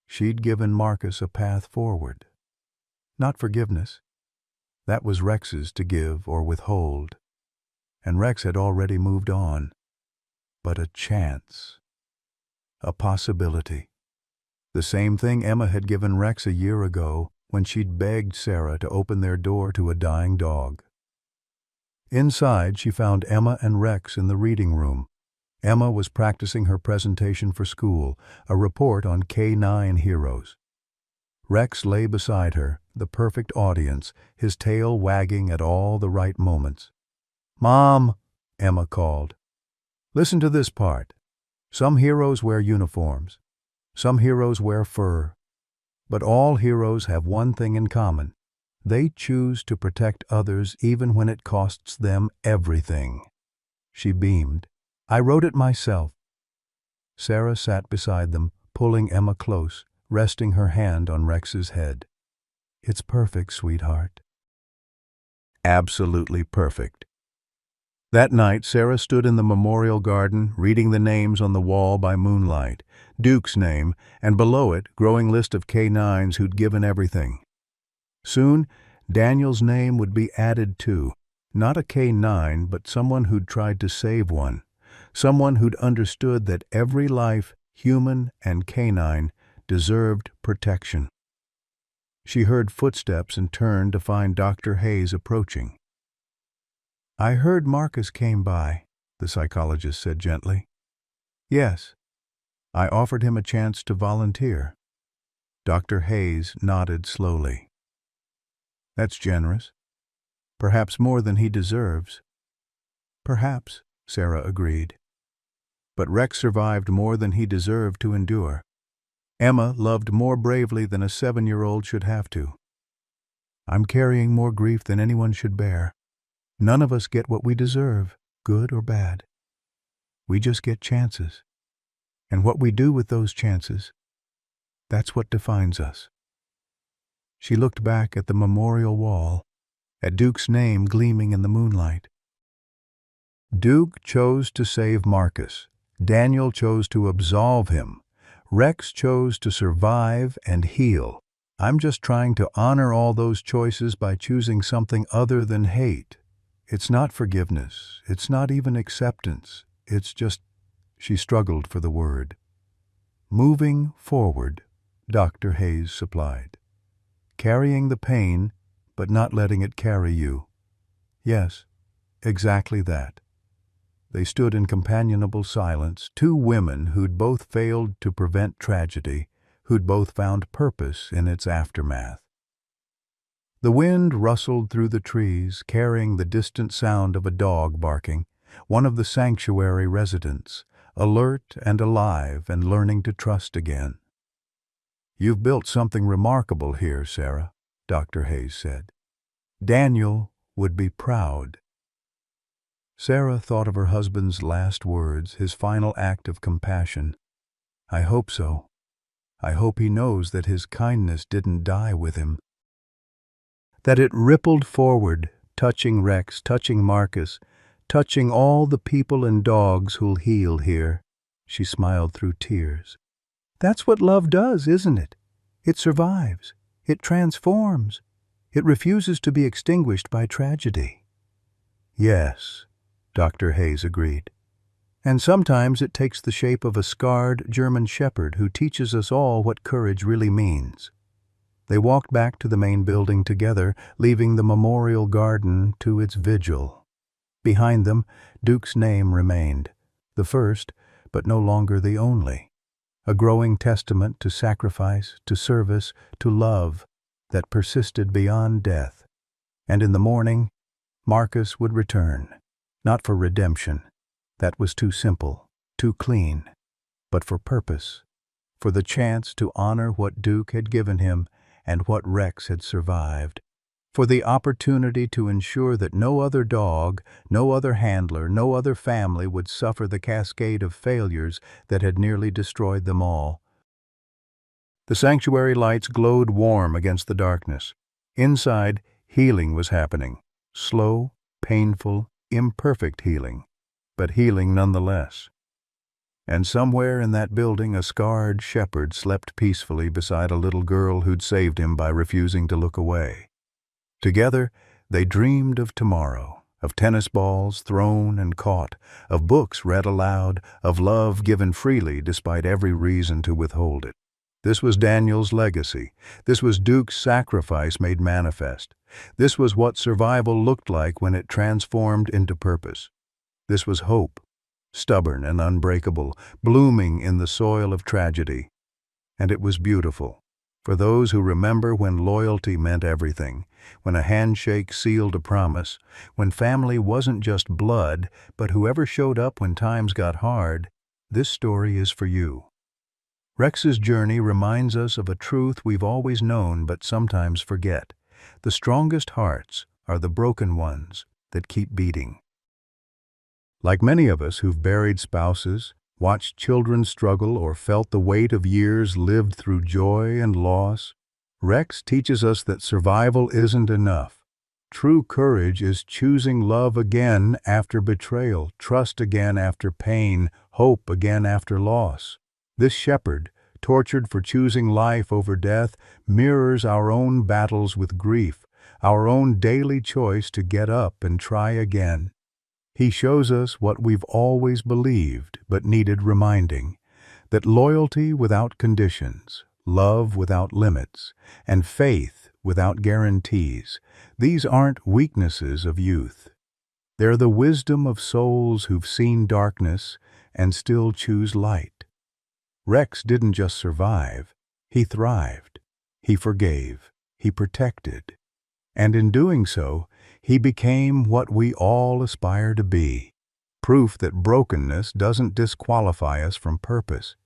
She'd given Marcus a path forward. Not forgiveness. That was Rex's to give or withhold. And Rex had already moved on. But a chance. A possibility. The same thing Emma had given Rex a year ago when she'd begged Sarah to open their door to a dying dog. Inside, she found Emma and Rex in the reading room. Emma was practicing her presentation for school, a report on K9 heroes. Rex lay beside her, the perfect audience, his tail wagging at all the right moments. "Mom," Emma called. "Listen to this part. Some heroes wear uniforms. Some heroes wear fur. But all heroes have one thing in common. They choose to protect others even when it costs them everything." She beamed. "I wrote it myself." Sarah sat beside them, pulling Emma close, resting her hand on Rex's head. "It's perfect, sweetheart." Absolutely perfect. That night, Sarah stood in the memorial garden, reading the names on the wall by moonlight, Duke's name, and below it, growing list of K9s who'd given everything. Soon, Daniel's name would be added too. Not a K9, but someone who'd tried to save one. Someone who'd understood that every life, human and canine, deserved protection. She heard footsteps and turned to find Dr. Hayes approaching. "I heard Marcus came by," the psychologist said gently. "Yes. I offered him a chance to volunteer." Dr. Hayes nodded slowly. "That's generous. Perhaps more than he deserves." "Perhaps," Sarah agreed. But Rex survived more than he deserved to endure. Emma loved more bravely than a 7-year-old should have to. "I'm carrying more grief than anyone should bear. None of us get what we deserve, good or bad. We just get chances. And what we do with those chances, that's what defines us." She looked back at the memorial wall, at Duke's name gleaming in the moonlight. Duke chose to save Marcus. Daniel chose to absolve him. Rex chose to survive and heal. I'm just trying to honor all those choices by choosing something other than hate. It's not forgiveness. It's not even acceptance. It's just, she struggled for the word. Moving forward, Dr. Hayes supplied. Carrying the pain, but not letting it carry you. Yes, exactly that. They stood in companionable silence, two women who'd both failed to prevent tragedy, who'd both found purpose in its aftermath. The wind rustled through the trees, carrying the distant sound of a dog barking, one of the sanctuary residents, alert and alive and learning to trust again. "You've built something remarkable here, Sarah," Dr. Hayes said. "Daniel would be proud." Sarah thought of her husband's last words, his final act of compassion. "I hope so. I hope he knows that his kindness didn't die with him. That it rippled forward, touching Rex, touching Marcus, touching all the people and dogs who'll heal here." She smiled through tears. "That's what love does, isn't it? It survives. It transforms. It refuses to be extinguished by tragedy." "Yes," Dr. Hayes agreed. "And sometimes it takes the shape of a scarred German shepherd who teaches us all what courage really means." They walked back to the main building together, leaving the memorial garden to its vigil. Behind them, Duke's name remained, the first, but no longer the only, a growing testament to sacrifice, to service, to love that persisted beyond death. And in the morning, Marcus would return, not for redemption, that was too simple, too clean, but for purpose, for the chance to honor what Duke had given him and what Rex had survived, for the opportunity to ensure that no other dog, no other handler, no other family would suffer the cascade of failures that had nearly destroyed them all. The sanctuary lights glowed warm against the darkness. Inside, healing was happening. Slow, painful, imperfect healing, but healing nonetheless. And somewhere in that building a scarred shepherd slept peacefully beside a little girl who'd saved him by refusing to look away. Together, they dreamed of tomorrow, of tennis balls thrown and caught, of books read aloud, of love given freely despite every reason to withhold it. This was Daniel's legacy. This was Duke's sacrifice made manifest. This was what survival looked like when it transformed into purpose. This was hope, stubborn and unbreakable, blooming in the soil of tragedy. And it was beautiful, for those who remember when loyalty meant everything, when a handshake sealed a promise, when family wasn't just blood, but whoever showed up when times got hard. This story is for you. Rex's journey reminds us of a truth we've always known but sometimes forget. The strongest hearts are the broken ones that keep beating. Like many of us who've buried spouses, watched children struggle, or felt the weight of years lived through joy and loss, Rex teaches us that survival isn't enough. True courage is choosing love again after betrayal, trust again after pain, hope again after loss. This shepherd, tortured for choosing life over death, mirrors our own battles with grief, our own daily choice to get up and try again. He shows us what we've always believed but needed reminding, that loyalty without conditions, love without limits, and faith without guarantees, these aren't weaknesses of youth. They're the wisdom of souls who've seen darkness and still choose light. Rex didn't just survive, he thrived, he forgave, he protected, and in doing so, he became what we all aspire to be, proof that brokenness doesn't disqualify us from purpose,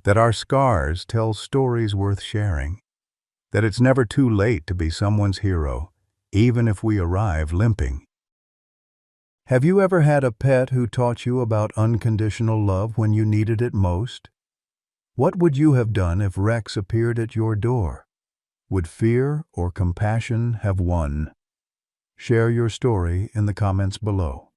that our scars tell stories worth sharing, that it's never too late to be someone's hero, even if we arrive limping. Have you ever had a pet who taught you about unconditional love when you needed it most? What would you have done if Rex appeared at your door? Would fear or compassion have won? Share your story in the comments below.